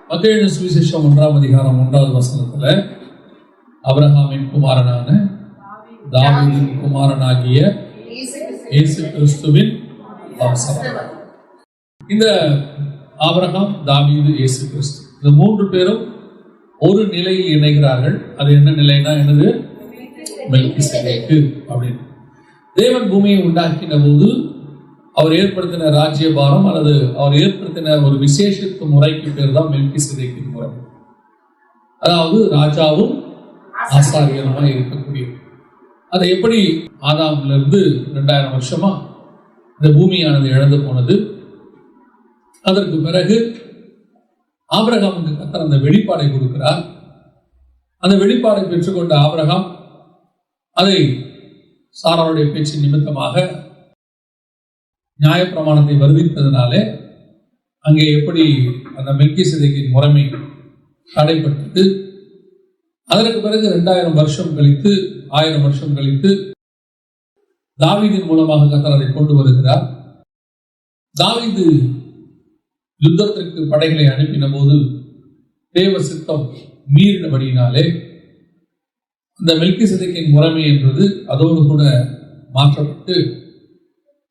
மத்தேயு சுவிசேஷம் 1ஆம் அதிகாரம் 1வது வசனத்துல ஆபிரகாமின் குமாரனான தாவீதின் குமாரனாகிய இயேசு கிறிஸ்துவின் வம்சம். இந்த ஆபிரகாம், தாவீது, இயேசு கிறிஸ்து இந்த 3 பேரும் ஒரு நிலையில் இணைகிறார்கள். அது என்ன நிலைனா என்னது? மெல்கிசேதேக்கு அப்படின்னு. தேவன் பூமியை உண்டாக்கின போது அவர் ஏற்படுத்தின ராஜ்யபாரம் அல்லது அவர் ஏற்படுத்தின ஒரு விசேஷித்த முறைக்கு பேர் தான் மெல்கிசேதேக்கின் முறை. அதாவது ராஜாவும் ஆசாரியருமாய் இருக்கக்கூடிய. அதை எப்படி ஆதாம்ல இருந்து 2000 வருஷமா இந்த பூமியானது இழந்து போனது. அதற்கு பிறகு ஆபிரகாமுக்கு கர்த்தர் அந்த வெளிப்பாடை கொடுக்கிறார். அந்த வெளிப்பாடை பெற்றுக்கொண்ட ஆபிரகாம் அதை சாராளுடைய பேச்சு நிமித்தமாக நியாயப்பிரமாணத்தை வருவித்ததினாலே அங்கே எப்படி அந்த மெல்கிசேதேக்கின் முறைமை தடைப்பட்டது. அதற்கு பிறகு 2000 வருஷம் கழித்து 1000 வருஷம் கழித்து தாவீதின் மூலமாக கர்த்தர் அதை கொண்டு வருகிறார். தாவீது யுத்தத்திற்கு படைகளை அனுப்பின போது தேவ சித்தம் மீறினபடியினாலே இந்த மெல்கிசேதேக்கின் முறைமை என்பது அதோடு கூட மாற்றப்பட்டு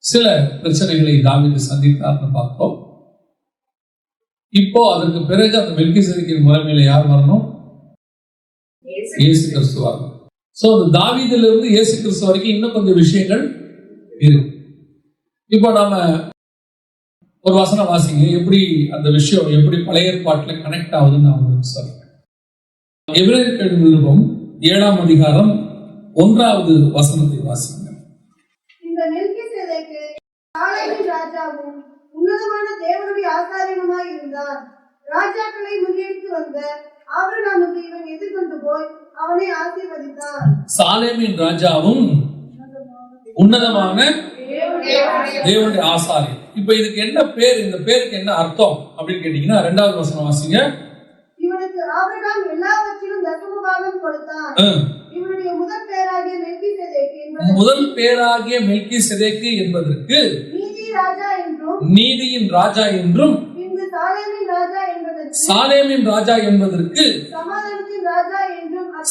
சில பிரச்சனைகளை தாவீது சந்தித்தார்னு பார்த்தோம். இப்போ அதற்கு பிறகு அந்த மெல்கிசேதேக்கின் முறைமையில யார் வரணும்? இயேசு கிறிஸ்து வரணும். சோ அந்த தாவீதுல இருந்து இயேசு கிறிஸ்து வரைக்கும் இன்னும் கொஞ்சம் விஷயங்கள் இருக்கு. இப்போ நாம ஒரு வசனம் வாசிங்க, எப்படி அந்த விஷயம் எப்படி பழைய ஏற்பாட்டில் கனெக்ட் ஆகுதுன்னு நான் உங்களுக்கு சொல்றேன். எபிரேயர் நிருபம் 7ஆம் அதிகாரம் 1வது வசனத்தை வாசிங்க. இந்த மெல்கிசேதேக்கு சாலேமின் ராஜாவும் உன்னதமான தேவனுடைய ஆசாரியனுமாய் இருந்தார். ராஜாக்களை முறியடித்து வந்த ஆபிரகாமுக்கு இவன் எதிர்கொண்டு போய் அவனை ஆசீர்வதித்தார். சாலேமின் ராஜாவும் உன்னதமான தேவனுடைய ஆசாரியன். இப்ப இதுக்கு என்ன பேர்? இந்த பேருக்கு என்ன அர்த்தம் அப்படின்னு கேட்டீங்கன்னா 2வது வசனம் வாசிங்க. இவனுக்கு ஆபிரகாம் எல்லாவற்றிலும் தசமபாகம் கொடுத்தான். இவனுடைய முதல் பேராகிய மெல்கிசேதேக்கு என்பதற்கு நீதியின் ராஜா என்றும் சாலேமின் ராஜா என்பதற்கு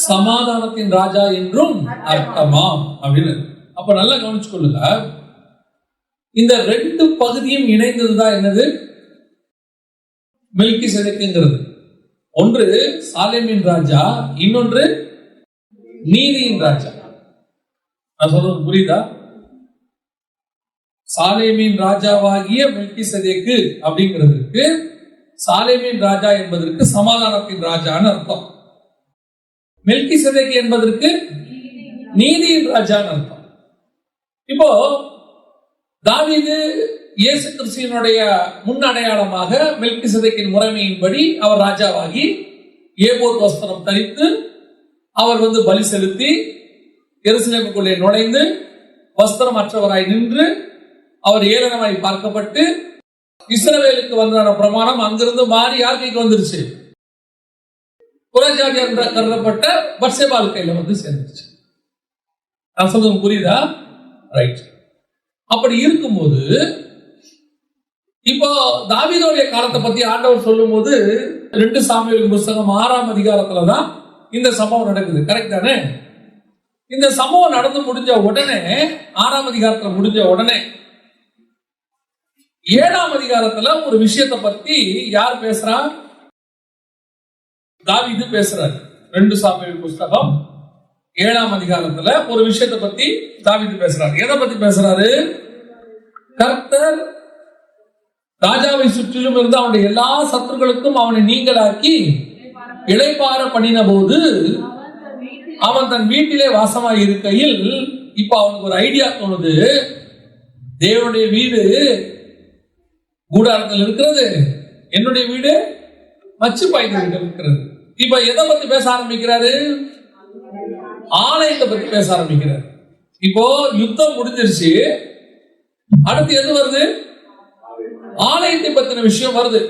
சமாதானத்தின் ராஜா என்றும் அர்த்தமாம் அப்படின்னு. அப்ப நல்லா கவனிச்சு கொள்ளுங்க. இந்த 2 பகுதியும் இணைந்ததுதான் என்னது? மெல்கிசேதேக்குங்கிறது. ஒன்று சாலேமின் ராஜா, இன்னொன்று நீதியின் ராஜா. நான் சொல்றது புரியுதா? சாலேமின் ராஜாவாகிய மெல்கிசேதேக்கு அப்படிங்கிறதுக்கு சாலேமின் ராஜா என்பதற்கு சமாதானத்தின் ராஜான்னு அர்த்தம். மெல்கிசேதேக்கு என்பதற்கு நீதியின் ராஜான்னு அர்த்தம். இப்போ தாவீது இயேசு கிறிஸ்துவினுடைய முன் அடையாளமாக மெல்கிசேதேக்கின் முறைமையின்படி அவர் ராஜாவாகி ஏபோத் வஸ்திரம் தரித்து அவர் பலி செலுத்தி எருசலேமுக்குள்ளே நுழைந்து வஸ்திரம் அற்றவராய் நின்று அவர் ஏளனமாய் பார்க்கப்பட்டு இஸ்ரவேலுக்கு வந்தான பிரமாணம் அங்கிருந்து மாறி யார் கைக்கு வந்துருச்சு? புறஜாதியார் கருதப்பட்ட பத்சேபாள் கையில சேர்ந்துருச்சு. நான் சொல்றது புரியுதா? ரைட். அப்படி இருக்கும்போது இப்போ தாவீதுடைய காலத்தை பத்தி ஆண்டவர் சொல்லும் போது 2 சாமுவேல் புத்தகம் 6ஆம் அதிகாரத்துலதான் இந்த சம்பவம் நடக்குது. கரெக்ட் தானே? இந்த சம்பவம் நடந்து முடிஞ்ச உடனே 6ஆம் அதிகாரத்துல முடிஞ்ச உடனே 7ஆம் அதிகாரத்துல ஒரு விஷயத்தை பத்தி யார் பேசுறா? தாவீது பேசுறாரு. 2 சாமுவேல் புத்தகம் 7ஆம் அதிகாரத்துல ஒரு விஷயத்தை பத்தி தாவீது பேசுறாரு. எதை பத்தி பேசுறாரு? கர்த்தர் ராஜாவை சுற்றிலும் இருந்து அவனுடைய எல்லா சத்துருக்களுக்கும் அவனை நீங்களாக்கி இளைப்பாற பண்ணின போது அவன் தன் வீட்டிலே வாசமாய் இருக்கையில் இப்ப அவனுக்கு ஒரு ஐடியா தோணுது. தேவனுடைய வீடு கூடாரத்தில் இருக்கிறது, என்னுடைய வீடு மச்சு பாய்ந்து இருக்கிறது. இப்ப எதை பத்தி பேச ஆரம்பிக்கிறாரு? ஆலயத்தை பத்தி பேச ஆரம்பிக்கிறார். இப்போ யுத்தம் முடிஞ்சிருச்சு, அடுத்து எது வருது? ஆலயத்தை பத்தின விஷயம் வருது.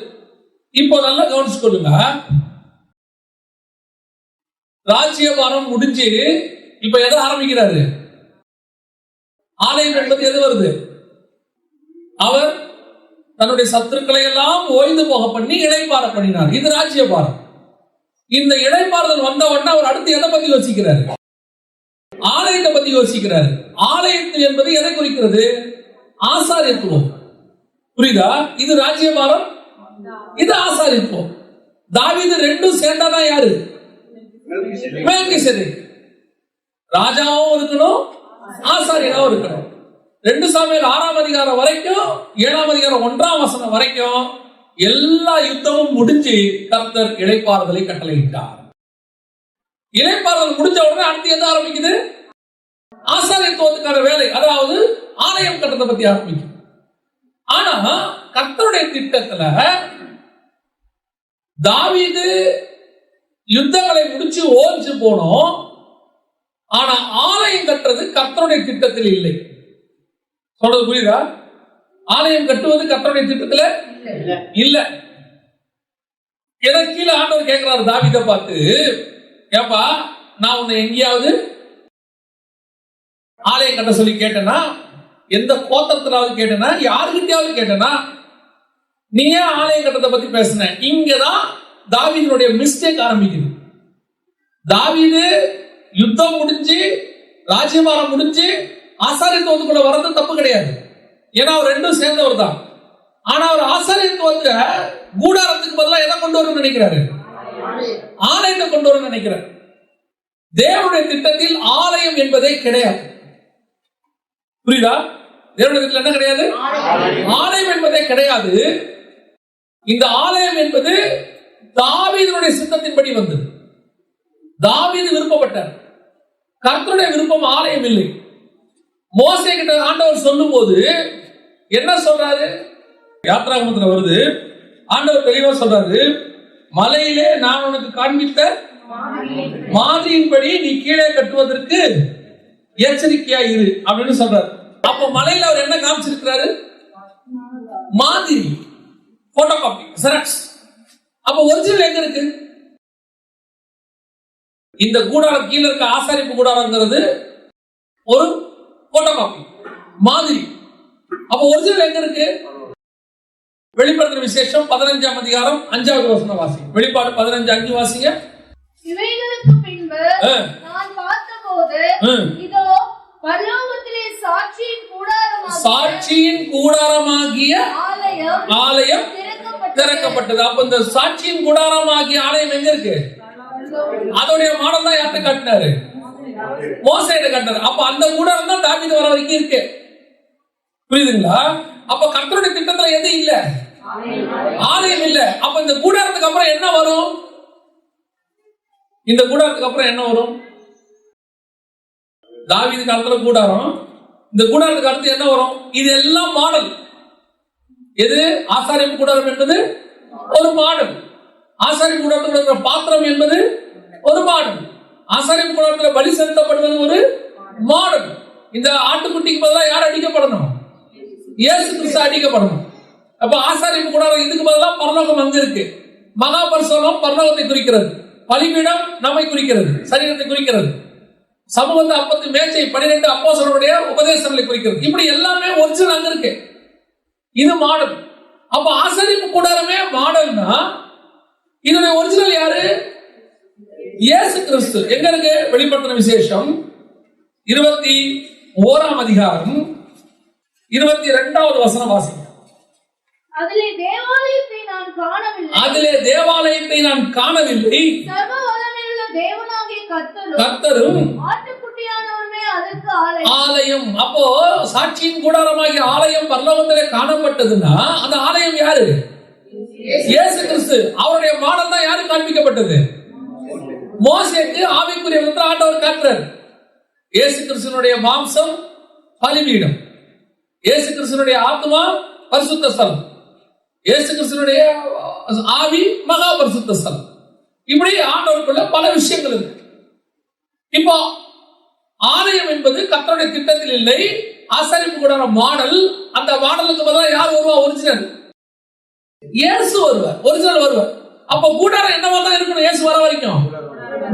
இப்போ நல்லா கவனிச்சு கொள்ளுங்க. ராஜ்யபாரம் முடிஞ்சு இப்ப எதை ஆரம்பிக்கிறாரு? ஆலயம் என்பது எது வருது? அவர் தன்னுடைய சத்துருக்களை எல்லாம் ஓய்ந்து போக பண்ணி இளைப்பாற பண்ணினார். இது ராஜ்யபாரம். இந்த இளைப்பாறுதல் வந்த உடனே அவர் அடுத்து எதை பத்தி யோசிக்கிறாரு? ஆலயத்தை பத்தி யோசிக்கிறாரு. ஆலயத்தில் என்பது எதை குறிக்கிறது? ஆசாரியத்துவம். புரியுதா? இது ராஜ்யபாரம், இது ஆசாரியத்துவம். தாவீது ரெண்டும் சேர்ந்தாதான் யாரு? மெல்கிசேதேக். ராஜாவும் இருக்கணும், ஆசாரியனாவும் இருக்கணும். 2 சாமுவேல் 6ஆம் அதிகாரம் வரைக்கும் 7ஆம் அதிகாரம் 1ஆம் வசனம் வரைக்கும் எல்லா யுத்தமும் முடிஞ்சு கர்த்தர் இளைப்பாறுதலை கட்டளையிட்டார். இளைப்பாறுதல் முடிஞ்ச உடனே அடுத்து எது ஆரம்பிக்குது? ஆசாரியத்துவத்துக்கான வேலை, அதாவது ஆலயம் கட்டத்தை பத்தி ஆரம்பிக்கும். ஆனா கர்த்தருடைய திட்டத்துல தாவீது யுத்தங்களை முடிச்சு ஓய்ஞ்சு போனோம். ஆனா ஆலயம் கட்டுறது கர்த்தருடைய திட்டத்தில் இல்லை. சொல்றது புரியுதா? ஆலயம் கட்டுவது கர்த்தருடைய திட்டத்துல இல்ல. எனக்கு கீழே ஆண்டவர் கேட்கிறாரு தாவீதை பார்த்து, ஏப்பா நான் உன்னை எங்கேயாவது ஆலயம் கட்ட சொல்லி கேட்டேனா? எந்த கோத்திரத்திலாவது கேட்டேனா? யாருக்கிட்டையாவது கேட்டேனா? நீ ஏன் ஆலயம் கட்டத்தை பத்தி பேசின? இங்கதான் தாவீதுடைய மிஸ்டேக் ஆரம்பிக்குது. தாவீது யுத்தம் முடிஞ்சு ராஜ்யபாரம் முடிஞ்சு ஆசாரியத்துவத்துக்குள்ள வர்றது தப்பு கிடையாது. ஏன்னா அவர் ரெண்டும் சேர்ந்தவர் தான். ஆனா அவர் ஆசாரியத்துவத்தை கூடாரத்துக்கு பதிலாக எதை கொண்டு வரணும்னு நினைக்கிறாரு? ஆலயத்தை கொண்டு வரணும்னு நினைக்கிறார். தேவனுடைய திட்டத்தில் ஆலயம் என்பதே கிடையாது. புரியுதா? தேவனுடைய திட்டத்தில் என்ன கிடையாது? ஆலயம் என்பதே கிடையாது. இந்த ஆலயம் என்பது தாவீதுடைய சித்தத்தின்படி வந்தது. தாவீது விருப்பப்பட்டார். கர்த்தருடைய விருப்பம் ஆலயம் இல்லை. மோசே கிட்ட ஆண்டவர் சொல்லும் போது என்ன சொல்றாரு? யாத்ராகமத்துல வருது. ஆண்டவர் தெளிவா சொல்றாரு, மலையிலே நான் உனக்கு காண்பித்த மாதிரியின்படி நீ கீழே கட்டுவதற்கு எச்சரிக்கையா இரு அப்படின்னு சொல்றாரு. அப்ப மலையில அவர் என்ன காமிச்சிருக்கிறாரு? மாதிரி, போட்டோ காப்பி, ஜெராக்ஸ். அப்ப ஒரிஜினல் எங்க இருக்கு? இந்த கூடாரம் கீழே இருக்க ஆசாரிப்பு கூடாரங்கிறது ஒரு போட்டோ காப்பி, மாதிரி. அப்ப ஒரிஜினல் எங்க இருக்கு? வெளிப்படுத்தின விசேஷம் 15ஆம் அதிகாரம் 5வது வசனம் வாசிங்க. வெளிப்பாடு 15:5 வாசிங்க. இவைகளுக்கு பின்பு நான் பார்த்தபோது இதோ பரலோகத்திலே சாட்சியின் கூடாரமாகிய ஆலயம் திறக்கப்பட்டது. அப்ப இந்த சாட்சியின் கூடாரமாகிய ஆலயம் எங்க இருக்கு? அதோடைய மாடல் தான் யார்கிட்ட காட்டினாரு? மோசேட்ட காட்டினாரு. அப்ப அந்த கூடாரம் தான் தாவீது வர வரைக்கும் இருக்கு. புரியுதுங்களா? அப்ப கர்த்தருடைய திட்டத்துல எது இல்ல? ஆலயம் இல்ல. அப்ப இந்த கூடாரத்துக்கு அப்புறம் என்ன வரும்? இந்த கூடாரத்துக்கு அப்புறம் என்ன வரும்? தாவீது காலத்துல கூடாரம். இந்த கூடாரத்துக்கு அடுத்து என்ன வரும்? இது எல்லாம் மாடல். எது? ஆசாரிப்பு கூடாரம் என்பது ஒரு மாடல். ஆசாரிப்பு கூடாரத்தில் இருக்கிற பாத்திரம் என்பது ஒரு மாடல். ஆசாரிப்பு கூடாரத்தில் பலி செலுத்தப்படுவது ஒரு மாடல். இந்த ஆட்டுக்குட்டிக்கு பதிலாக யார் அடிக்கப்படணும்? இயேசு கிறிஸ்து அடிக்கப்படணும். அப்ப ஆசாரிப்பு கூடாரம் இதுக்கு பதிலாக பரலோகம் அங்க இருக்கு. மகா பரிசுத்தம் பரலோகத்தை குறிக்கிறது. பலிபீடம் நம்மை குறிக்கிறது, சரீரத்தை குறிக்கிறது. சமூகத்தை அப்பத்து மேஜை 12 அப்போஸ்தலருடைய உபதேசங்களை குறிக்கிறது. இப்படி எல்லாமே ஒரிஜினல் அங்க இருக்கு. இது மாடல். அப்ப ஆசாரிப்பு கூடாரமே மாடல்னா இதனுடைய ஒரிஜினல் யாரு? இயேசு கிறிஸ்து. எங்க இருக்கு? வெளிப்படுத்தின விசேஷம் 21ஆம் அதிகாரம் 22வது வசனம் வாசிங்க. அதிலே தேவாலயத்தை நான் காணவில்லை. சர்வ வல்லமையுள்ள தேவனாகிய கர்த்தரும் ஆட்டுக்குட்டியானவருமே அதற்கு ஆலயம். அப்போ சாட்சியின் கூடாரமாகிய ஆலயம் பரலோகத்திலே காணப்பட்டதுன்னா அந்த ஆலயம் யாரு? இயேசு கிறிஸ்து. அவருடைய மாடல் தான் யாருக்கு காண்பிக்கப்பட்டது? மோசேக்கு ஆவிக்குரிய விதத்தில் ஆண்டவர் காட்டுறார். இயேசு கிறிஸ்துவினுடைய மாம்சம் பலிபீடம், இயேசு கிறிஸ்துவினுடைய ஆத்மா பரிசுத்த ஸ்தலம், இயேசு கிறிஸ்துவினுடைய ஆவி மகா பரிசுத்த ஸ்தலம். இப்படி ஆண்டவருக்குள்ள பல விஷயங்கள் இருக்கு. இப்போ ஆலயம் என்பது கர்த்தருடைய திட்டத்தில் இல்லை. ஆசாரிப்பு கூடார மாடல். அந்த மாடலுக்கு பதிலாக யார் வருவா? ஒரிஜினல் இயேசு வருவார், ஒரிஜினல் வருவார். அப்ப கூடாரம் என்னவா தான் இருக்கணும்? இயேசு வர வரைக்கும்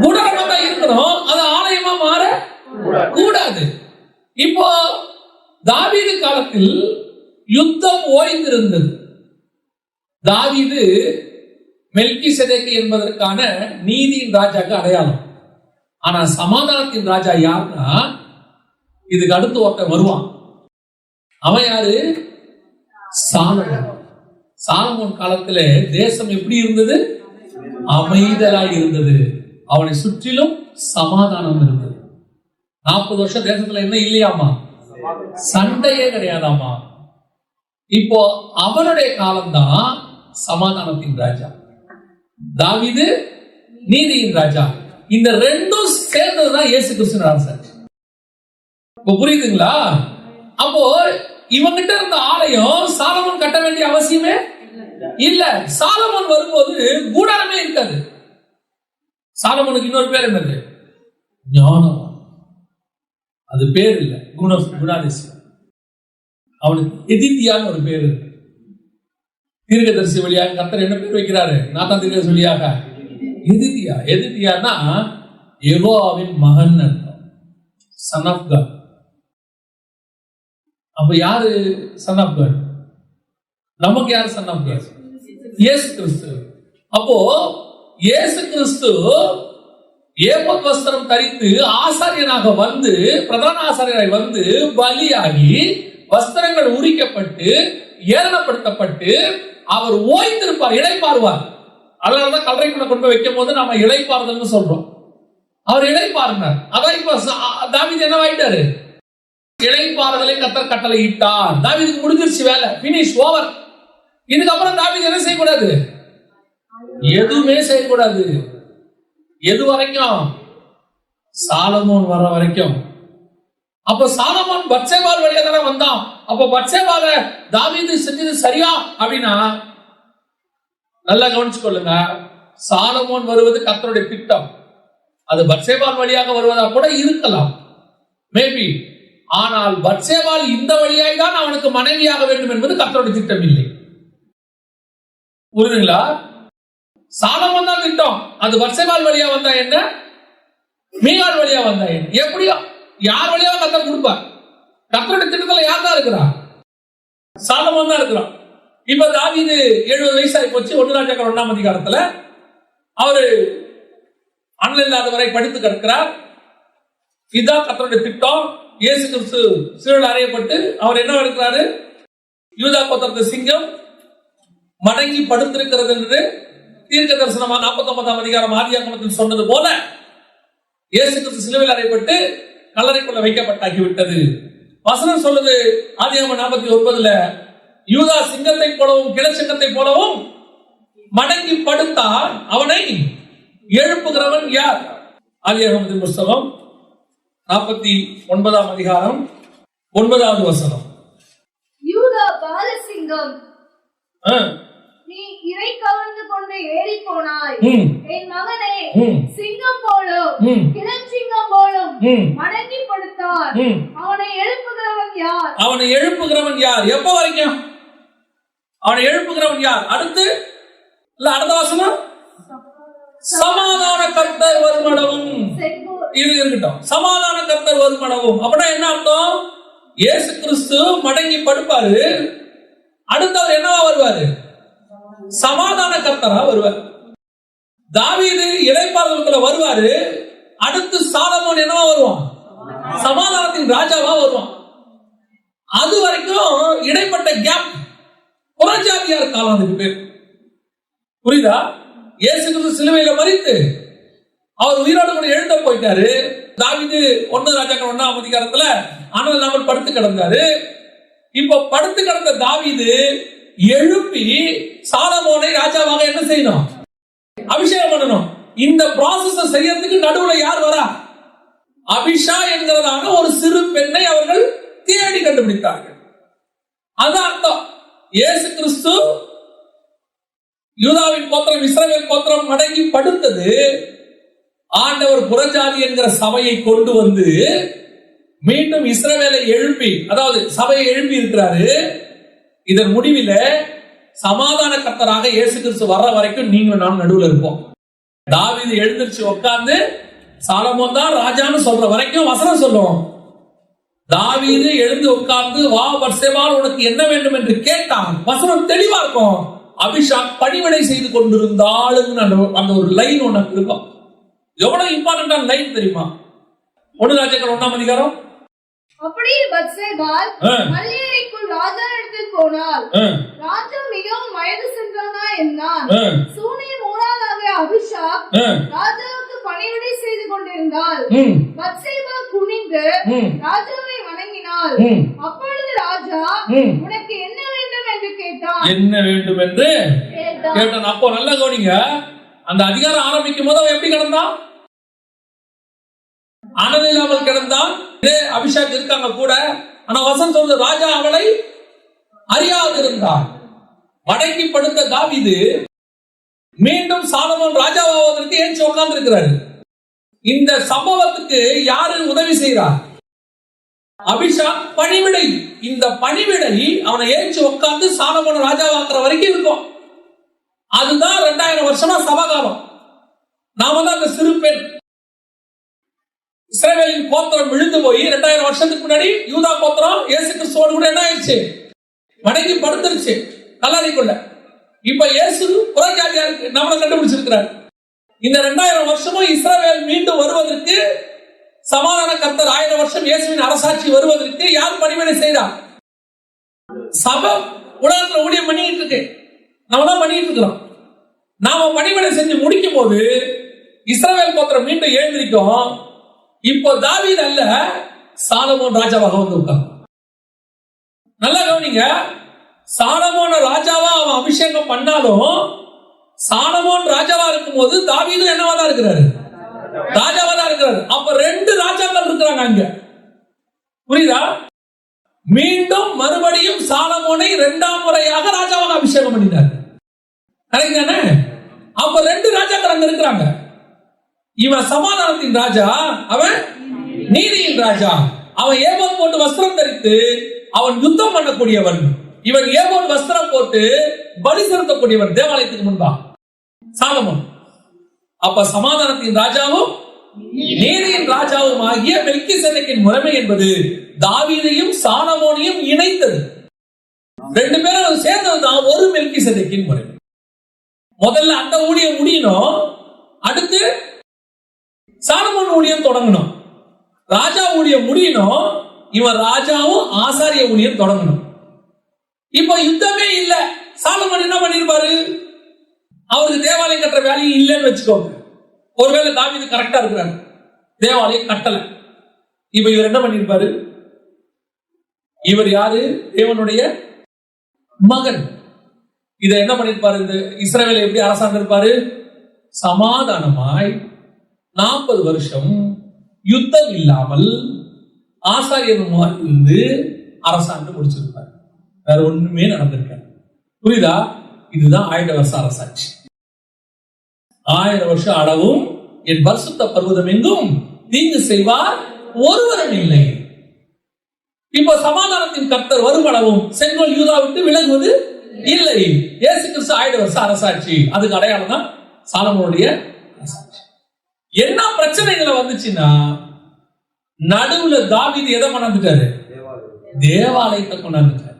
கூடாரமா தான் இருக்கணும். அது ஆலயமா மாற கூடாது. இப்போ தாவீது காலத்தில் யுத்தம் ஓய்ந்திருந்தது. தாவீது மெல்கிசேதேக்கு என்பதற்கான நீதியின் ராஜாக்கு அடையாளம். ஆனா சமாதானத்தின் ராஜா யாருன்னா, இதுக்கு அடுத்து ஒருத்தன் வருவான். அவன் யாரு? சாலமோன். சாலமோன் காலத்திலே தேசம் எப்படி இருந்தது? அமைதலாய் இருந்தது. அவனை சுற்றிலும் சமாதானம் இருந்தது. 40 வருஷம் தேசத்துல என்ன இல்லையாமா? சண்டையே கிடையாதாமா. இப்போ அவனுடைய காலம்தான் சமாதானத்தின் ராஜா, தாவீது நீதியின் ராஜா. இந்த ரெண்டும் சேர்ந்ததுதான் இயேசு கிறிஸ்து ராஜா. இப்போ புரியுதுங்களா? அப்போ இவங்கிட்ட இருந்த ஆலயம் சாலமோன் கட்ட வேண்டிய அவசியமே இல்ல. சாலமோன் வரும்போது கூடாரமே இருக்காது. சாலமோனுக்கு இன்னொரு பேர் என்னது? ஞானம். அது பேர் இல்ல, குணாதிசயம். அவனுக்கு எதித்தியான்னு ஒரு பேர் இருக்கு. தீர்க்கதரிசி வழியாக கர்த்தர் என்ன பேர் வைக்கிறாரு? நாத்தான் தீர்க்கதரிசி வழியாக எதித்தியா. எதித்தியானா யெகோவாவின் மகன் அர்த்தம், சன் ஆஃப் காட். அப்ப யாரு சன் ஆஃப் காட்? நமக்கு யாரு சன் ஆஃப் காட்? இயேசு கிறிஸ்து. அப்போ இயேசு கிறிஸ்து ஏபோத் வஸ்திரம் தரித்து ஆசாரியனாக வந்து, பிரதான ஆசாரியராய் வந்து பலியாகி வஸ்திரங்கள் உரிக்கப்பட்டு ஏளனப்படுத்தப்பட்டு அவர் ஓய்ந்திருப்பார், இளைப்பாறுவார். அதனாலதான் கல்லறைக்குள்ள கொண்டு போய் வைக்கும் போது நாம இளைப்பாறுதல்னு சொல்றோம். அவர் இளைப்பாறுனார். அதான் இப்ப தாவீது என்னவாயிட்டாரு? இளைப்பாறுதலை கர்த்தர் கட்டளை இட்டார். தாவீதுக்கு முடிஞ்சிருச்சு வேலை, பினிஷ், ஓவர். இதுக்கப்புறம் தாவீது என்ன செய்யக்கூடாது? எதுவுமே செய்யக்கூடாது. எது வரைக்கும்? சாலமோன் வர வரைக்கும். அப்ப சாலமோன் பத்சேபாள் வழியா தானே வந்தான். அப்ப பத்சேபால தாவீது செஞ்சது சரியா அப்படின்னா நல்லா கவனிச்சு கொள்ளுங்க. சாலமோன் வருவது கர்த்தருடைய திட்டம். அது பத்சேபாள் வழியாக வருவதா கூட இருக்கலாம், மேபி. ஆனால் பத்சேபாள் இந்த வழியாய் தான் அவனுக்கு மனைவியாக வேண்டும் என்பது கர்த்தருடைய திட்டம் இல்லை. புரியுதுங்களா? சாலமோன் தான் திட்டம். அது பத்சேபாள் வழியா வந்தா என்ன, மீகாள் வழியா வந்தா என்ன, எப்படியோ யார் வழியா கர்த்தர் கொடுப்பார். கர்த்தருடைய திட்டத்துல யார் தான் இருக்கிறா? சாலமோன் தான் இருக்கிறான். இப்ப தாவீது 70 வயசாகி போச்சு. 1 ராஜாக்கள் 1ஆம் அதிகாரத்துல அவரு அண்ணன் இல்லாதவரை படித்து கிடக்கிறார். இதுதான் கர்த்தருடைய திட்டம். இயேசு கிறிஸ்து சிலுவையில் அறையப்பட்டு அவர் என்ன இருக்கிறாரு? யூதா கோத்திரத்து சிங்கம் மடங்கி படுத்திருக்கிறது என்று தீர்க்க தரிசனமா 49ஆம் அதிகாரம் ஆதியாகமத்தில் சொன்னது போல இயேசு கிறிஸ்து சிலுவையில் அறையப்பட்டு கல்லறைக்குள்ள வைக்கப்பட்டாகிவிட்டது. வசனம் சொல்லுது ஆதியாகமம் 49ல, யூதா சிங்கத்தை போலவும் கிளச்சங்கத்தை போலவும் மடங்கி படுத்தால் அவனை எழுப்புகிறவன் யார்? ஆதியாகமத்தின் புஸ்தகம் 49ஆம் அதிகாரம் 9வது வசனம். யூதா பாலசிங்கம், நீ இறை கவர்ந்து கொண்டு ஏறி போனாய். என் மகனே, சிங்கம் போலும் கிளச்சிங்கம் போலும் மடங்கி படுத்தார். அவனை எழுப்புகிறவன் யார்? அவனை எழுப்புகிறவன் யார்? எப்ப வரைக்கும் அவனை எழுப்புகிறவன் யார்? அடுத்து இல்ல, அடுத்த வசனம், சமாதான கர்த்தர் வருமளவும். இருக்கட்டும், சமாதான கர்த்தர் வருமளவும். அப்படின்னா என்ன அர்த்தம்? இயேசு கிறிஸ்து மடங்கி படுப்பாரு. அடுத்தவர் என்னவா வருவாரு? சமாதான கர்த்தரா வருவார். தாவீது இளைப்பாறுதலுக்குள்ள வருவாரு. அடுத்து சாலமோன் என்னவா வருவான்? சமாதானத்தின் ராஜாவா வருவான். அது வரைக்கும் இடைப்பட்ட கேப் புறஜாதியார் காலம், அதுக்கு பேர். புரியுதா? இயேசு கிறிஸ்து சிலுவையில மரித்து அவர் உயிரோடு கூட எழுந்த போயிட்டாரு. தாவீது 1 ராஜாக்கள் 1ஆம் அதிகாரத்துல ஆனால் இல்லாமல் படுத்து கிடந்தாரு. இப்ப படுத்து கிடந்த தாவீது எழுப்பி சாலமோனை ராஜாவாக என்ன செய்யணும்? அபிஷேகம் பண்ணணும். இந்த ப்ராசஸ் செய்யறதுக்கு நடுவுல யார் வரா? அபிஷா என்கிறதான ஒரு சிறு பெண்ணை அவர்கள் தேடி கண்டுபிடித்தார்கள். அதான் அர்த்தம். இயேசு கிறிஸ்து யூதாவின் கோத்திரம் இஸ்ரவேல் கோத்திரம் மடங்கி படுத்தது. ஆண்டவர் புறஜாதி என்கிற சபையை கொண்டு வந்து மீண்டும் இஸ்ரவேலை எழுப்பி, அதாவது சபையை எழுப்பி இருக்கிறாரு. இதன் முடிவில சமாதான கர்த்தராக இயேசு கிறிஸ்து வர்ற வரைக்கும் நீங்க நாம் நடுவில் இருப்போம். தாவீது எழுந்திருச்சு உட்கார்ந்து சாலமோன் தான் ராஜான்னு சொல்ற வரைக்கும் வசனம் சொல்லுவோம். தாவீது எழுந்து உட்கார்ந்து, வா பத்சேபாள், உனக்கு என்ன வேண்டும் என்று கேட்டான். வசனம் தெளிவா இருக்கும். அபிஷாக் பணிவிடை செய்து கொண்டிருந்தாளுன்னு அந்த ஒரு லைன் ஒண்ணு இருக்கும். எவ்வளவு இம்பார்ட்டன்டான லைன் தெரியுமா? 1 ராஜாக்கள் 1ஆம் அதிகாரம். அப்படியே பத்சேபாள் மல்லிகைக்குள் ராஜா இடத்தில் போனாள். ராஜா மிகவும் வயது சென்றவனா இருந்தான். சூனியம் ஊராளாகிய அபிஷாக் ராஜாவுக்கு பணிவிடை செய்து கொண்டிருந்தாள். பத்சேபாள் குனிந்து ராஜாவை வணங்கினாள். அப்பொழுது ராஜா, உனக்கு என்ன வேண்டும் என்று கேட்டான். என்ன வேண்டும் என்று கேட்டான். அப்போ நல்ல கவனிங்க, அந்த அதிகாரம் ஆரம்பிக்கும் போது அவன் எப்படி கிடந்தான்? அனலில்லாமல் கிடந்தான். அபிஷாக் இருக்காங்க கூட. ஆனா வசனம் சொல்றது, ராஜா அவளை அறியாதிருந்தார். வடக்கி படுத்த தாவீது மீண்டும் சாலமோன் ராஜாவாவதற்கு ஏஞ்சி உட்கார்ந்து இருக்கிறாரு. இந்த சம்பவத்துக்கு யாரு உதவி செய்யறார்? அபிஷாக் பணிவிடை. இந்த பணிவிடை அவனை ஏஞ்சி உட்கார்ந்து சாலமோன் ராஜாவாக்குற வரைக்கும் இருக்கும். அதுதான் 2000 வருஷமா சபாகாலம். நாம தான் அந்த சிறு பெண். இஸ்ரவேலின் கோத்திரம் விழுந்து போய் 2000 வருஷத்துக்கு முன்னாடி யூதா கோத்திரம் இயேசு கிறிஸ்துவோடு கூட என்ன ஆயிடுச்சு? வணங்கி படுத்துருச்சு கல்லறைக்குள்ள. இப்ப இயேசு புறஜாதியா நம்மளை கண்டுபிடிச்சிருக்கிறார். இந்த 2000 வருஷமும் இஸ்ரவேல் மீண்டும் வருவதற்கு, சமாதான கர்த்தர் 1000 வருஷம் இயேசுவின் அரசாட்சி வருவதற்கு யார் பணிவிடை செய்யறார்? சபை உலகத்துல ஊழியம் பண்ணிட்டு இருக்கு. நம்ம தான் பண்ணிட்டு இருக்கிறோம். நாம பணிவிடை செஞ்சு முடிக்கும் போது இஸ்ரவேல் கோத்திரம் மீண்டும் எழுந்திருக்கும். இப்போ தாவீது அல்ல, சாலமோன் ராஜாவாக வந்து உட்கார். நல்லா கவனிங்க, சாலமோன் ராஜாவா அவன் அபிஷேகம் பண்ணாலும், சாலமோன் ராஜாவா இருக்கும் போது தாவீது என்னவா தான் இருக்கிறாரு? ராஜாவா தான் இருக்கிறாரு. அப்ப 2 ராஜாக்கள் இருக்கிறாங்க அங்க. புரியுதா? மீண்டும் மறுபடியும் சாலமோனை 2ஆம் முறையாக ராஜாவாக அபிஷேகம் பண்ணினார். கரெக்ட். அப்ப 2 ராஜாக்கள் அங்க இருக்கிறாங்க. இவன் சமாதானத்தின் ராஜா, அவன் நீதியின் ராஜா. அவன் ஏபோத் போட்டு வஸ்திரம் தரித்து அவன் யுத்தம் பண்ணக்கூடியவன். இவன் ஏபோத் வஸ்திரம் போட்டு பலி செலுத்தக்கூடியவன் தேவாலயத்துக்கு முன்பா சாலமோன். அப்ப சமாதானத்தின் ராஜாவும் நீதியின் ராஜாவும் ஆகிய மெல்கிசேதேக்கின் முறைமை என்பது தாவீதையும் சாலமோனையும் இணைத்தது. 2 பேரும் சேர்ந்ததுதான் ஒரு மெல்கிசேதேக்கின் முறைமை. முதல்ல அந்த ஊழியம் முடியணும், அடுத்து சாலமோன் ஊழியம் தொடங்கணும். ராஜா ஊழியம் முடியணும், இவன் ராஜாவும் ஆசாரிய ஊழியம் தொடங்கணும். இப்ப யுத்தமே இல்ல. சாலமோன் என்ன பண்ணிருப்பாரு? அவருக்கு தேவாலயம் கட்டுற வேலையும் இல்லைன்னு வச்சுக்கோங்க. ஒருவேளை தாவீது கரெக்டா இருக்கிறாரு, தேவாலயம் கட்டல. இப்ப இவர் என்ன பண்ணிருப்பாரு? இவர் யாரு? தேவனுடைய மகன். இதை என்ன பண்ணிருப்பாரு? இந்த இஸ்ரவேலை எப்படி அரசாங்க இருப்பாரு? சமாதானமாய் 40 வருஷம் யுத்தம் இல்லாமல் ஆசாரியனுமாய் இருந்து அரசாங்கம் முடிச்சிருப்பார். வேற ஒண்ணுமே நடந்திருக்காரு. புரியுதா? இதுதான் 1000 வருஷ அரசாட்சி. 1000 வருஷம் அளவும் என் பரிசுத்த பர்வதம் எங்கும் தீங்கு செய்வார் ஒருவரும் இல்லை. இப்போ சமாதானத்தின் கர்த்தர் வருமளவும் செங்கோல் யூதா விட்டு விலகுவது இல்லை. இயேசு கிறிஸ்து 1000 வருஷ அரசாட்சி. அதுக்கு அடையாளம் தான் சாலமோனுடைய அரசாட்சி. என்ன பிரச்சனைகளை வந்துச்சுன்னா, நடுவுல தாவீது எதை கொண்டாந்துட்டாரு? தேவாலயத்தை கொண்டாந்துட்டாரு.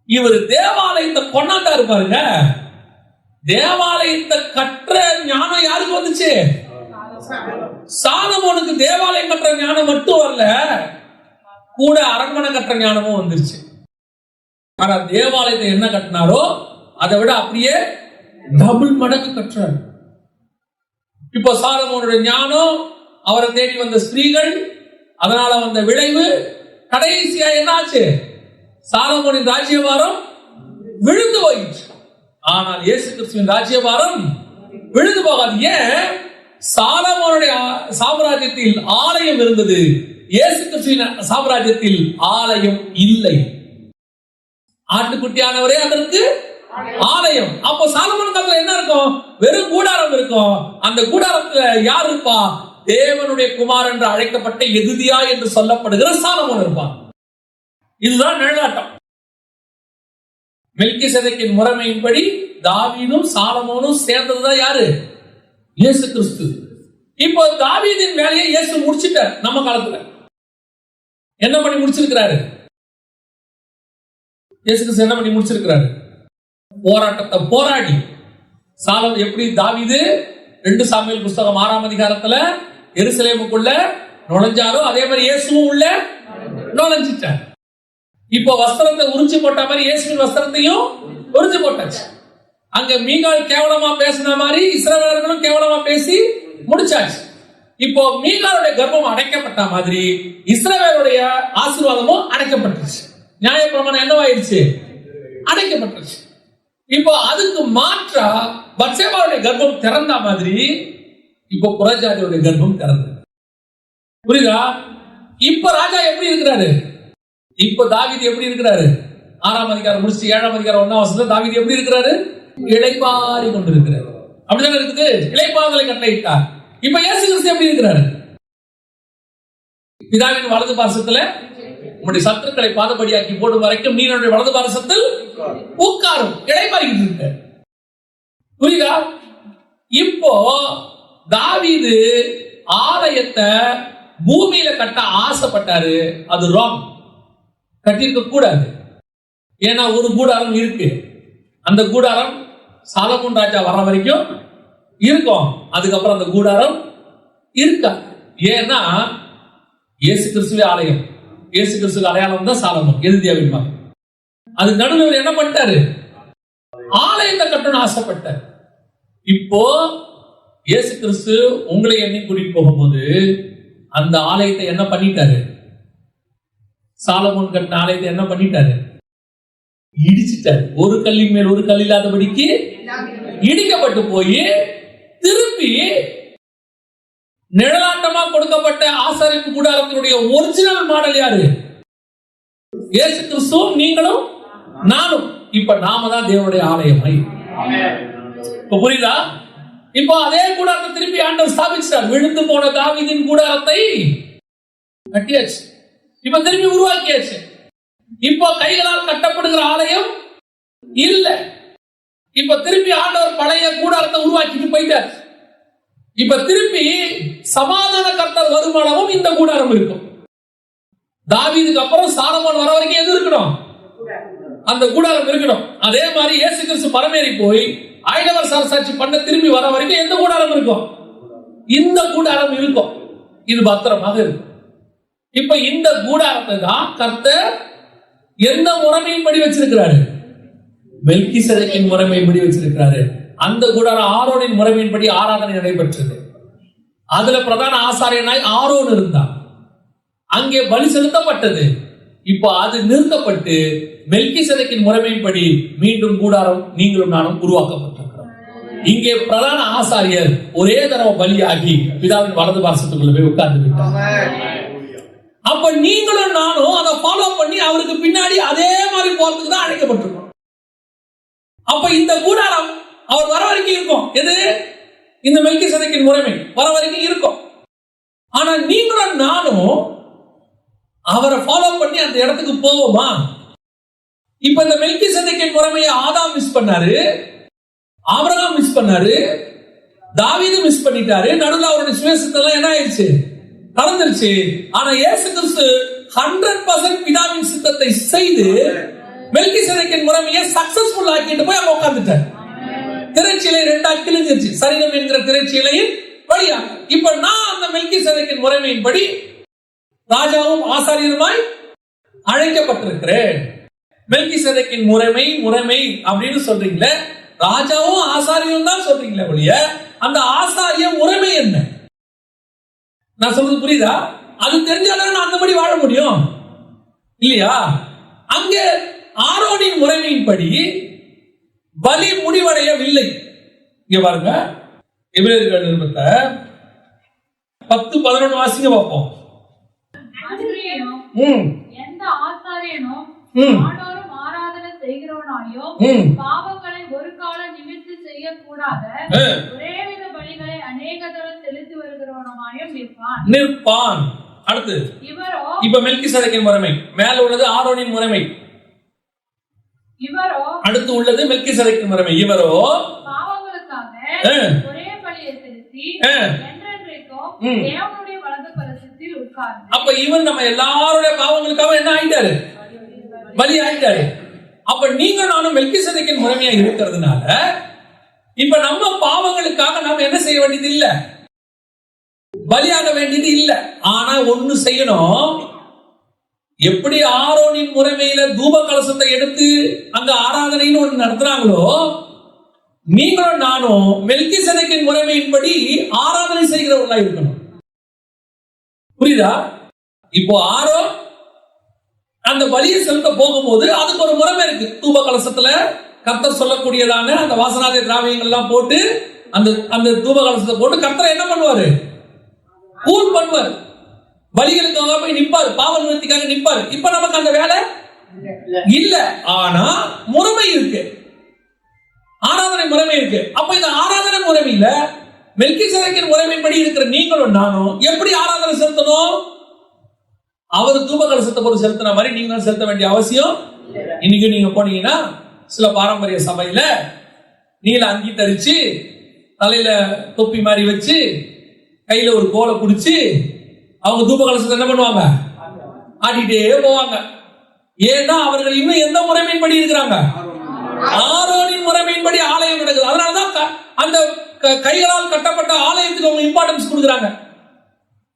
இவர் தேவாலயத்தை கொண்டாந்தாரு பாருங்க. தேவாலயத்தை கற்ற ஞானம் யாருக்கு வந்துச்சு? சாலமோனுக்கு தேவாலயம் கட்டுற ஞானம் மட்டும் வரல, கூட அரண்மனை கட்டுற ஞானமும் வந்துருச்சு. ஆனா தேவாலயத்தை என்ன கட்டினாரோ அதை விட அப்படியே டபுள் மடங்கு கட்டுறாரு. இப்போ சாலமோனுடைய ஞானம், அவரை தேடி வந்த ஸ்திரீகள், அதனால வந்த விளைவு, கடைசியா என்னாச்சு? சாலமோனின் ராஜ்யபாரம் விழுந்து போயிடுச்சு. ஆனால் இயேசு கிறிஸ்துவின் ராஜ்யபாரம் விழுந்து போகாது. ஏன்? சாலமோனுடைய சாம்ராஜ்யத்தில் ஆலயம் இருந்தது, இயேசு கிறிஸ்துவின் சாம்ராஜ்யத்தில் ஆலயம் இல்லை. ஆட்டுக்குட்டியானவரே அதற்கு ஆலயம். அப்போ சாலமோன் காலத்துல என்ன இருக்கும்? வெறும் கூடாரம் இருக்கும். அந்த கூடாரத்துல யார் இருப்பா? தேவனுடைய குமார் என்று அழைக்கப்பட்ட எகுதியா என்று சொல்லப்படுகிற சாலமோன் இருப்பான். இதுதான் நிழலாட்டம். மெல்கிசேதேக்கின் முறைமையின்படி தாவீதும் சாலமோனும் சேர்ந்ததுதான் யாரு? இயேசு கிறிஸ்து. இப்போ தாவீதின் வேலையை இயேசு முடிச்சிட்டார். நம்ம காலத்துல என்ன பண்ணி முடிச்சிருக்கிறாரு? இயேசு கிறிஸ்து என்ன பண்ணி முடிச்சிருக்கிறாரு? போராட்டத்தை போராடி சாலமோன் எப்படி தாவீது 2 சாமுவேல் புஸ்தகம் 6ஆம் அதிகாரத்துல எருசலேமுக்குள்ள நுழைஞ்சாரோ அதே மாதிரி இயேசுவும் உள்ள நுழைஞ்சிட்டார். இப்போ வஸ்திரத்தை உரிச்சு போட்ட மாதிரி இயேசுவின் வஸ்திரத்தையும் உரிச்சு போட்டாச்சு. அங்க மீகால் கேவலமா பேசின மாதிரி இஸ்ரவேலர்களும் கேவலமா பேசி முடிச்சாச்சு. இப்போ மீகாலுடைய கர்ப்பம் அடைக்கப்பட்ட மாதிரி இஸ்ரவேலுடைய ஆசீர்வாதமும் அடைக்கப்பட்டுருச்சு. நியாயப்பிரமாணம் என்னவாயிருச்சு? அடைக்கப்பட்டுருச்சு. இப்போ அதுக்கு மாற்றா பத்சேபாவுடைய கர்ப்பம் திறந்த மாதிரி இப்போ புறஜாதியுடைய கர்ப்பம் திறந்தது. புரியுதா? இப்ப ராஜா எப்படி இருக்கிறாரு? இப்ப தாவீது எப்படி இருக்கிறாரு? 6ஆம் அதிகாரம் முடிச்சு 7ஆம் அதிகாரம் 1ஆம் வசனத்துல தாவீது எப்படி இருக்கிறாரு? இளைப்பாரி கொண்டிருக்கிறார். அப்படிதானே இருக்குது. இளைப்பாறுதலை கட்டளையிட்டார். இப்ப இயேசு கிறிஸ்து எப்படி இருக்கிறாரு? பிதாவின் வலது பாரசத்துல உங்களுடைய சத்துருக்களை பாதபடியாக்கி போடும் வரைக்கும் நீனுடைய வலது பாரசத்தில் உட்காரும். இளைப்பாறிக்கிட்டு இருக்க. புரியுதா? இப்போ தாவீது ஆலயத்தை பூமியில கட்ட ஆசைப்பட்டாரு. அது ராங். கட்டியிருக்க கூடாது. ஏன்னா ஒரு கூடாரம் இருக்கு. அந்த கூடாரம் சாலமோன் ராஜா வர்ற வரைக்கும் இருக்கும். அதுக்கப்புறம் அந்த கூடாரம் இருக்கா. ஏன்னா இயேசு கிறிஸ்துவே ஆலயம். இயேசு கிறிஸ்துவ அடையாளம் தான் சாலமோன், எதிரியாவின் மகன். அது நடுவில் என்ன பண்ணிட்டாரு? ஆலயத்தை கட்டணும்னு ஆசைப்பட்டார். இப்போ இயேசு கிறிஸ்து உங்களை எண்ணி கூட்டிட்டு போகும்போது அந்த ஆலயத்தை என்ன பண்ணிட்டாரு? சாலமோன் கட்டின ஆலயத்தை என்ன பண்ணிட்டாரு? இடிச்சிட்டாரு. ஒரு கல்லின் மேல் ஒரு கல் இல்லாதபடிக்கு இடிக்கப்பட்டு போய் திருப்பி நிழலாட்டமா கொடுக்கப்பட்ட ஆசாரிப்பு கூடாரத்தினுடைய ஒரிஜினல் மாடல் யாரு? இயேசு கிறிஸ்துவும் நீங்களும் நானும். இப்ப நாம தான் தேவனுடைய ஆலயமாய். இப்ப புரியுதா? இப்போ அதே கூடாரத்தை திருப்பி ஆண்டவர் ஸ்தாபிச்சார். விழுந்து போன தாவீதின் கூடாரத்தை கட்டியாச்சு. இப்ப திருப்பி உருவாக்கியாச்சு. இப்போ கைகளால் கட்டப்படுகிற ஆலயம் இல்ல. இப்ப திருப்பி ஆண்டவர் பழைய கூடாரத்தை உருவாக்கிட்டு போயிட்டார். இப்ப திருப்பி சமாதான கர்த்தர் வருமானமும் இந்த கூடாரம் இருக்கும். தாவீதுக்கு அப்புறம் சாலமோன் வர வரைக்கும் எது இருக்கணும்? அந்த கூடாரம் இருக்கணும். அதே மாதிரி இயேசு கிறிஸ்து பரமேறி போய் ஆயிடவர் சாட்சி பண்ண திரும்பி வர வரைக்கும் எந்த கூடாரம் இருக்கும்? இந்த கூடாரம் இருக்கும். இது பத்திரமாக இருக்கும். இப்ப இந்த கூடாரத்தை தான் கர்த்தர் எந்த முறைமையின்படி வச்சிருக்கிறாரு? மெல்கிசேதேக்கின் முறைமையின்படி வச்சிருக்கிறாரு. அந்த கூடாரம் ஆரோனின் முறைமையின்படி ஆராதனை நடைபெற்றது. அதுல பிரதான ஆசாரியனாய் ஆரோன் இருந்தான். அங்கே பலி செலுத்தப்பட்டது. இப்போ அது நிறுத்தப்பட்டு மெல்கிசேதேக்கின் முறைமையின்படி மீண்டும் கூடாரம் நீங்களும் நானும் உருவாக்கப்பட்டிருக்கிறோம். இங்கே பிரதான ஆசாரியர் ஒரே தடவை பலியாகி பிதாவின் வலது பாரசத்துக்குள்ள போய் உட்கார்ந்து விட்டார். அப்ப நீங்களும் நானும் அதை ஃபாலோ பண்ணி அவருக்கு பின்னாடி அதே மாதிரி போறதுக்கு தான் அழைக்கப்பட்டிருக்கோம். அப்ப இந்த கூடாரம் அவர் வர வரைக்கும் இருக்கும். எது? இந்த மெல்கிசேதேக்கின் முறைமை வர வரைக்கும் இருக்கும். ஆனா நீங்களும் நானும் அவரை ஃபாலோ பண்ணி அந்த இடத்துக்கு போவோமா? இப்ப இந்த மெல்கிசேதேக்கின் முறைமையை ஆதாம் மிஸ் பண்ணாரு, ஆபிரகாம் மிஸ் பண்ணாரு, தாவீது மிஸ் பண்ணிட்டாரு. நடுவில் அவருடைய சுயசித்தம் என்ன ஆயிடுச்சு? கலந்துருச்சு. ஆனா இயேசு கிறிஸ்து 100% பிதாவின் சித்தத்தை செய்து மெல்கிசேதேக்கின் முறைமையை சக்சஸ்ஃபுல் ஆக்கிட்டு போய் அங்க உட்கார்ந்துட்டார். திரைச்சீலை 2ஆ கிழிஞ்சிருச்சு. சரீரம் என்கிற திரைச்சீலையின் வழியா இப்ப நான் அந்த மெல்கிசேதேக்கின் முறைமையின்படி ராஜாவும் ஆசாரியருமாய் அழைக்கப்பட்டிருக்கிறேன். மெல்கிசேதேக்கின் முறைமை அப்படின்னு சொல்றீங்களே, ராஜாவும் ஆசாரியும் தான் சொல்றீங்களே ஒழிய அந்த ஆசாரிய முறைமை என்ன? நான் சொல்றது புரியுதா? அது தெரிஞ்சாதான் நான் அந்தபடி வாழ முடியும் இல்லையா? அங்கே ஆரோனின் முறைமையின்படி பலி முடிவடையவில்லை. இங்க பாருங்க, எபிரேயர்கள் நிருபத்தை 10-11 வாசிங்க பார்ப்போம். எந்த ஆசாரியனும் ஆண்டவரும் ஆராதனை செய்கிறவனாயோ பாவங்களை ஒரு காலம் நிமிர்த்தி செய்யக்கூடாத ஒரேவித பலிகளை அநேக தரம் செலுத்தி வருகிறவனாயும் நிற்பான். அடுத்து இவரோ, இப்ப மெல்கிசேதேக்கின் முறைமை மேல உள்ளது ஆரோனின் முறைமை. இவரோ அடுத்து உள்ளது மெல்கிசேதேக்கின் முறைமை. இவரோ பாவங்களுக்காக ஒரே பலியை செலுத்தி என்றென்றைக்கும் தேவனுடைய வலது பரிசுத்தில் உட்கார்ந்து. அப்ப இவன் நம்ம எல்லாருடைய பாவங்களுக்காக என்ன ஆயிட்டாரு? பலி ஆயிட்டாரு. அப்ப நீங்க நானும் மெல்கிசேதேக்கின் முறைமையா இருக்கிறதுனால இப்ப நம்ம பாவங்களுக்காக நாம என்ன செய்ய வேண்டியது இல்ல, பலியாக வேண்டியது இல்ல. ஆனா ஒண்ணு செய்யணும். எப்படி ஆரோனின் முறைமையில தூப கலசத்தை எடுத்து அங்க ஆராதனைன்னு ஒண்ணு நடத்துறாங்களோ, நீங்களும் நானும் மெல்கிசேதேக்கின் முறைமையின்படி ஆராதனை செய்கிறவர்களா இருக்கணும். புரியுதா? இப்போ ஆரோன் அந்த பலியை செலுத்த போகும்போது அதுக்கு ஒரு முறைமை இருக்கு. தூப கலசத்துல கர்த்தர் சொல்லக்கூடியதான அந்த வாசனாதி திராவியங்கள் எல்லாம் போட்டு அந்த தூப கலசத்தை போட்டு கர்த்தர் என்ன பண்ணுவாரு, கூல் பண்ணுவார். பலிகளுக்காக போய் நிப்பாரு, பாவ நிவர்த்திக்காக நிப்பாரு. இப்ப நமக்கு அந்த வேலை இல்ல. ஆனா முறைமை இருக்கு, ஆராதனை முறைமை இருக்கு. அப்ப இந்த ஆராதனை முறைமையில மெல்கிசேதேக்கின் முறைமைப்படி இருக்கிற நீங்களும் நானும் எப்படி ஆராதனை செலுத்தணும்? அவர் தூப கலசத்தை போட்டு செலுத்தின மாதிரி நீங்களும் செலுத்த வேண்டிய அவசியம். இன்னைக்கு நீங்க போனீங்கன்னா சில பாரம்பரிய சபையில நீல அங்கி தரிச்சு தலையில தொப்பி மாதிரி வச்சு கையில ஒரு கோலை பிடிச்சி அவங்க தூப கலசத்தை என்ன பண்ணுவாங்க, ஆடிட்டே போவாங்க. ஏன்னா அவர்கள் இன்னும் எந்த முறைமையின்படி இருக்கிறாங்க, ஆரோனின் முறைமையின்படி ஆலயம் நடக்குது. அதனாலதான் அந்த கைகளால் கட்டப்பட்ட ஆலயத்துக்கு அவங்க இம்பார்ட்டன்ஸ் கொடுக்குறாங்க.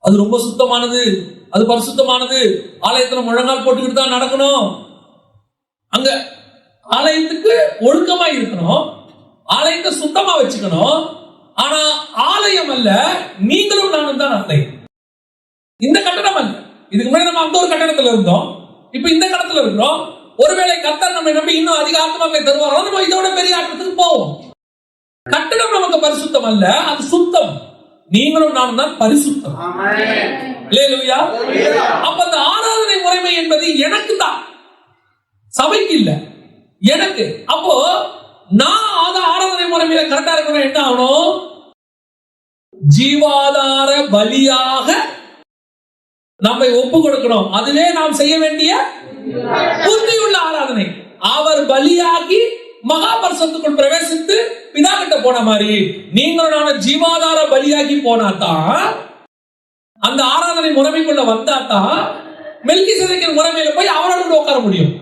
அது ரொம்ப சுத்தமானது, அது பரிசுத்தமானது, ஆலயத்துல முழங்கால் போட்டுக்கிட்டு தான் நடக்கணும், அங்க ஆலயத்துக்கு ஒழுக்கமா இருக்கணும், ஆலயத்தை சுத்தமா வச்சுக்கணும். ஆனா ஆலயம் அல்ல, நீங்களும் நானும் தான் ஆலயம். இந்த கட்டடம் அல்ல. இதுக்கு முன்னாடி நம்ம அந்த ஒரு கட்டடத்துல இருந்தோம், இப்ப இந்த கட்டத்துல இருக்கிறோம். ஒருவேளை கர்த்தர் நம்ம நம்பி இன்னும் அதிக ஆத்மாக்களை தருவாரோ நம்ம இதோட பெரிய ஆட்டத்துக்கு போவோம். கட்டடம் நமக்கு பரிசுத்தம் அல்ல, அது சுத்தம். நீங்களும் நானும் தான் பரிசுத்தம். அல்லேலூயா. அப்ப அந்த ஆராதனை முறைமை என்பது எனக்கு தான், சபைக்கு இல்ல, எனக்கு. அப்போ நான் ஆராதனை முறைமையில கரெக்டா இருக்கணும். என்ன ஆகணும், ஜீவாதார பலியாக நம்மை ஒப்பு கொடுக்கணும். அதுவே நாம் செய்ய வேண்டிய புத்தியுள்ள ஆராதனை. அவர் பலியாகி மகா பரிசுத்தத்துக்குள் பிரவேசித்து பிதா கிட்ட போன மாதிரி நீங்களும் நானும் ஜீவாதார பலியாகி போனாதான், அந்த ஆராதனை முறைமைக்குள்ள வந்தாதான் மெல்கிசேதேக்கின் முறைமையில போய் அவரோடு உட்கார முடியும்.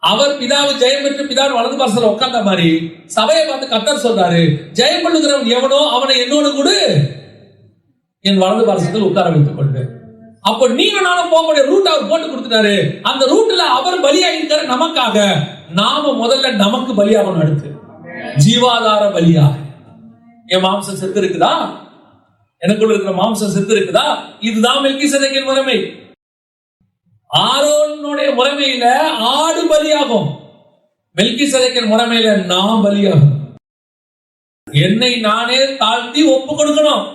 அவர் பிதாவை ஜெயம் பெற்று பிதாவின் வலது பார்சல உட்கார்ந்த மாதிரி சபையை பார்த்து கர்த்தர் சொல்றாரு, ஜெயம் கொள்ளுகிறவன் எவனோ அவனை என்னோடு கூட என் வலது பார்சத்தில் உட்கார வைத்துக் கொண்டு. அப்போ நீங்க நானும் போகக்கூடிய ரூட் அவர் போட்டு கொடுத்துட்டாரு. அந்த ரூட்ல அவர் பலியாயிருக்காரு நமக்காக. நாம முதல்ல நமக்கு பலியாகணும். அடுத்து ஜீவாதார பலியாக. என் மாம்சம் செத்து இருக்குதா, எனக்குள்ள இருக்கிற மாம்சம் செத்து இருக்குதா, இதுதான் மெல்கிசேதேக்கின் முறைமை. ஆரோனுடைய முறைமையில ஆடு பலியாகும், மெல்கிசேதேக்கின் முறைமையில நான் பலியாகும். என்னை நானே தாழ்த்தி ஒப்பு கொடுக்கணும்.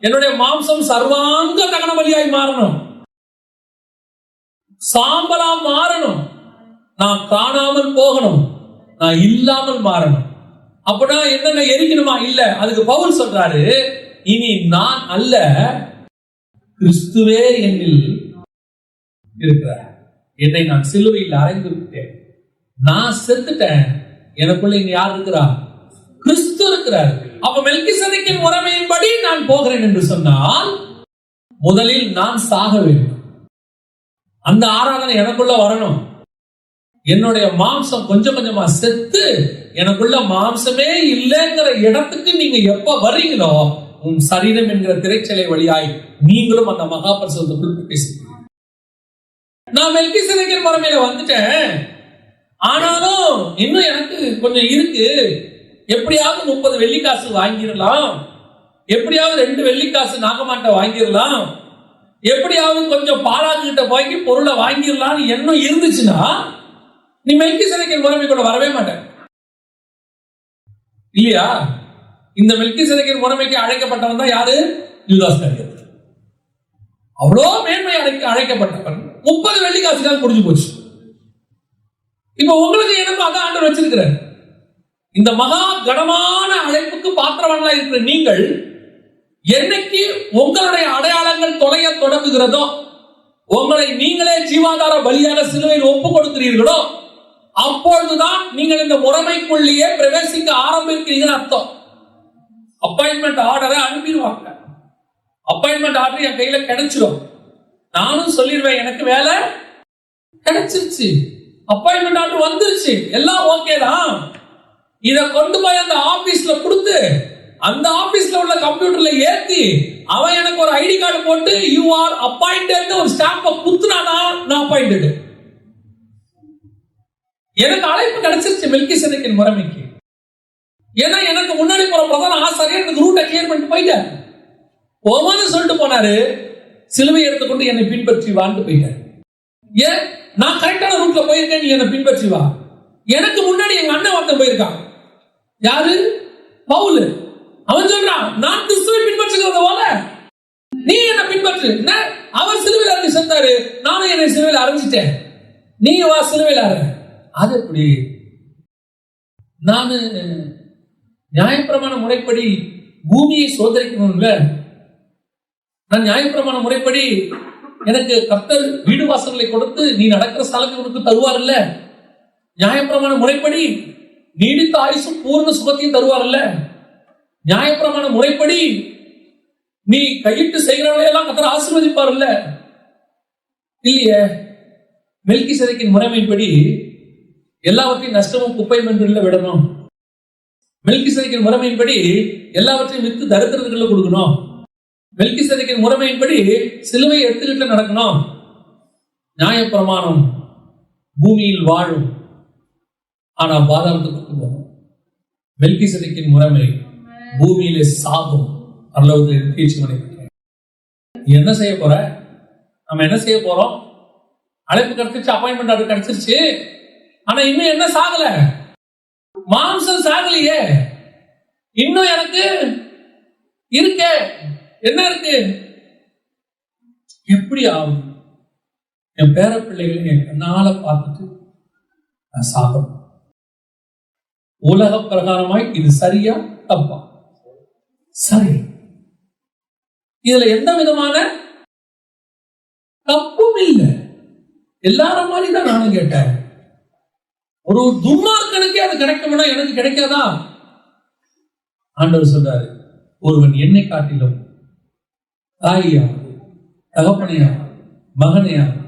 என்னுடைய மாம்சம் சர்வாங்க தகன பலியாய் மாறணும், சாம்பலா மாறணும். நான் காணாமல் போகணும், நான் இல்லாமல் மாறணும். அப்படின்னா என்னென்ன எரிக்கணுமா? இல்ல. அதுக்கு பவுல் சொல்றாரு, இனி நான் அல்ல, கிறிஸ்துவே என்னில் இருக்கிறார். என்னை நான் சிலுவையில் அறைந்து விட்டேன், நான் செத்துட்டேன், எனக்குள்ள இங்க யார் இருக்கிறா? கிறிஸ்து இருக்கிறார். அப்ப மெல்கிசேதேக்கின் முறைமையின்படி நான் போகிறேன் என்று சொன்னால் முதலில் நான் சாக வேண்டும். அந்த ஆராதனை எனக்குள்ள வரணும். என்னுடைய மாம்சம் கொஞ்சம் கொஞ்சமா செத்து எனக்குள்ள மாம்சமே இல்லைங்கிற இடத்துக்கு நீங்க எப்ப வர்றீங்களோ உன் சரீரம் என்கிற திரைச்சலை வழியாய் நீங்களும் அந்த மகா பரிசுத்தத்துக்குள் பேசுகிறீங்க. நான் மெல்கிசேதேக்கின் முறைமையில வந்துட்டேன், ஆனாலும் இன்னும் எனக்கு கொஞ்சம் இருக்கு. எப்படியாவது 30 வெள்ளிக்காசு வாங்கிடலாம், எப்படியாவது 2 வெள்ளிக்காசு நாகமாட்டை வாங்கிடலாம், எப்படியாவது கொஞ்சம் பாலாக்கிட்ட போய் பொருளை வாங்கிடலாம் எண்ணம் இருந்துச்சுன்னா நீ மெல்கிசேதேக்கின் முறைமை கூட வரவே மாட்டேன், இல்லையா? இந்த மெல்கிசேதேக்கின் முறைமைக்கு அழைக்கப்பட்டவன் தான் யாரு? யூதாஸ் காரியத். அவ்வளோ மேன்மை அழைக்கப்பட்டவன் 30 வெள்ளிக்காசுக்காக முடிஞ்சு போச்சு. இப்ப உங்களுக்கு எனக்கு அதான் ஆண்டவர் வச்சிருக்கிறார். இந்த மகா கனமான அழைப்புக்கு பாத்திரவான்களா இருக்கிற நீங்கள் என்னைக்கு உங்களுடைய அடையாளங்கள் தொலைய தொடங்குகிறதோ, உங்களை நீங்களே ஜீவாதார பலியாக சிலுவையில் ஒப்பு கொடுக்கிறீர்களோ, அப்பொழுதுதான் நீங்கள் இந்த முறைமைக்குள்ளேயே பிரவேசிக்க ஆரம்பிக்கிறீங்கன்னு அர்த்தம். அப்பாயின்மெண்ட் ஆர்டரை அனுப்பிடுவாங்க. அப்பாயின்மெண்ட் ஆர்டர் என் கையில கிடைச்சிடும். நானும் சொல்லிடுவேன், எனக்கு வேலை கிடைச்சிருச்சு, அப்பாயின்மெண்ட் ஆர்டர் வந்துருச்சு, எல்லாம் ஓகே தான். இத கொண்டு போய் அந்த ஆபீஸ்ல கொடுத்து அந்த ஆபீஸ்ல உள்ள கம்ப்யூட்டர்ல ஏத்தி அவன் எனக்கு ஒரு ஐடி கார்டு போட்டு யூ ஆர் அப்பாயிண்டட் ஒரு ஸ்டாம்பை குத்துனானா நான் அப்பாயிண்டட். எனக்கு அழைப்பு கிடைச்சிருச்சு மெல்கிசேதேக்கின் முறைமைக்கு. ஏன்னா எனக்கு முன்னாடி போற பிரதான ஆசாரியர் எனக்கு ரூட்டை கிளியர் பண்ணிட்டு போயிட்டார். போவான்னு சொல்லிட்டு போனாரு, சிலுவை எடுத்துக்கொண்டு என்னை பின்பற்றி வான்னு போயிட்டார். ஏன் நான் கரெக்டான ரூட்ல போயிருக்கேன், நீ என்னை பின்பற்றி வா. எனக்கு முன்னாடி எங்க அண்ணன் ஒருத்தன் போயிருக்கான். யாரு? பவுல். அவன் சொல்றான், நான் கிறிஸ்துவை பின்பற்றுகிறத போல நீ என்ன பின்பற்று. அவர் சிலுவையில் அறைஞ்சு செத்தாரு, நானும் என்னை சிலுவையில் அரைஞ்சிட்டேன், நீங்க வா சிலுவையில் அறை. அது எப்படி? நானு நியாயப்பிரமாண முறைப்படி பூமியை சோதரிக்கணும்ல. நான் நியாயப்பிரமாண முறைப்படி எனக்கு கர்த்தர் வீடு வாசல்களை கொடுத்து நீ நடக்கிற ஸ்தலத்தை உனக்கு தருவார் இல்ல. நியாயப்பிரமாண முறைப்படி நீடித்த ஆயுசும் பூர்ண சுகத்தையும் தருவார் இல்ல. நியாயப்பிரமாண முறைப்படி நீ கையிட்டு செய்கிறவங்களை எல்லாம் கர்த்தர் ஆசீர்வதிப்பார் இல்ல. இல்லையே. மெல்கிசேதேக்கின் முறைமைப்படி எல்லாவற்றையும் நஷ்டமும் குப்பையும் என்று விடணும். மெல்கிசேதேக்கின் முறைமையின்படி எல்லாவற்றையும் வித்து தரித்திரத்துக்குள்ள கொடுக்கணும். மெல்கிசேதேக்கின் முறைமையின்படி சிலுவை எடுத்துக்கிட்டு நடக்கணும். நியாயப்பிரமாணம் பூமியில் வாழும், ஆனா பாதாளத்துக்கு கொண்டு போகும். மெல்கிசேதேக்கின் முறைமை பூமியிலே சாகும், பரலோகத்தில் தீர்ச்சி பண்ணிக்கிறேன். என்ன செய்ய போற? நம்ம என்ன செய்ய போறோம்? அழைப்பு கிடைச்சிருச்சு, அப்பாயின்மெண்ட் ஆர்டர் கிடைச்சிருச்சு, ஆனா இன்னும் என்ன சாகல? மாம்சம் சாகலையே. இன்னும் எனக்கு இருக்கே. என்ன இருக்கு? எப்படி ஆகும்? என் பேர பிள்ளைகளை என் கண்ணால பார்த்துட்டு நான் சாகணும். உலக பிரகாரமாய் இது சரியா தப்பா? சரி. இதுல எந்த விதமான தப்பும் இல்லை. எல்லாரும் மாதிரி தான் நானும் கேட்டேன். ஒரு துன்மார்க்கனுக்கே அது கிடைக்கும்னா எனக்கு கிடைக்காதா? ஆண்டவர் சொல்றாரு, ஒருவன் என்னை காட்டிலும் தாயாவது, தகப்பனையாவது, மகனையாவது,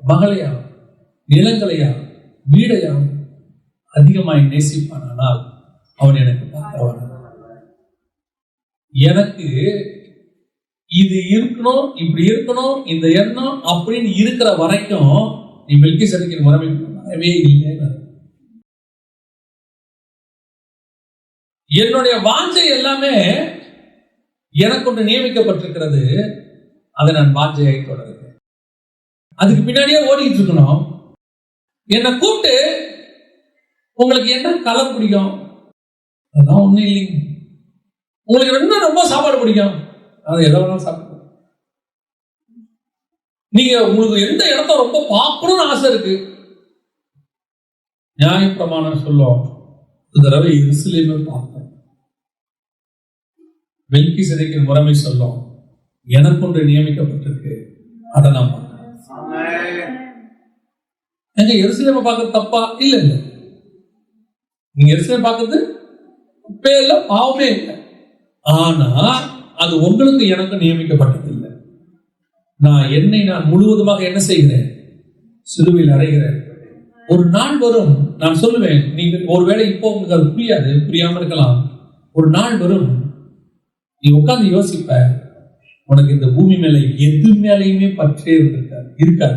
மகளையாவது, நிலங்களையாவது, வீடையாவது அதிகமாய் நேசிப்பானால் அவன் எனக்கு பார்க்கிறவன். எனக்கு இது இருக்கணும், இப்படி இருக்கணும், இந்த எண்ணம் அப்படின்னு இருக்கிற வரைக்கும் நீ மெல்கிசேதேக்கின் முறைமை வரவே இல்லை. என்னுடைய வாஞ்சை எல்லாமே எனக்கு ஒன்று நியமிக்கப்பட்டிருக்கிறது, அதை நான் வாஞ்சையை தொடருகிறேன். அதுக்கு பின்னாடியே ஓடிட்டு இருக்கணும். என்னை கூப்பிட்டு உங்களுக்கு என்ன கலர் பிடிக்கும்? அதான் ஒண்ணும் இல்லைங்க. உங்களுக்கு என்ன ரொம்ப சாப்பாடு பிடிக்கும்? அது எதை வேணாலும் சாப்பிடுங்க. நீங்க உங்களுக்கு எந்த இடத்த ரொம்ப பார்க்கணும்னு ஆசை இருக்கு? நியாயப்பிரமாணம் சொல்லும், ஒரு தடவை எருசலேமை பார்த்தேன். மெல்கிசேதேக்கின் முறைமை சொல்லும், எனக்கு ஒன்று நியமிக்கப்பட்டிருக்கு, அதை நான் பார்க்கிறேன். எங்க எருசலேமை பார்க்கறது தப்பா? இல்ல இல்ல. நீங்க எருசலேமை பார்க்கறது தப்பே இல்லை, பாவமே இல்லை. ஆனா அது உங்களுக்கு எனக்கு நியமிக்கப்பட்டது இல்லை. நான் முழுவதுமாக என்ன செய்கிறேன்? சிலுவையில் அறைகிறேன். ஒரு நாள் வரும், நான் சொல்லுவேன், நீங்க ஒருவேளை இப்போ உங்களுக்கு அது புரியாது, புரியாம இருக்கலாம். ஒரு நாள் வரும், நீ உட்கார்ந்து யோசிப்ப, உனக்கு இந்த பூமி மேல எது மேலையுமே பற்றே இருக்காது.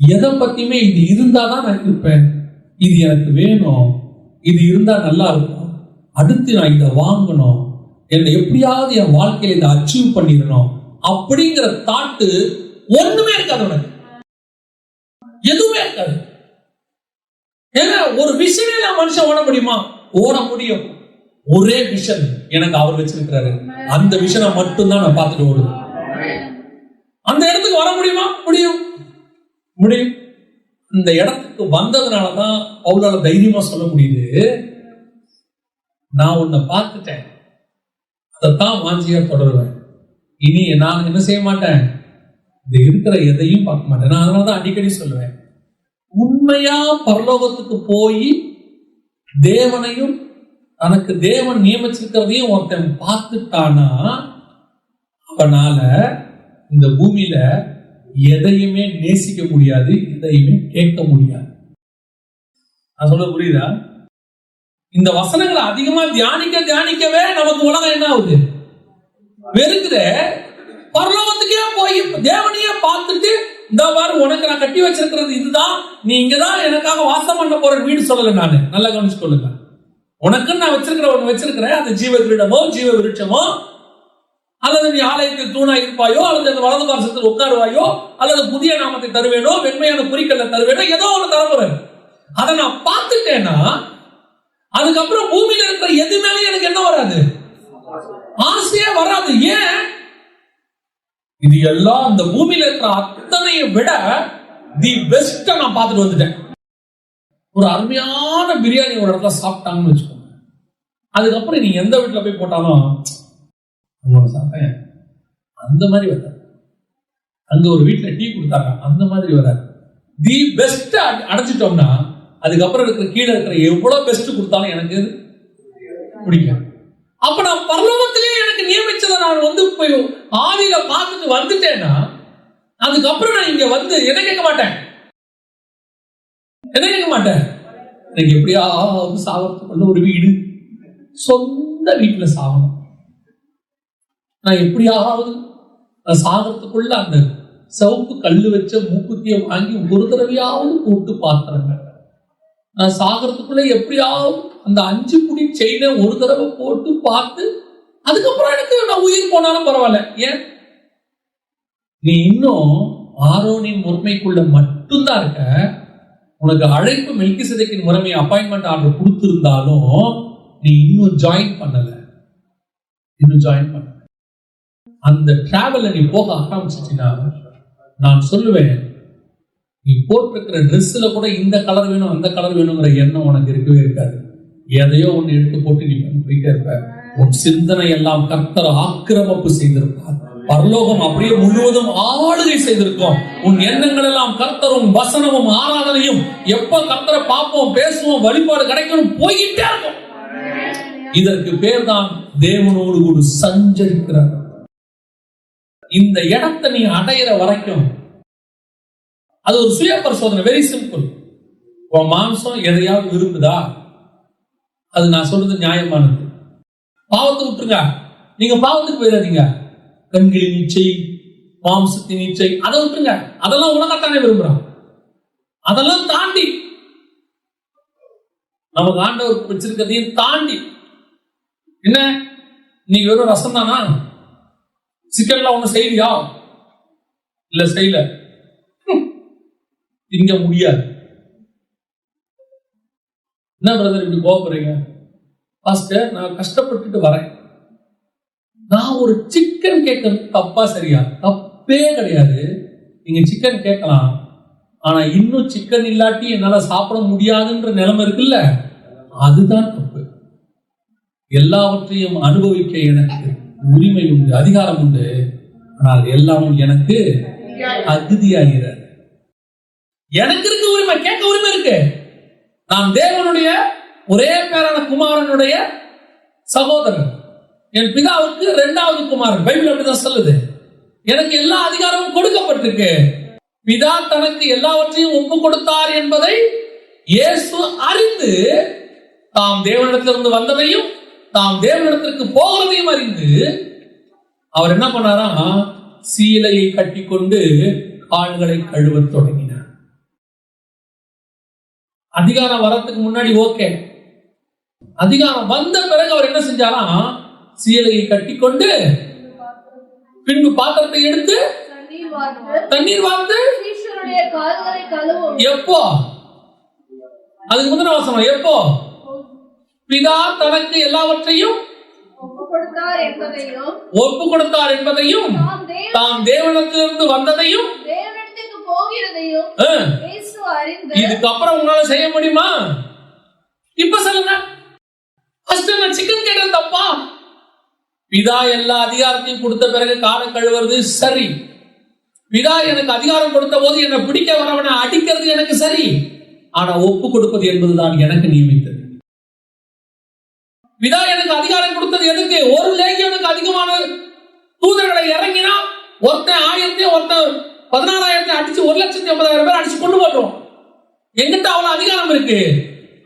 எதை பத்தியுமே இது இருந்தாதான் நான் இருப்பேன், இது எனக்கு வேணும், இது இருந்தா நல்லா இருக்கும், அடுத்து நான் இதை வாங்கணும், என்னை எப்படியாவது என் வாழ்க்கையில இதை அச்சீவ் பண்ணிடணும் அப்படிங்கிற தாட்டு ஒண்ணுமே இருக்காது. உனக்கு எதுவுமே இருக்காது. ஏன்னா ஒரு விஷனே நான் மனுஷன் ஓட முடியுமா? ஓட முடியும். ஒரே விஷன் எனக்கு அவர் வச்சிருக்கிறாரு, அந்த விஷனை மட்டும்தான் நான் பார்த்துட்டு ஓடுவேன். அந்த இடத்துக்கு வர முடியுமா? முடியும். இந்த இடத்துக்கு வந்ததுனாலதான் அவளால தைரியமா சொல்ல முடியுது, நான் உன்னை பார்த்துட்டேன், அதைத்தான் வாஞ்சியா தொடருவேன். இனி நான் என்ன செய்ய மாட்டேன், இந்த இருக்கிற எதையும் பார்க்க மாட்டேன். நான் அதனாலதான் அடிக்கடி சொல்லுவேன், உண்மையா பரலோகத்துக்கு போய் தேவனையும் தனக்கு தேவன் நியமிச்சிருக்கிறதையும் ஒருத்தன் பார்த்துட்டானா அவனால இந்த பூமியில எதையுமே நேசிக்க முடியாது, எதையுமே கேட்க முடியாது. நான் சொல்ல புரியுதா? இந்த வசனங்களை அதிகமா தியானிக்கவே நமக்கு உலகம் என்ன ஆகுது? வெறுக்குத. பரலோகத்துக்கே போய் தேவனையே பார்த்துட்டு, இந்த வாரம் உனக்கு நான் கட்டி வச்சிருக்கிறது இதுதான், நீ இங்கதான் எனக்காக வாசம் பண்ண போற வீடு சொல்லல. நானு நல்லா கவனிச்சுக்கொள்ளுங்க. உனக்குன்னு நான் ஒண்ணு வச்சிருக்கிறேன். அது ஜீவ கிரீடமோ ஜீவ விருட்சமோ, அல்லது நீ ஆலயத்தில் தூணா இருப்பாயோ, அல்லது அந்த வலது பாரசத்தில் உட்காருவாயோ, அல்லது புதிய நாமத்தை தருவேனோ, வெண்மையான குறிக்கல்ல தருவேனோ, ஏதோ ஒண்ணு தரப்போறேன். அதை நான் பார்த்துட்டேன்னா அதுக்கப்புறம் பூமியில இருக்கிற எது மேலே எனக்கு என்ன வராது? ஆசையே வராது. ஏன்? இது எல்லாம் அந்த பூமியில இருக்கிற அத்தனையை விட தி பெஸ்ட் நான் பார்த்துட்டு வந்துட்டேன். ஒரு அருமையான பிரியாணி ஒரு இடத்துல சாப்பிட்டாங்கன்னு வச்சுக்கோங்க. அதுக்கப்புறம் நீ எந்த வீட்டுல போய் போட்டாலும் உங்களோட சாப்பிட்டேன் அந்த மாதிரி வராது. அங்க ஒரு வீட்டுல டீ கொடுத்தாங்க அந்த மாதிரி வராது. தி பெஸ்ட் அடைச்சிட்டோம்னா அதுக்கப்புறம் இருக்கிற கீழே இருக்கிற எவ்வளவு பெஸ்ட் கொடுத்தாலும் எனக்கு பிடிக்கும். அப்ப நான் பரலோகத்திலே எனக்கு நியமிச்சதை நான் வந்து போய் ஆதியில பார்த்துட்டு வந்துட்டேன்னா அதுக்கப்புறம் நான் இங்க வந்து என்ன கேட்க மாட்டேன். எனக்கு எப்படியாவது சாகிறதுக்குள்ள ஒரு வீடு, சொந்த வீட்டுல சாகணும். நான் எப்படியாவது சாகிறதுக்குள்ள அந்த சிவப்பு கல்லு வச்ச மூக்குத்திய வாங்கி ஒரு தடவையாவது போட்டு பார்த்துறேன். நான் சாகிறதுக்குள்ள எப்படியாவது அந்த 5 புடி செயினை ஒரு தடவை போட்டு பார்த்து அதுக்கப்புறம் எனக்கு நான் உயிர் போனாலும் பரவாயில்ல. ஏன்? நீ இன்னும் ஆரோனின் முறைமைக்குள்ள மட்டும்தான் இருக்க. உனக்கு அழைப்பு மெல்கிசேதேக்கின் முறைமை அப்பாயின்மெண்ட் ஆர்டர் கொடுத்திருந்தாலும் நீ இன்னும் ஜாயின் பண்ணல. அந்த டிராவல்ல நீ போக ஆரம்பிச்சிட்டீங்கன்னா நான் சொல்லுவேன், நீ போட்டிருக்கிற ட்ரெஸ்ல கூட இந்த கலர் வேணும் அந்த கலர் வேணுங்கிற எண்ணம் உனக்கு இருக்கவே இருக்காது. எதையோ ஒண்ணு எடுத்து போட்டு நீ போயிட்டே இருப்ப. உன் சிந்தனை எல்லாம் கர்த்தர் ஆக்கிரமிப்பு செய்திருப்பார். பரலோகம் அப்படியே முழுவதும் ஆளுகை செய்திருக்கும். உன் எண்ணங்கள் எல்லாம் கர்த்தரும் வசனமும் ஆராதனையும் எப்ப கர்த்தரை பார்ப்போம், பேசுவோம், வழிபாடு கிடைக்கணும் போயிட்டே இருக்கும். இதற்கு பேர் தான் தேவனோடு கூட சஞ்சரிக்கிறார். இந்த இடத்தை நீ அடையிற வரைக்கும் அது ஒரு சுய பரிசோதனை. Very simple. உன் மாம்சம் எதையாவது விரும்புதா? அது நான் சொல்றது நியாயமானது. பாவத்தை விட்டுருங்க. நீங்க பாவத்துக்கு போயிடாதீங்க. கண்களின் இச்சை, மாம்சத்தின் இச்சை, அதை விட்டுருங்க. அதெல்லாம் உலகத்தானே விரும்புறான். அதெல்லாம் தாண்டி நமக்கு ஆண்டவர் வச்சிருக்கிறதையும் தாண்டி என்ன, நீங்க வெறும் ரசம் தானா? சிக்கன்ல ஒண்ணு செய்யலையா? இல்ல செய்யல, திங்க முடியாது. என்ன பிரதர் இப்படி கோபப்படுறீங்க? பாஸ்டர், நான் கஷ்டப்பட்டுட்டு வரேன். நான் ஒரு சிக்கன் கேட்கறது தப்பா சரியா? தப்பே கிடையாது. நீங்க சிக்கன் கேட்கலாம். ஆனா இன்னும் சிக்கன் இல்லாட்டி என்னால சாப்பிட முடியாதுன்ற நிலைமை இருக்குல்ல, அதுதான் தப்பு. எல்லாவற்றையும் அனுபவிக்க எனக்கு உரிமை உண்டு, அதிகாரம் உண்டு. ஆனால் எல்லாமும் எனக்கு அகதியாகிறார். எனக்கு இருக்கு உரிமை, கேட்க உரிமை இருக்கு. நான் தேவனுடைய ஒரே பேரான குமாரனுடைய சகோதரன். என் பிதாவுக்கு 2வது குமாரன். பைபிள் அப்படிதான் சொல்லுது. எனக்கு எல்லா அதிகாரமும் கொடுக்கப்பட்டிருக்கு. பிதா தனக்கு எல்லாவற்றையும் ஒப்பு கொடுத்தார் என்பதை இயேசு அறிந்து தாம் தேவனிடத்திலிருந்து வந்ததையும் தாம் தேவனிடத்திற்கு போகிறதையும் அறிந்து அவர் என்ன பண்ணாரா? சீலையை கட்டிக்கொண்டு கால்களை கழுவ தொடங்கினார். அதிகாரம் வரத்துக்கு முன்னாடி ஓகே. அதிகாரம் வந்த பிறகு அவர் என்ன செஞ்சாரா? சீலையை கட்டிக்கொண்டு பின்பு பாத்திரத்தை எடுத்து தண்ணீர் வார்த்து எப்போ? அதுக்கு முந்தின வசனம் எப்போ? பிதா தனக்கு எல்லாவற்றையும் ஒப்பு கொடுத்தார் என்பதையும் தாம் தேவனிடத்திலிருந்து வந்ததையும் இதுக்கப்புறம் உங்களால செய்ய முடியுமா? இப்ப சொல்லுங்க. நான் சிக்கன் கேட்டது தப்பா? பிதா எல்லா அதிகாரத்தையும் கொடுத்த பிறகு காலை கழுவுறது சரி. பிதா எனக்கு அதிகாரம் கொடுத்த போது என்னை பிடிக்க வரவனை அடிக்கிறது எனக்கு சரி. ஆனா ஒப்பு கொடுப்பது என்பதுதான் எனக்கு நியமித்தது. பிதா எனக்கு அதிகாரம் கொடுத்தது எதுக்கு? ஒரு லேகியோனுக்கு அதிகமான தூதர்களை இறங்கினா ஒருத்தன் 1000 ஒருத்தன் 14000 அடிச்சு 1,80,000 பேர் அடிச்சு கொண்டு போடுறோம். எங்கிட்ட அவ்வளவு அதிகாரம் இருக்கு.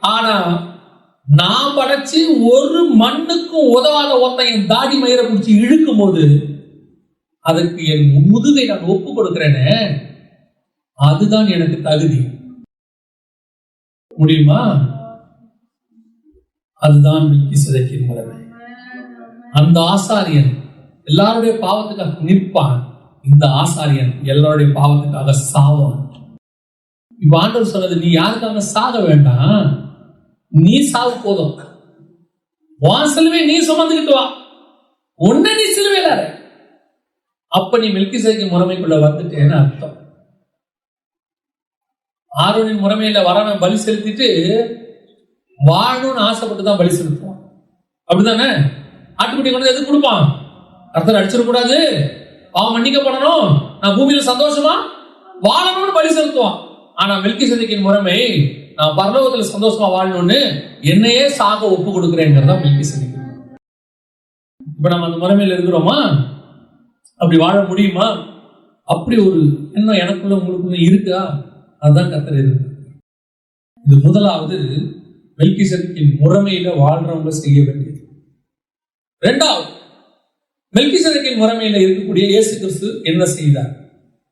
ஆனா நான் படைச்சு ஒரு மண்ணுக்கும் உதவாத ஒருத்தன் என் தாடி மயிரை பிடிச்சி இழுக்கும் போது அதுக்கு என் முதுகை நான் ஒப்பு கொடுக்கிறேனே, அதுதான் எனக்கு தகுதி. முடியுமா? அதுதான் மெல்கிசேதேக்கின் முறை. அந்த ஆசாரியன் எல்லாருடைய பாவத்துக்காக நிற்பான், இந்த ஆசாரியன் எல்லாருடைய பாவத்துக்காக சாவான். இப்ப ஆண்டவர் சொன்னது, நீ யாருக்காக சாக வேண்டாம், நீ சாவு போதும், உன் சிலுவை நீ சுமந்துக்கிட்டு வா, உன்ன நீ சிலுவையில அப்ப நீ மெல்கிசேதேக்கின் முறைமைக்குள்ள வந்துட்டேன்னு அர்த்தம். ஆரோனின் முறைமையில வரவன் பலி செலுத்திட்டு வாழணும்னு ஆசைப்பட்டு தான் பலி செலுத்துவான். அப்படித்தானே? ஆட்டுக்குட்டி கொண்டு எதுக்கு கொடுப்பான்? கர்த்தர் அடிச்சிடக்கூடாது, அவன் மன்னிக்கப்படணும், நான் பூமியில சந்தோஷமா வாழணும்னு பலி செலுத்துவான். ஆனா மெல்கிசேதேக்கின் முறைமை, நான் பரலோகத்துல சந்தோஷமா வாழணும்னு என்னையே சாக ஒப்பு கொடுக்கிறேங்கிறதா மெல்கிசேதேக்கின். இப்ப நம்ம அந்த முறைமையில இருக்கிறோமா? அப்படி வாழ முடியுமா? அப்படி ஒரு எண்ணம் எனக்குள்ள உங்களுக்குள்ள இருக்கா? அதுதான் கர்த்தர் எதிர்பார்க்கிறார். இது முதலாவது மெல்கிசேதேக்கின் முறைமையில வாழ்றவங்க செய்ய வேண்டியது. இரண்டாவது, மெல்கிசேதேக்கின் முறைமையில இருக்கக்கூடிய இயேசு கிறிஸ்து என்ன செய்தார்?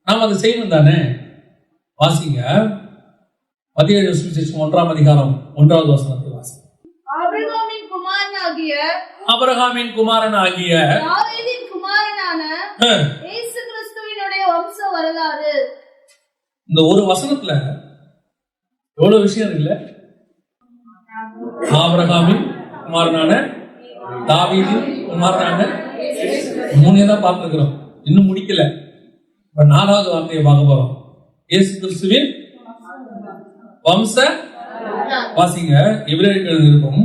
நாம் அதை செய்யணும் தானே? வாசிங்க, மத்திய சுவிசேஷம் 1ஆம் அதிகாரம் 1வது வசனத்தை வாசிங்க. ஆபிரகாமின் குமாரனாகிய தாவீதின் குமாரனான இயேசு கிறிஸ்துவினுடைய வம்ச வரலாறு. இந்த ஒரு வசனத்துல எவ்வளவு விஷயம் இல்ல? ஆபிரகாமின் குமாரனான, தாவீதின் குமாரனான, மூணே தான் பார்த்திருக்கிறோம், இன்னும் முடிக்கல. இப்ப 4வது வார்த்தையை பார்க்க போறோம். இயேசு கிறிஸ்துவின் வம்ச. வாசிங்க, எபிரேயருக்கு எழுதியிருக்கும்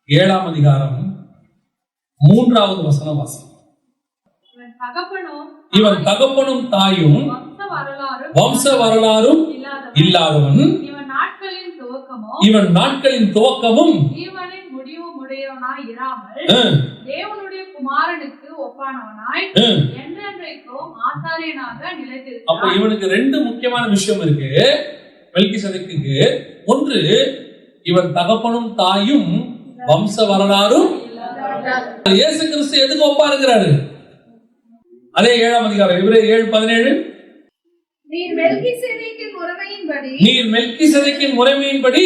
7ஆம் அதிகாரம் 3வது வசனம் வாசிங்க. இவன் தகப்பனும் தாயும் வம்ச வரலாறும் இல்லாதவன், இவன் நாட்களின் துவக்கமும் தேவனுடைய குமாரனுக்கு ஒப்பானவனாய் என்றென்றைக்கும் ஆசாரியனாக நிலைத்திருக்கிறான். அப்ப இவனுக்கு 2 முக்கியமான விஷயம் இருக்கு மெல்கிசேதேக்குக்கு. ஒன்று, இவன் தகப்பனும் தாயும் வம்ச வரலாறும். இயேசு கிறிஸ்து எதுக்கு ஒப்பா இருக்கிறாரு? அதே 7ஆம் அதிகாரம் எபிரேயர் 7:17, நீர் மெல்கிசேதேக்கின் முறைமையின்படி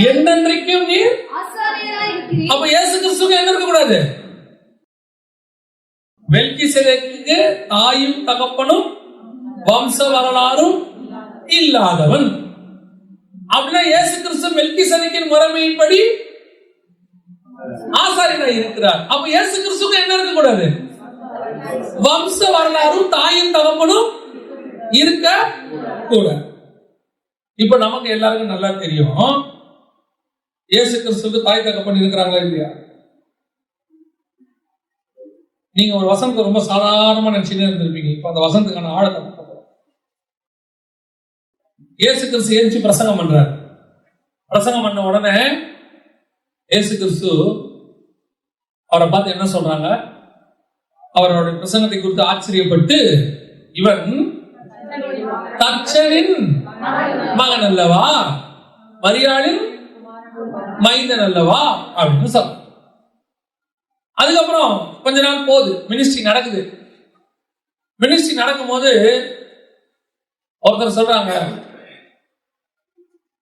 என்றென்றைக்கும் நீர் ஆசாரியராய் இருக்கிறீர். அப்ப இயேசு கிறிஸ்துக்கு என்ன இருக்க கூடாது? மெல்கிசேதேக்குக்கு தாயும் தகப்பனும் வம்ச வரலாறும் இல்லாதவன். அப்படின்னா இயேசு கிறிஸ்து மெல்கிசேதேக்கின் முறைமையின்படி ஆசாரியராய் இருக்கிறார். அப்ப இயேசு கிறிஸ்துக்கு என்ன இருக்க கூடாது? வம்ச வரலாறும் தாயும் தகப்பனும் இருக்க கூட. இப்ப நமக்கு எல்லாருக்கும் நல்லா தெரியும், இயேசு கிறிஸ்துக்கு தாய் தகப்பன் இருக்கிறாங்களா இல்லையா? நீங்க ஒரு வசனத்தை ரொம்ப சாதாரணமா நினைச்சுட்டே இருந்திருப்பீங்க. இப்ப அந்த வசனத்துக்கான ஆழத்தை பார்க்க போறோம். இயேசு கிறிஸ்து ஏறிச்சு பிரசங்கம் பண்றாரு. பிரசங்கம் பண்ண உடனே இயேசு கிறிஸ்து அவரை பார்த்து என்ன சொல்றாங்க? அவருடைய பிரசங்கத்தை குறித்து ஆச்சரியப்பட்டு, இவன் தச்சனின் மகன் அல்லவா, மரியாளின் மைந்தன் அல்லவா அப்படின்னு சொல்ற. அதுக்கப்புறம் கொஞ்ச நாள் போகுது, மினிஸ்ட்ரி நடக்குது. மினிஸ்ட்ரி நடக்கும் போது ஒருத்தர் சொல்றாங்க,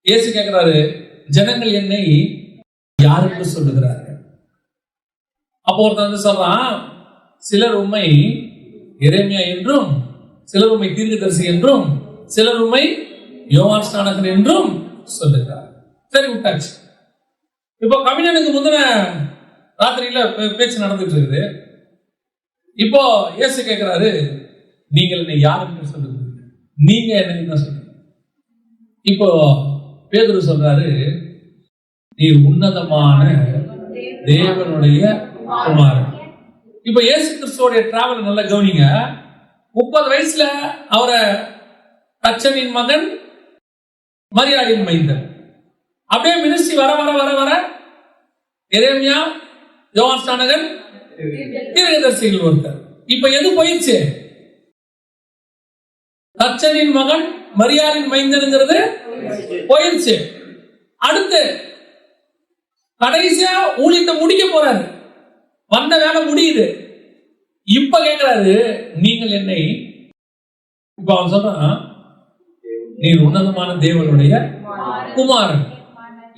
இயேசு கேட்கிறாரு, ஜனங்கள் என்னை யாருக்கு சொல்லுகிறார்கள்? அப்போ ஒருத்தர் வந்து சொல்றான், சிலர் உம்மை எரேமியா என்றும், சிலர் உம்மை தீர்க்கதரிசி என்றும், சிலர் உம்மை யோவான் ஸ்நானகன் என்றும் சொல்லுகிறார். சரி, விட்டாச்சு. இப்போ கம்யூனியனுக்கு முந்தின ராத்திரியில பேச்சு நடந்துட்டு இருக்குது. இப்போ இயேசு கேட்கிறாரு, நீங்கள் என்னை யாருன்னு சொல்லுங்க, நீங்க என்ன சொல்லுங்க. இப்போ பேதுரு சொல்றாரு, நீர் உன்னதமான தேவனுடைய குமாரன். இப்ப இயேசு கிறிஸ்துவோட டிராவல் நல்லா கவனிங்க. 30 வயசுல அவரை தச்சனின் மகன், மரியாளின் மைந்தன். அப்படியே மினிஸ்ட்ரி வர வர வர வர எரேமியா, யோவான் ஸ்நானகன், தீர்க்கதரிசிகள் ஒருத்தர். இப்ப எது போயிடுச்சு? தச்சனின் மகன், மரியாளின் மைந்தன்ங்கிறது போயிடுச்சு. அடுத்து கடைசியா ஊழியத்தை முடிக்க போறாரு. வந்த வேலை முடியுது. இப்ப கேட்கிறாரு, நீங்கள் என்னை, இப்ப அவன் சொல்றான், நீர் உன்னதமான தேவனுடைய குமாரன்.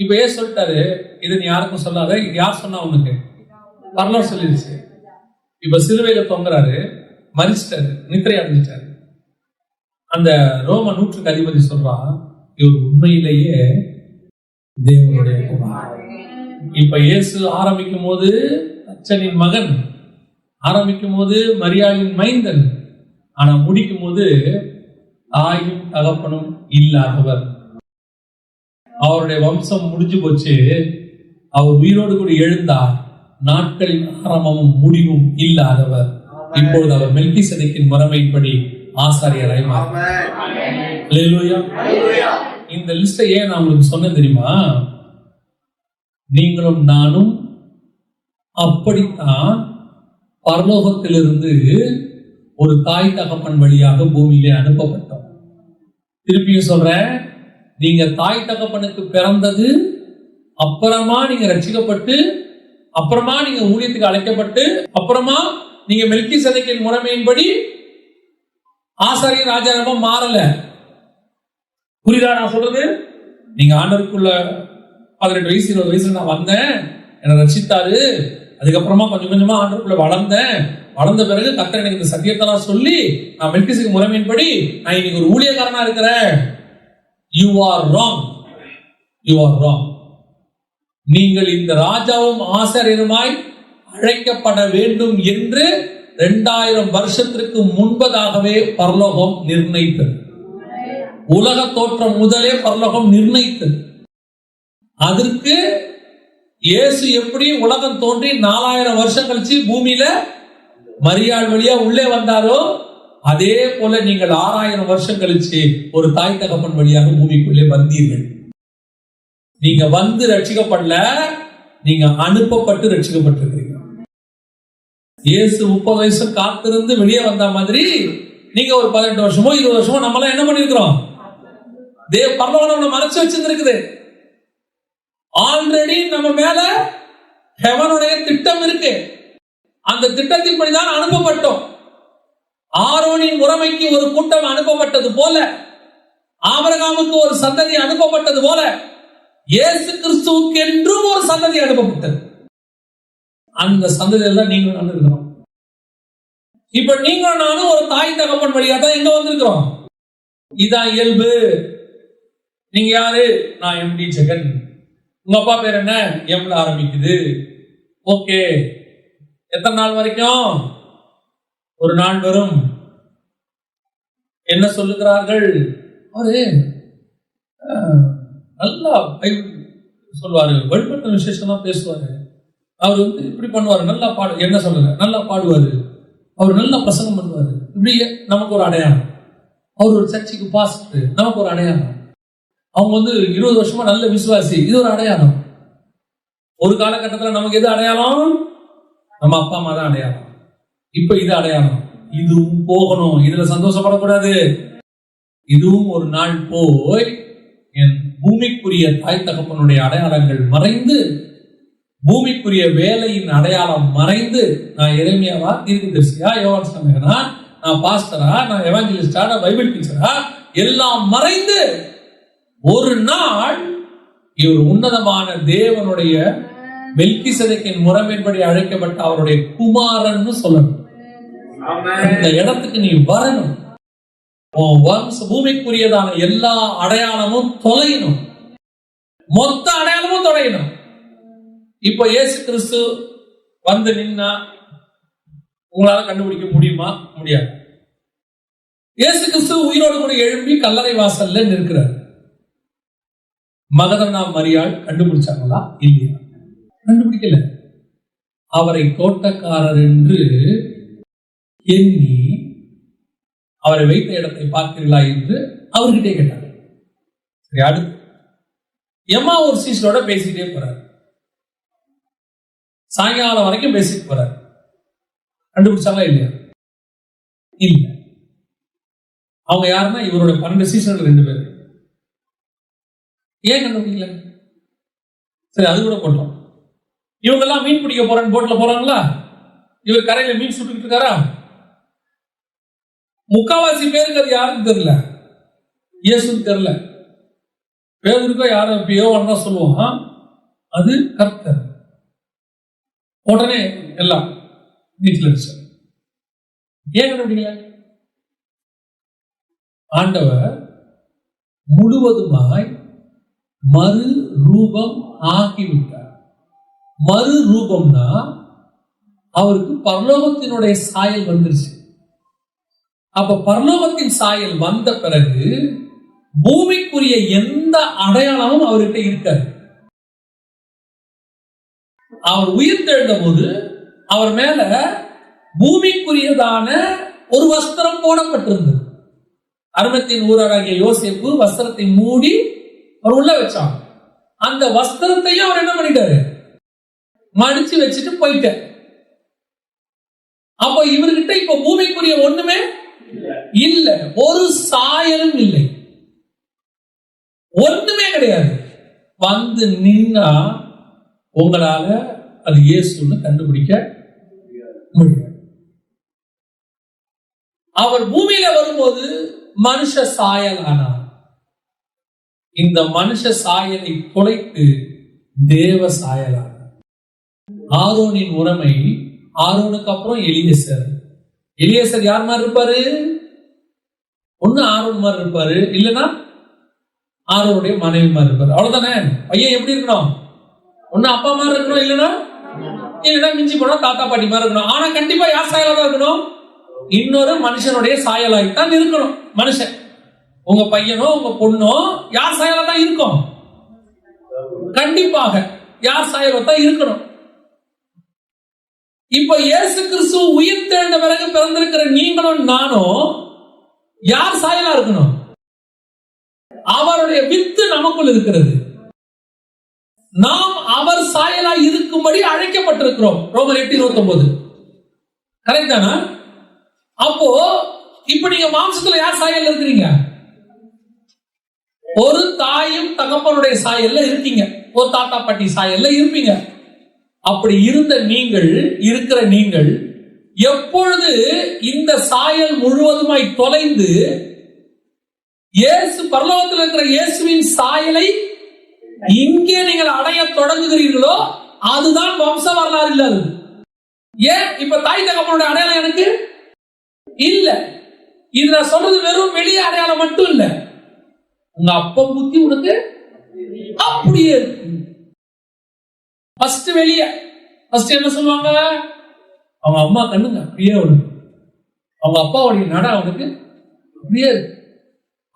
இப்ப ஏன் சொல்லிட்டாரு, இதை நீ யாருக்கும் சொல்லாத. இது யார் சொன்னா உனக்கு? பரலோகம் சொல்லிருச்சு. இப்ப சிலுவையில தொங்குறாரு, மரிச்சிட்டாரு, நித்திரை அடைஞ்சிட்டாரு. அந்த ரோம நூற்றுக்கு அதிபதி சொல்றான், இவர் உண்மையிலேயே தேவனுடைய குமாரன். இப்ப இயேசு ஆரம்பிக்கும் போது அச்சனின் மகன், ஆரம்பிக்கும் போது மரியாளின் மைந்தன், ஆனா முடிக்கும் போது தாயும் தகப்பனும் இல்லாதவர். அவருடைய வம்சம் முடிஞ்சு போச்சு. அவர் உயிரோடு கூட எழுந்தார். நாட்களின் ஆரம்பமும் முடிவும் இல்லாதவர். இப்பொழுது அவர் மெல்கிசேதேக்கின் முறைமைப்படி ஆசாரியராய் மாறினார். அல்லேலூயா. இந்த லிஸ்டை ஏன் நான் உங்களுக்கு சொன்னேன் தெரியுமா? நீங்களும் நானும் அப்படித்தான் பரலோகத்திலிருந்து ஒரு தாய் தகப்பன் வழியாக பூமியிலே அனுப்பப்பட்டோம். திருப்பியும் சொல்றேன், நீங்க தாய் தகப்பனுக்கு பிறந்தது, அப்புறமா நீங்க ரட்சிக்கப்பட்டு, அப்புறமா நீங்க ஊழியத்துக்கு அழைக்கப்பட்டு, அப்புறமா நீங்க மெல்கிசேதேக்கின் முறைமையின்படி ஆசாரியர் ராஜாரமா மாறல. புரியுதா நான் சொல்றது? நீங்க ஆண்டவருக்குள்ள 18 வயசு 20 வயசுல நான் வந்தேன், என்னை ரட்சித்தாரு. அதுக்கப்புறமா கொஞ்சம் கொஞ்சமா ஆண்டவருக்குள்ள வளர்ந்தேன். வளர்ந்த பிறகு கர்த்தர் எனக்கு இந்த சத்தியத்தெல்லாம் சொல்லி நான் மெல்கிசேதேக் முறைமையின்படி நான் இன்னைக்கு ஒரு ஊழியக்காரனா இருக்கிறேன். You are wrong. You are wrong. நீங்கள் இந்த ராஜாவும் ஆசாரியருமாய் அழைக்கப்பட வேண்டும் என்று 2000 வருஷத்திற்கு முன்பதாகவே பரலோகம் நிர்ணயித்தது. உலக தோற்றம் முதலே பரலோகம் நிர்ணயித்தது. அதற்கு இயேசு எப்படி உலகம் தோன்றி 4000 வருஷம் கழிச்சு பூமியில மரியாள் வழியா உள்ளே வந்தாரோ, அதே போல நீங்கள் 6000 வருஷம் கழிச்சு ஒரு தாய் தகப்பன் வழியாக பூமிக்குள்ளே வந்தீர்கள். நீங்க வந்து ரட்சிக்கப்படல, நீங்க அனுப்பப்பட்டு ரட்சிக்கப்பட்டிருக்கிறீங்க. இயேசு 30 வயசு காத்திருந்து வெளியே வந்த மாதிரி நீங்க ஒரு 18 வருஷமோ 20 வருஷமோ நம்மளாம் என்ன பண்ணிருக்கிறோம்? பரலோகம் மறைச்சு வச்சிருக்குது. ஆல்ரெடி நம்ம மேல ஹெவனுடைய திட்டம் இருக்கு. அந்த திட்டத்தின்படிதான் அனுப்பப்பட்டோம். ஆரோனின் முறைமைக்கு ஒரு கூட்டம் அனுப்பப்பட்டது போல, ஆபிரகாமுக்கு ஒரு சந்ததி அனுப்பப்பட்டது போல, இயேசு கிறிஸ்துவுக்கு என்றும் ஒரு சந்ததி அனுப்பப்பட்டது. அந்த சந்ததியில் தான் நீங்களும் நானும் இருக்கிறோம். இப்ப நீங்களும் நானும் ஒரு தாய் தகப்பன் வழியா தான் எங்க வந்திருக்கிறோம். இதான் இயல்பு. நீங்க யாரு? நான் எம்டி ஜெகன். உங்க அப்பா பேர் என்ன? எம்ல ஆரம்பிக்குது. ஓகே, எத்தனை நாள் வரைக்கும்? ஒரு நாள் வரும். என்ன சொல்லுகிறார்கள்? அவரு நல்லா சொல்லுவாரு, வழிபட்ட விசேஷமா பேசுவாரு. அவர் இப்படி பண்ணுவாரு, நல்லா பாடு. என்ன சொல்லுங்க? நல்லா பாடுவாரு. அவர் நல்லா பிரசங்கம் பண்ணுவாரு. இப்படி நமக்கு ஒரு அடையாளம். அவர் ஒரு சர்ச்சுக்கு பாஸ்டர், நமக்கு ஒரு அடையாளம். அவங்க 20 வருஷமா நல்ல விசுவாசி, இது ஒரு அடையாளம். ஒரு காலகட்டத்தில் நமக்கு எது அடையாளம்? நம்ம அப்பா அம்மா தான் அடையாளம். இப்ப இது அடையாளம். இதுவும் போகணும். இதுல சந்தோஷப்படக்கூடாது. இதுவும் ஒரு நாள் போய் என் பூமிக்குரிய தாய் தகப்பனுடைய அடையாளங்கள் மறைந்து, பூமிக்குரிய வேலையின் அடையாளம் மறைந்து, நான் எரேமியாவா, தீர்க்கதரிசியா, யோவான் ஸ்நானகனா, நான் பாஸ்டரா, நான் எவாஞ்சலிஸ்டா, நான் பைபிள் டீச்சரா, எல்லாம் மறைந்து ஒரு நாள் இவர் உன்னதமான தேவனுடைய மெல்கிசேதேக்கின் முறைமையின்படி அழைக்கப்பட்ட அவருடைய குமாரன் சொல்லணும். இந்த இடத்துக்கு நீ வரணும். பூமிக்குரியதான எல்லா அடையாளமும் தொலையணும். மொத்த அடையாளமும் தொலையணும். இப்ப இயேசு கிறிஸ்து வந்து நின்னா உங்களால கண்டுபிடிக்க முடியுமா? முடியாது. இயேசு கிறிஸ்து உயிரோடு கூட எழும்பி கல்லறை வாசல்ல நிற்கிறார். மகதலேனா மரியாள் கண்டுபிடிச்சாங்களா? இல்லையா? கண்டுபிடிக்கல. அவரை தோட்டக்காரர் என்று எண்ணி அவரை வைத்த இடத்தை பார்த்தீர்களா என்று அவர்கிட்டே கேட்டார். சரி, அடுத்து எம்மாவூர் சீஷரோட பேசிட்டே போறார். சாயங்காலம் வரைக்கும் பேசிட்டு போறார். கண்டுபிடிச்சாங்களா? இல்லையா? இல்ல. அவங்க யாருன்னா இவருடைய 12 சீஷர்கள் 2 பேர். ஏன் கண்டுபிடிக்கல? சரி, அது கூட போட்டோம். இவங்க எல்லாம் மீன் பிடிக்க போறேன்னு போட்ல போறாங்களா? இவர் கரையில மீன் சுட்டுக்கிட்டு இருக்காரா? முக்காவாசி பேருக்கு அது யாருன்னு தெரியல, இயேசுன்னு தெரியல. பேருக்கோ யாரோ யோவான் தான் சொல்லுவான், அது கர்த்தர். உடனே எல்லாம் வீட்டில் இருந்துச்சு. ஏன் கண்டுபிடிக்கல? ஆண்டவர் முழுவதுமாய் மறு ரூபம் ஆகிவிட்டார். மறு ரூபம்னா அவருக்கு பரலோகத்தினுடைய சாயல் வந்துருச்சு. அப்ப பரலோகத்தின் சாயல் வந்த பிறகு பூமிக்குரிய எந்த அடையாளமும் அவர்கிட்ட இருக்காது. அவர் உயிர் தெழுந்த போது அவர் மேல பூமிக்குரியதான ஒரு வஸ்திரம் போடப்பட்டிருந்தது. அருமத்தின் ஊராகிய யோசேப்பு வஸ்திரத்தை மூடி அவர் உள்ள வச்சான். அந்த வஸ்திரத்தையும் அவர் என்ன பண்ணிட்டாரு? மடிச்சு வச்சுட்டு போயிட்டார். அப்ப இவர்கிட்ட இப்ப பூமிக்குரிய ஒண்ணுமே இல்ல, ஒரு சாயலும் இல்லை, ஒண்ணுமே கிடையாது. வந்து நின்னா உங்களால அது இயேசுன்னு கண்டுபிடிக்க முடியாது. அவர் பூமியில வரும்போது மனுஷ சாயல் ஆனார். இந்த மனுஷ சாயலை தொலைத்து தேவ சாயல் ஆனார். ஆரோனின் உரைமை, ஆரோனுக்கு அப்புறம் எலியேசர். எலியேசர் யார் மாதிரி இருப்பாரு? ஒண்ணு ஆரோன் மாதிரி இருப்பாரு, இல்லைன்னா ஆரோனுடைய மனைவி மாதிரி இருப்பாரு. அவ்வளவுதானே. பையன் எப்படி இருக்கணும்? ஒண்ணு அப்பா மாதிரி இருக்கணும், இல்லைன்னா மிஞ்சி போனா தாத்தா பாட்டி மாதிரி இருக்கணும். ஆனா கண்டிப்பா யார் சாயலா தான் இருக்கணும்? இன்னொரு மனுஷனுடைய சாயலாய்த்தான் இருக்கணும். மனுஷன், உங்க பையனோ உங்க பொண்ணோ யார் சாயலா தான் இருக்கும்? கண்டிப்பாக யார் சாயலா தான் இருக்கணும். இப்ப இயேசு கிறிஸ்து உயிர் தெழுந்த பிறகு பிறந்திருக்கிற நீங்களும் நானும் யார் சாயலா இருக்கணும்? அவருடைய வித்து நமக்குள் இருக்கிறது. நாம் அவர் சாயலா இருக்கும்படி அழைக்கப்பட்டிருக்கிறோம். ரோமர் 8:29 கரெக்ட் தானா? அப்போ இப்ப நீங்க மாம்சத்துல யார் சாயல்ல இருக்கிறீங்க? ஒரு தாயும் தகப்பனுடைய சாயல்ல இருக்கீங்க, ஒரு தாத்தா பாட்டி சாயல்ல இருப்பீங்க. அப்படி இருந்த நீங்கள் எப்பொழுது இந்த சாயல் முழுவதுமாய் தொலைந்து இயேசு பரலோகத்தில் இருக்கிற இயேசுவின் சாயலை இங்கே நீங்கள் அடைய தொடங்குகிறீர்களோ அதுதான் வம்ச வரலாறு இல்லாது. ஏன்? இப்ப தாய் தகப்பனுடைய அடையாளம் எனக்கு இல்ல. இது நான் சொல்றது வெறும் வெளியே அடையாளம் மட்டும் இல்ல, உங்க அப்பா புத்தி உனக்கு அப்படியே இருக்கு. ஃபர்ஸ்ட் வெளியே ஃபர்ஸ்ட் என்ன சொல்லுவாங்க? அவங்க அம்மா கண்ணுங்க அப்படியே அவனுக்கு, அவங்க அப்பாவுடைய நட அவனுக்கு அப்படியே இருக்கு.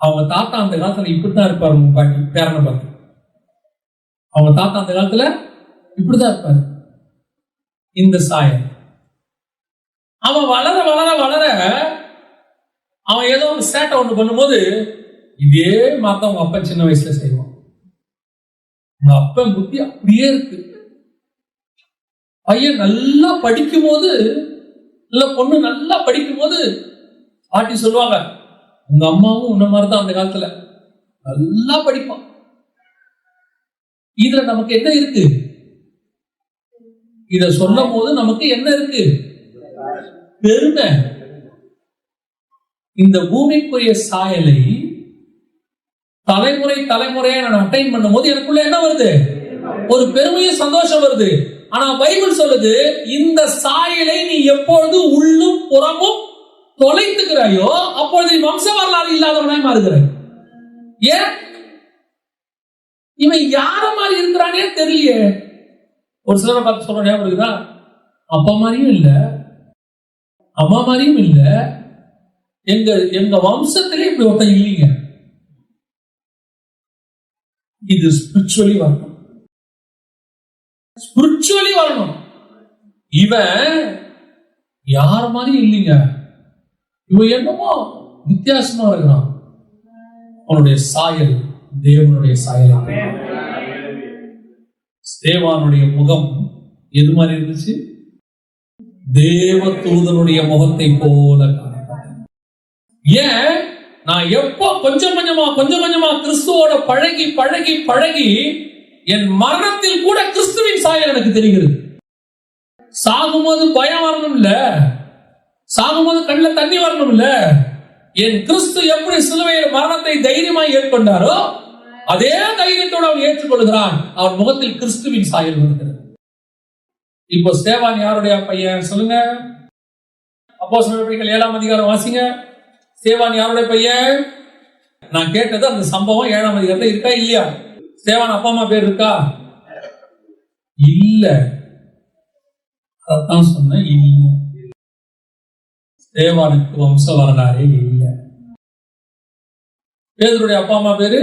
அவங்க தாத்தா அந்த காலத்துல இப்படித்தான் இருப்பாரு. உங்க பாட்டி பேரனை பார்த்து அவங்க தாத்தா அந்த காலத்துல இப்படிதான் இருப்பாரு. இந்த சாயம் அவன் வளர வளர வளர அவன் ஏதோ ஒரு சேட்டை ஒண்ணு பண்ணும்போது இதே மாதிரி உங்க அப்பா சின்ன வயசுல செய்வான். உங்க அப்பன் புத்தி அப்படியே இருக்கு. பையன் நல்லா படிக்கும் போது, இல்ல பொண்ணு நல்லா படிக்கும் போது பாட்டி சொல்லுவாங்க, உங்க அம்மாவும் உன்ன மாதிரிதான் அந்த காலத்துல நல்லா படிப்பான். இதுல நமக்கு என்ன இருக்கு? இத சொல்லும் போது நமக்கு என்ன இருக்கு? பெருமை. இந்த பூமிக்குரிய சாயலை தலைமுறையா நான் அட்டைன் பண்ணும் போது எனக்குள்ள என்ன வருது? ஒரு பெருமையும் சந்தோஷம் வருது. ஆனா பைபிள் சொல்லுது, இந்த சாயலை நீ எப்பொழுது உள்ளும் புறமும் தொலைத்துக்கிறாயோ அப்பொழுது நீ வம்ச வரலாறு இல்லாதவனாய் மாறுகிறாய். ஏன்? இவன் யார மாதிரி இருக்கிறானே தெரியலையே. ஒரு சிலரை பார்த்து சொல்ற ஞாபகம் இருக்குதா? அப்பா மாதிரியும் இல்ல, அம்மா மாதிரியும் இல்ல, எங்க வம்சத்திலே இப்படி ஒருத்தன் இல்லைங்க. இது ஸ்பிரிச்சுவலி வரணும், ஸ்பிரிச்சுவலி வரணும். இவன் யார் மாதிரி இல்லைங்க, இவன் என்னமோ வித்தியாசமா இருக்கிறான். அவனுடைய சாயல் தேவனுடைய சாயல். ஸ்தேவானுடைய முகம் எது மாதிரி இருந்துச்சு? தேவ தூதனுடைய முகத்தை போல காணப்பட்டது. ஏன்? நான் எப்போ கொஞ்சம் கொஞ்சமா கிறிஸ்துவோட பழகி என் மரணத்தில் கூட கிறிஸ்துவின் சாயல் எனக்கு தெரிகிறது. சாகும்போது பயம் வரணும் இல்ல, சாகும்போது கண்ணில் தண்ணி வரணும் இல்ல. என் கிறிஸ்து எப்படி சிலுவையில் மரணத்தை தைரியமாய் ஏற்கொண்டாரோ அதே தைரியத்தோடு அவன் ஏற்றுக்கொள்கிறான். அவன் முகத்தில் கிறிஸ்துவின் சாயல் வருகிறது. இப்போ ஸ்தேவான் யாருடைய பையன் சொல்லுங்க? அப்போஸ்தலர்கள் 7ஆம் அதிகாரம் வாசிங்க. ஸ்தேவான் யாருடைய பையன்? நான் கேட்டது அந்த சம்பவம் 7ஆம் அதிகாரத்துல இருக்கா இல்லையா? ஸ்தேவான் அப்பா அம்மா பேர் இருக்கா? இல்ல. அதான் சொன்னேன், இல்ல. ஸ்தேவானுக்கு வம்ச வரலாறே இல்ல. பேதுருடைய அப்பா அம்மா பேரு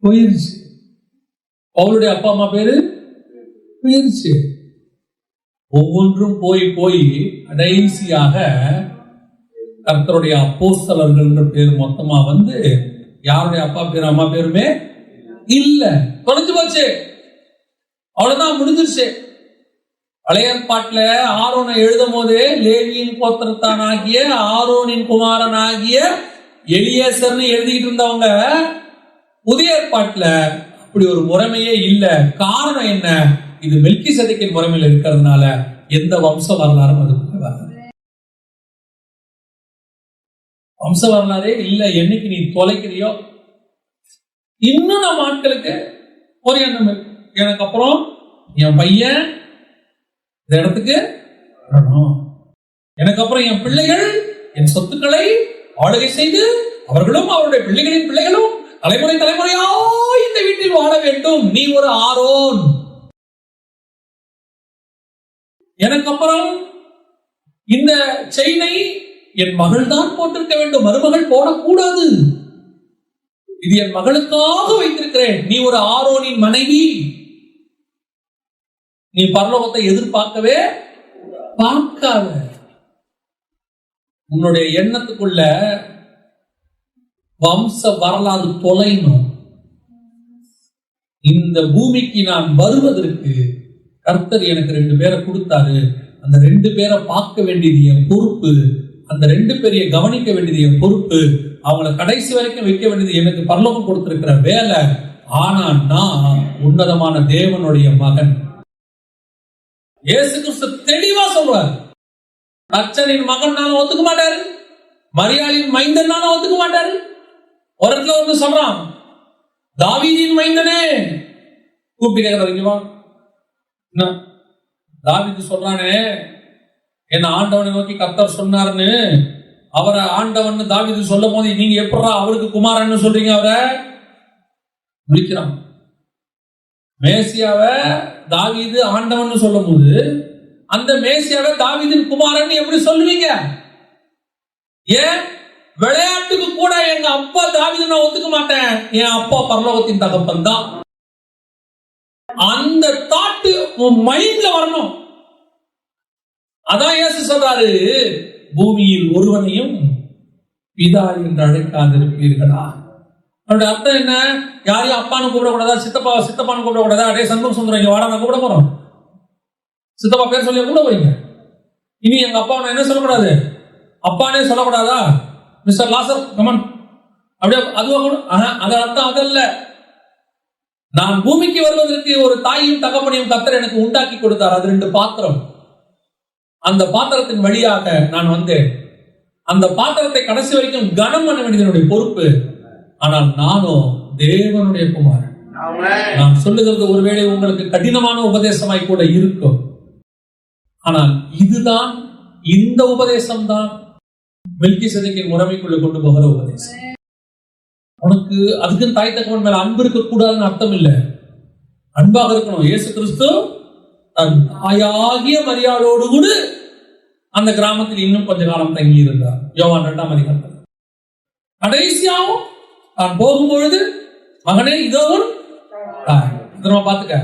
போயிருச்சு. பவுலுடைய அப்பா அம்மா பேரு போயிருச்சு. ஒவ்வொன்றும் போய் போய் கடைசியாக கர்த்தருடைய அப்போஸ்தலர்கள் பேர் மொத்தமா வந்து யாருடைய அப்பா பேரு அம்மா பேருமே இல்ல, தொலைஞ்சு போச்சு. அவ்வளவுதான், முடிஞ்சிருச்சு. பழைய ஏற்பாட்டுல ஆரோனை எழுதும் போதே லேவியின் கோத்திரத்தான் ஆகிய ஆரோனின் குமாரன் ஆகிய எலியேசர்னு எழுதிக்கிட்டு இருந்தவங்க புதிய ஏற்பாட்டுல அப்படி ஒரு முறைமையே இல்ல. காரணம் என்ன? இது மெல்கிசேதேக்கின் முறைமையில் இருக்கிறதுனால எந்த வம்ச வரலாறும் அதுக்குள்ள வரல. வம்ச வரலாறே இல்ல. என்னைக்கு நீ தொலைக்கிறியோ இன்னும் நம்ம ஆட்களுக்கு ஒரு எண்ணம் இருக்கு, எனக்கு அப்புறம் என் பையன் இந்த இடத்துக்கு வரணும், எனக்கு அப்புறம் என் பிள்ளைகள் என் சொத்துக்களை ஆளுகை செய்து அவர்களும் அவருடைய பிள்ளைகளின் பிள்ளைகளும் தலைமுறை தலைமுறையா இந்த வீட்டில் வாழ வேண்டும். நீ ஒரு ஆரோன். எனக்கு அப்புறம் இந்த செயினை என் மகள் தான் போட்டிருக்க வேண்டும், மருமகள் போடக்கூடாது. இது என் மகளுக்காக வைத்திருக்கிறேன். நீ ஒரு ஆரோனின் மனைவி. நீ பரலோகத்தை எதிர்பார்க்கவே பார்க்காத. உன்னுடைய எண்ணத்துக்குள்ள வம்ச வரலாறு தொலைணும். இந்த பூமிக்கு நான் வருவதற்கு கர்த்தர் எனக்கு 2 பேரை கொடுத்தாரு. அந்த 2 பேரை பார்க்க வேண்டியது என் பொறுப்பு. அந்த 2 பேரைய கவனிக்க வேண்டியது என் பொறுப்பு. அவங்கள கடைசி வரைக்கும் வைக்க வேண்டியது எனக்கு பரலோகம் கொடுத்திருக்கிற வேலை. ஆனா நான் உன்னதமான தேவனுடைய மகன். இயேசு கிறிஸ்து தெளிவா சொல்றார். அச்சனின் மகன் நானும் ஒத்துக்க மாட்டாரு, மரியாளின் மைந்தன் நானும் ஒத்துக்க மாட்டாரு. ஒரு இடத்துல வந்து சொல்றான், தாவீதின் மைந்தனே கூப்பிட்டு கேட்கறீங்க. தாவீது சொல்றானே, என்ன ஆண்டவனை நோக்கி கர்த்தர் சொன்னார்னு அவரை ஆண்டவன் தாவீது சொல்லும் போது நீங்க எப்படா அவருக்கு குமாரன்னு சொல்றீங்க? அவரை முடிக்கிறான். மேசியாவை தாவீது ஆண்டவன் சொல்லும் போது அந்த மேசியாவை தாவீதின் குமாரன் எப்படி சொல்லுவீங்க? ஏன் விளையாட்டுக்கு கூட எங்க அப்பா தாவீது நான் ஒத்துக்க மாட்டேன், என் அப்பா பரலோகத்தின் தகப்பன் தான். அந்த தாட்டு உன் மைண்ட்ல வரணும். அதான் இயேசு சொல்றாரு, பூமியில் ஒருவனையும் பிதா என்று அழைக்காதிருப்பீர்களா. அவருடைய அர்த்தம் என்ன? யாரையும் அப்பான்னு கூப்பிடக்கூடாதா, சித்தப்பான்னு கூப்பிடக்கூடாதா? அடே சண்முக சுந்தரம் இங்க வாடா, நான் கூப்பிட போறோம். சித்தப்பா பேர் சொல்லி கூட போறீங்க. இனி எங்க அப்பா என்ன சொல்லக்கூடாது, அப்பானே சொல்லக்கூடாதா? மிஸ்டர் லாசர் கமன் அப்படியே அதுவா கூட அது அர்த்தம் அதல்ல. நான் பூமிக்கு வருவதற்கு ஒரு தாயும் தகப்பனையும் கர்த்தர் எனக்கு உண்டாக்கி கொடுத்தார். அது 2 பாத்திரம். அந்த பாத்திரத்தின் வழியாக நான் வந்தேன். அந்த பாத்திரத்தை கடைசி வரைக்கும் கனம் பண்ண வேண்டியது என்னுடைய பொறுப்பு. ஆனால் நானும் தேவனுடைய குமாரன். நான் சொல்லுகிறது ஒருவேளை உங்களுக்கு கடினமான உபதேசமாய் கூட இருக்கும். ஆனால் இதுதான், இந்த உபதேசம் தான் மெல்கிசேதேக்கின் முறைமைக்குள்ள கொண்டு போகிற உபதேசம். உனக்கு அதுக்கு தாய் தகவன் மேல அன்பு இருக்க கூடாதுன்னு அர்த்தம் இல்லை, அன்பாக இருக்கணும். இயேசு கிறிஸ்து தன் தாயாகிய மரியாளோடு கூட அந்த கிராமத்தில் இன்னும் கொஞ்ச காலம் தங்கி இருந்தார். யோவான் 2ஆம் அதிகாரத்தில் கடைசியாவும் நான் போகும்பொழுது, மகனே இதோ தாய், பத்திரமா பாத்துக்க,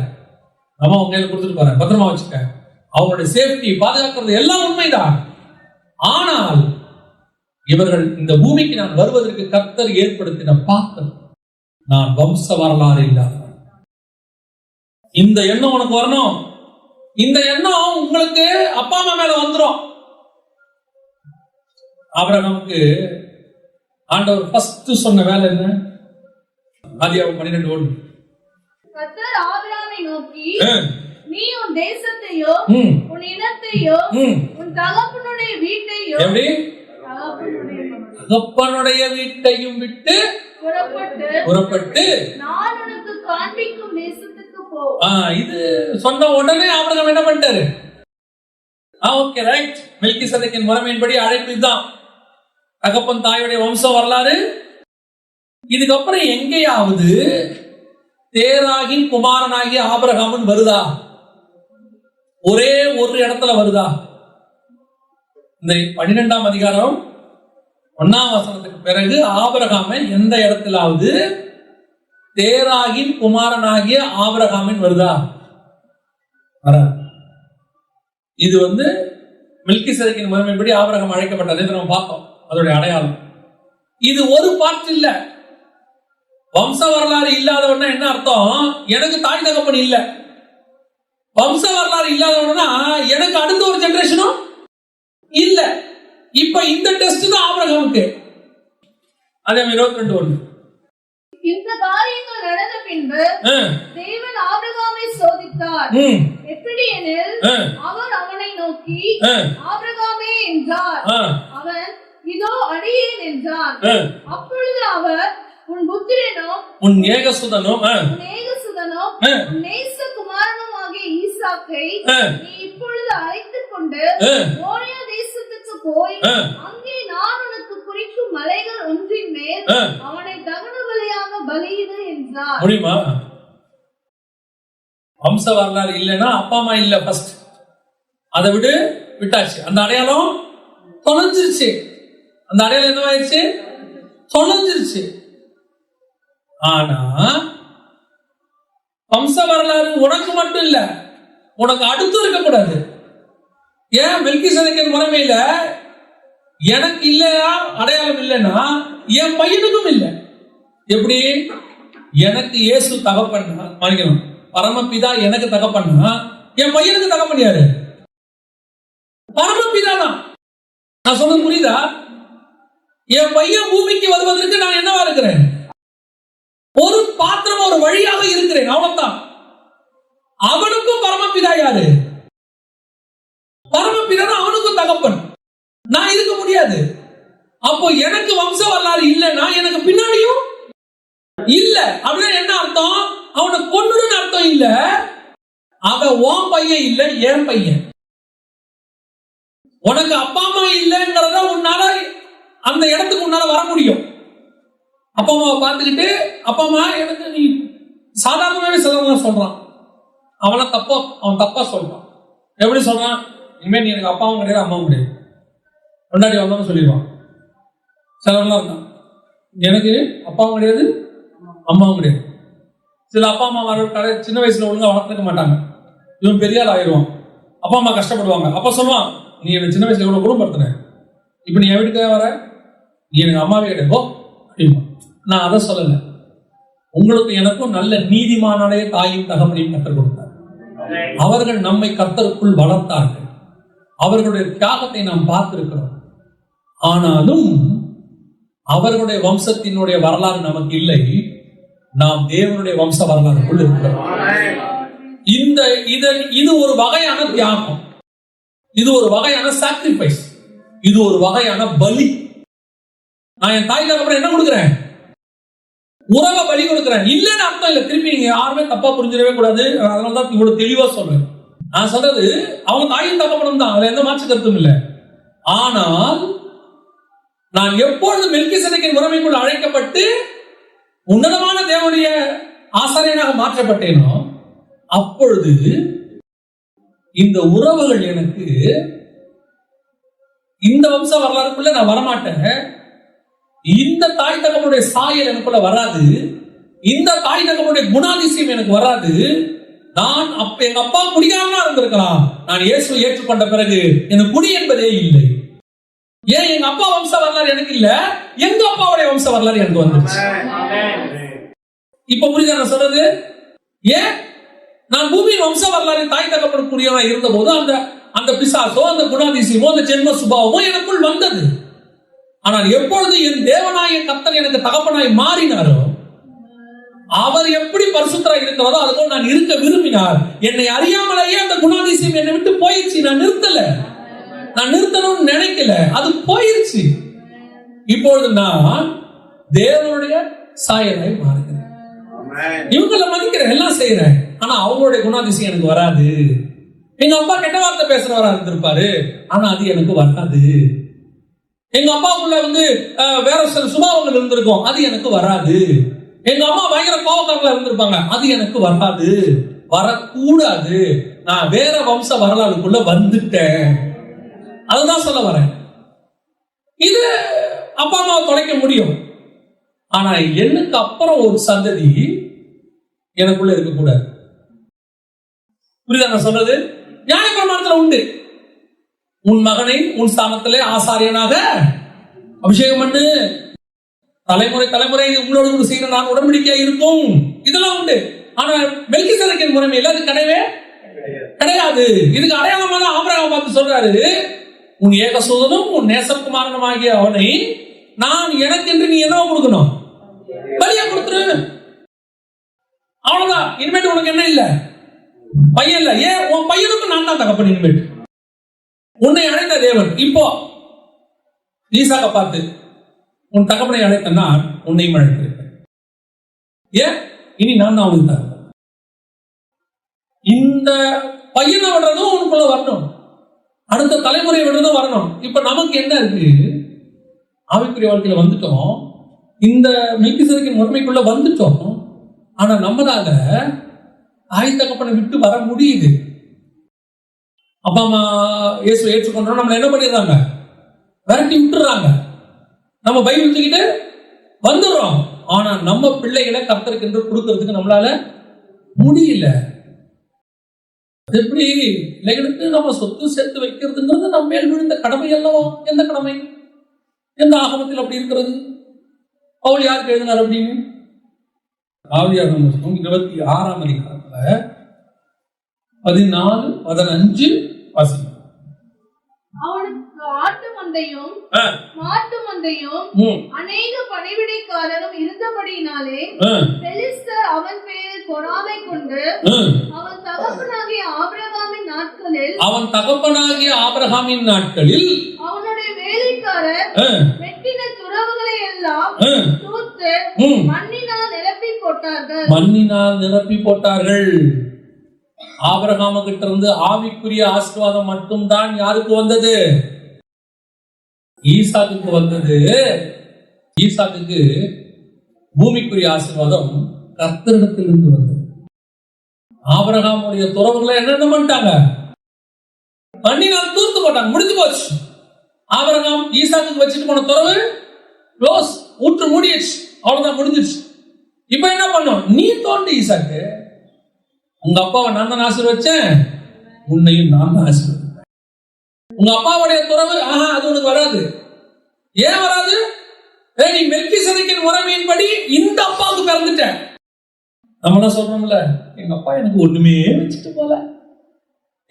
நம்ம உங்க கையில கொடுத்துட்டு போறேன், பத்திரமா வச்சுக்க. அவங்களுடைய சேஃப்டி பாதுகாக்கிறது எல்லாம் உண்மைதான். ஆனால் இவர்கள் இந்த பூமிக்கு நான் வருவதற்கு கர்த்தர் ஏற்படுத்தின பாத்திரம். நான் வம்ச வரலாறு இல்லாதவன். இந்த எண்ணம் உனக்கு வரணும். இந்த எண்ணம் உங்களுக்கு அப்பா அம்மா மேல வந்துடும். ஆபிரகாமுக்கு ஆண்டவர் ஃபர்ஸ்ட் சொன்ன வேலை என்ன? ஆதியாகமம் 12:1. கர்த்தர் ஆபிரகாமை நோக்கி, நீ உன் தேசத்தையோ உன் இனத்தையோ உன் தகப்பனுடைய வீட்டையோ எப்படி தகப்பனுடைய வீட்டையும் விட்டு புறப்பட்டு நான் உனக்கு காண்பிக்கும் தேசத்துக்கு போ. இது சொன்ன உடனே ஆபிரகாம் என்ன பண்ணிட்டாரு? Okay right. மெல்கிசேதேக்கின் முறைமையின்படி அழைப்பு இதுதான். தகப்பன் தாயுடைய வம்ச வரலாறு. இதுக்கப்புறம் எங்கேயாவது தேராகின் குமாரனாகிய ஆபிரகாமன் வருதா? ஒரே ஒரு இடத்துல வருதா? இந்த 12ஆம் அதிகாரம் 1ஆம் வசனத்துக்கு பிறகு ஆபிரகாமன் எந்த இடத்திலாவது தேராகின் குமாரனாகிய ஆபிரகாமன் வருதா? வராது. இது மெல்கிசேதேக்கின் முறைமைப்படி ஆபிரகாம் அழைக்கப்பட்டதை நம்ம பார்த்தோம். அதோட அடையாளம் இது. ஒரு பார்ட் இல்ல. வம்ச வரலாறு இல்லாதவன்னா என்ன அர்த்தம்? எனக்கு தாய் தகப்பன் இல்ல. வம்ச வரலாறு இல்லாதவனா எனக்கு அடுத்த ஒரு ஜெனரேஷனும் இல்ல. இப்ப இந்த டெஸ்ட் தான் ஆபிரகாமுக்கு. அதே 22:1. இந்த காரியங்கள் நடந்த பின்பு தேவன் ஆபிரகாமை சோதித்தார். எப்படி எனில், அவர் அவனை நோக்கி ஆபிரகாமே என்றார். அவன் இதோ அடியேன் என்றான். அப்பொழுது அவர், உன் புத்திரனும் உன் ஏகசுதனும் உன் நேசகுமாரனும் ஆகிய ஈசாக்கை நீ இப்பொழுது அழைத்துக் கொண்டு மோரியா தேசத்துக்கு போய் அங்கே நான் உனக்கு குறிக்கும் மலைகள் ஒன்றின் மேல் அவனை தகன பலியாக பலியிடு என்றார். முடியுமா? வம்ச வரலாறு இல்லைன்னா அப்பா அம்மா இல்ல. ஃபர்ஸ்ட் அதை விட்டாச்சு. அந்த அடையாளம் தொலைஞ்சிருச்சு. அந்த அடையாளம் என்னவாயிருச்சு? தொலைஞ்சிருச்சு. ஆனா வம்ச வரலாறு உனக்கு மட்டும் இல்ல, உனக்கு அடுத்து இருக்கக்கூடாது. ஏன்? மெல்கிசேதேக்கின் முறைமையில எனக்கு இல்லையா அடையாளம் இல்லைன்னா என் பையனுக்கும் இல்லை. எப்படி? எனக்கு இயேசு தகப்பன்னா, மன்னிக்கணும், பரமபிதா எனக்கு தகப்பன்னா என் பையனுக்கு தகப்பன் யாரு? பரமபிதா தான். நான் சொல்றது புரியுதா? என் பையன் பூமிக்கு வருவதற்கு நான் என்னவா இருக்கிறேன்? ஒரு பாத்திரம், ஒரு வழியாக இருக்கிறேன், அவ்வளவுதான். அவனுக்கும் பரமபிதா யாரு? பரமபிதா அவனுக்கும் தகப்பன். நான் இருக்க முடியாது. அப்போ எனக்கு வம்ச வரலாறு இல்லைன்னா எனக்கு பின்னாடியும் இல்ல. அப்படின்னா என்ன அர்த்தம்? அவனை கொன்னுடுன்னு அர்த்தம் இல்ல. அவன் உன் பையன் இல்ல, என் பையன். உனக்கு அப்பா அம்மா இல்லைங்கிறத உன்னால அந்த இடத்துக்கு உன்னால வர முடியும். அப்பா அம்மாவை பார்த்துக்கிட்டு, அப்பா அம்மா எனக்கு நீ சாதாரணமாவே சிலவங்க சொல்றான். அவன் தப்பா சொல்றான். எப்படி சொல்றான்? இனிமே நீ எனக்கு அப்பாவும் கிடையாது அம்மாவும் கிடையாது, கொண்டாடி வந்தாலும் சொல்லிடுவான். சிலவங்களாம் இருந்தான், எனக்கு அப்பாவும் கிடையாது அம்மாவும் கிடையாது. சில அப்பா அம்மா வர சின்ன வயசுல ஒழுங்கா வளர்த்துக்க மாட்டாங்க. இவன் பெரிய ஆள் ஆயிடுவான். அப்பா அம்மா கஷ்டப்படுவாங்க. அப்ப சொல்லுவான், நீ எனக்கு சின்ன வயசுல எவ்வளவு குடும்பப்படுத்தின, இப்ப நீ என் வீட்டுக்காக வர, நீ எனக்கு அம்மாவே கிடையாது அப்படிமா. நான் அதை சொல்லல. உங்களுக்கு எனக்கும் நல்ல நீதிமானாலே தாயும் தகப்பனையும் கற்றுக் கொடுத்தார். அவர்கள் நம்மை கர்த்தருக்குள் வளர்த்தார்கள். அவர்களுடைய தியாகத்தை நாம் பார்த்திருக்கிறோம். ஆனாலும் அவர்களுடைய வம்சத்தினுடைய வரலாறு நமக்கு இல்லை. நாம் தேவனுடைய வம்ச வரலாறுக்குள் இருக்கிறோம். இது ஒரு வகையான தியாகம், இது ஒரு வகையான சாக்ரிஃபைஸ், இது ஒரு வகையான பலி. நான் என் தாய் தகப்பன் என்ன கொடுக்கிறேன்? உறவை பலி கொடுக்கிறேன். இல்லன்னு அர்த்தம் இல்ல. திருப்பி நீங்க யாருமே தப்பா புரிஞ்சிடவே கூடாது. அதனாலதான் இவ்வளவு தெளிவா சொல்றேன். நான் சொல்றது அவங்க தாயும் தகப்பனும் தான், அதுல எந்த மாற்று கருத்தும் இல்லை. ஆனால் நான் எப்பொழுது மெல்கிசேதேக்கின் முறைமைக்குள் அழைக்கப்பட்டு உன்னதமான தேவனுடைய ஆசாரியனாக மாற்றப்பட்டேனோ அப்பொழுது இந்த உறவுகள் எனக்கு, இந்த வம்ச வரலாறுக்குள்ள நான் வரமாட்டேன். இந்த தாய் தகப்பனுடைய சாயல் எனக்குள்ள வராது. இந்த தாய் தகப்பனுடைய குணாதிசயம் எனக்கு வராது. நான் எங்க அப்பா குடிகாரனா இருந்திருக்கலாம். நான் இயேசுவை ஏற்றுக்கொண்ட பிறகு எனக்கு குடி என்பதே இல்லை. ஏன்? எங்க அப்பா வம்ச வரலாறு எனக்கு இல்ல, எங்க அப்பாவுடைய வம்ச வரலாறு எனக்கு வந்துருச்சு. இப்ப புரியுதா நான் சொல்றது? ஏன்? நான் பூமியின் வம்ச வரலாறு தாய் தகப்பனுக்குரியவனா இருந்த போது அந்த பிசாசோ, அந்த குணாதிசயமோ, அந்த ஜென்ம சுபாவமோ எனக்குள் வந்தது. ஆனால் எப்பொழுது என் தேவனாய கர்த்தர் எனக்கு தகப்பனாய் மாறினாரோ அவர் எப்படி பரிசுத்தராய் இருக்கிறதோ அதுபோல் நான் இருக்க விரும்பினார். என்னை அறியாமலேயே அந்த குணாதிசயம் என்னை விட்டு போயிடுச்சு. நான் நிறுத்தணும்னு நினைக்கல, அது போயிருச்சு. இப்பொழுது நான் தேவனுடைய சாயலை மாறுகிறேன். இவங்கள மதிக்கிறேன், எல்லாம் செய்யறேன். ஆனா அவங்களுடைய குணாதிசயம் எனக்கு வராது. எங்க அப்பா கெட்ட வார்த்தை பேசுறவரா இருந்திருப்பாரு, ஆனா அது எனக்கு வராது. எங்க அப்பாவுக்குள்ள வேற சில சுபாவங்கள் இருந்திருக்கும், அது எனக்கு வராது. எங்க அம்மா பயங்கர கோபக்காரங்களா இருந்திருப்பாங்க, அது எனக்கு வராது, வரக்கூடாது. நான் வேற வம்ச வரலாறுக்குள்ள வந்துட்டேன். அதுதான் சொல்ல வரேன். இது அப்பா அம்மாவை தொலைக்க முடியும், ஆனா எனக்கு அப்புறம் ஒரு சந்ததி எனக்குள்ள இருக்கக்கூடாது. புரியுதா நான் சொல்றது? நியாயப்பிரமாணத்துல உண்டு, உன் மகனை உன் ஸ்தானத்திலே ஆசாரியனாக அபிஷேகம் பண்ணு, தலைமுறை உங்களோடு செய்கிற நான் உடன்படிக்கையா இருக்கும், இதெல்லாம் உண்டு. ஆனா மெல்கிசேதேக்கின் முறைமையில அது கிடையாது. இதுக்கு அடையாளமா தான் ஆபிரகாம் பார்த்து சொல்றாரு, உன் ஏகசோதனும் உன் நேசகுமாரனும் ஆகிய அவனை நான் எனக்கு என்று நீ என்னவோ கொடுக்கணும், பலியா கொடுத்துரு. அவ்வளவுதான். இனிமேட்டு உனக்கு என்ன இல்ல, பையன் இல்ல. ஏன் உன் பையனுக்கு நான் தான் தகப்பன். இனிமேட்டு உன்னை அழைத்த தேவன் இப்போ ஈசாக்க பார்த்து உன் தகப்பனை அழைத்த நான் உன்னையும் அழைத்திருக்கேன். ஏன் இனி நான் தான் உனக்கு தகப்பன். இந்த பையனை விடுறதும் உனக்குள்ள வரணும், அடுத்த தலைமுறையை விடுறதும் வரணும். இப்ப நமக்கு என்ன இருக்கு, ஆவிக்குரிய வாழ்க்கையில வந்துட்டோம், இந்த மெல்கிசேதேக்கின் முறைமைக்குள்ள வந்துட்டோம். ஆனா நம்மளால தாய் தகப்பனை விட்டு வர முடியுது. அப்பா அம்மா இயேசுவை ஏற்றுக்கொண்டோம், நம்மளை என்ன பண்ணிடுறாங்க, விரட்டி விட்டுறாங்க. நம்ம பைபிள் தூக்கிட்டு வந்துடுறோம். ஆனா நம்ம பிள்ளைகளை கர்த்தருக்கு என்று கொடுக்கறதுக்கு நம்மளால முடியல. எப்படி பிள்ளைகளுக்கு நம்ம சொத்து சேர்த்து வைக்கிறதுங்கிறது நம்ம மேல் விழுந்த கடமை அல்லவா? எந்த கடமை? எந்த ஆகமத்தில் அப்படி இருக்கிறது? பவுல் யாருக்கு எழுதினார் அப்படின்னு? ஆவியாகமம் 26ஆம் அதிகாரத்துல 14-15 வாசிக்கும். அவனுக்கு ஆட்டு மந்தையும் மாட்டு மந்தையும் அநேக பணிவிடைக்காரரும் இருந்தபடியினாலே பெலிஸ்தர் அவன் பேரில் பொறாமை கொண்டு அவன் தகப்பனாகிய ஆபிரகாமின் நாட்களில் அவனுடைய வேலைக்காரர் வெட்டின துறவுகளை எல்லாம் தூர்த்து மண்ணினால் நிரப்பி போட்டார்கள். ஆபிரகாம கிட்ட இருந்து ஆவிக்குரிய ஆசீர்வாதம் மட்டும்தான் யாருக்கு வந்தது? ஈசாக்குக்கு வந்தது. ஈசாக்குக்கு பூமிக்குரிய ஆசீர்வாதம் கர்த்தரிடத்திலிருந்து வந்தது. ஆபிரகாமுடைய துறவுகளை என்ன பண்ணிட்டாங்க? மண்ணினால் தூர்த்து போட்டாங்க, முடிஞ்சு போச்சு. ஆபிரகாம் ஈசாக்குக்கு வச்சுட்டு போன துறவு க்ளோஸ், ஊற்று மூடிடுச்சு, அவ்வளவுதான், முடிஞ்சிருச்சு. இப்ப என்ன பண்ணும்? நீ தோண்டி ஈசாக்கு, உங்க அப்பாவை நான் தான் ஆசீர்வச்சேன், உன்னையும் நான் தான் ஆசீர்வச்சேன். உங்க அப்பாவுடைய துறவு அது உனக்கு வராது. ஏன் வராது? நீ மெல்கிசேதேக்கின் முறைமையின்படி இந்த அப்பாவுக்கு பிறந்துட்ட. நம்ம என்ன சொல்றோம்ல, எங்க அப்பா எனக்கு ஒண்ணுமே வச்சுட்டு போல,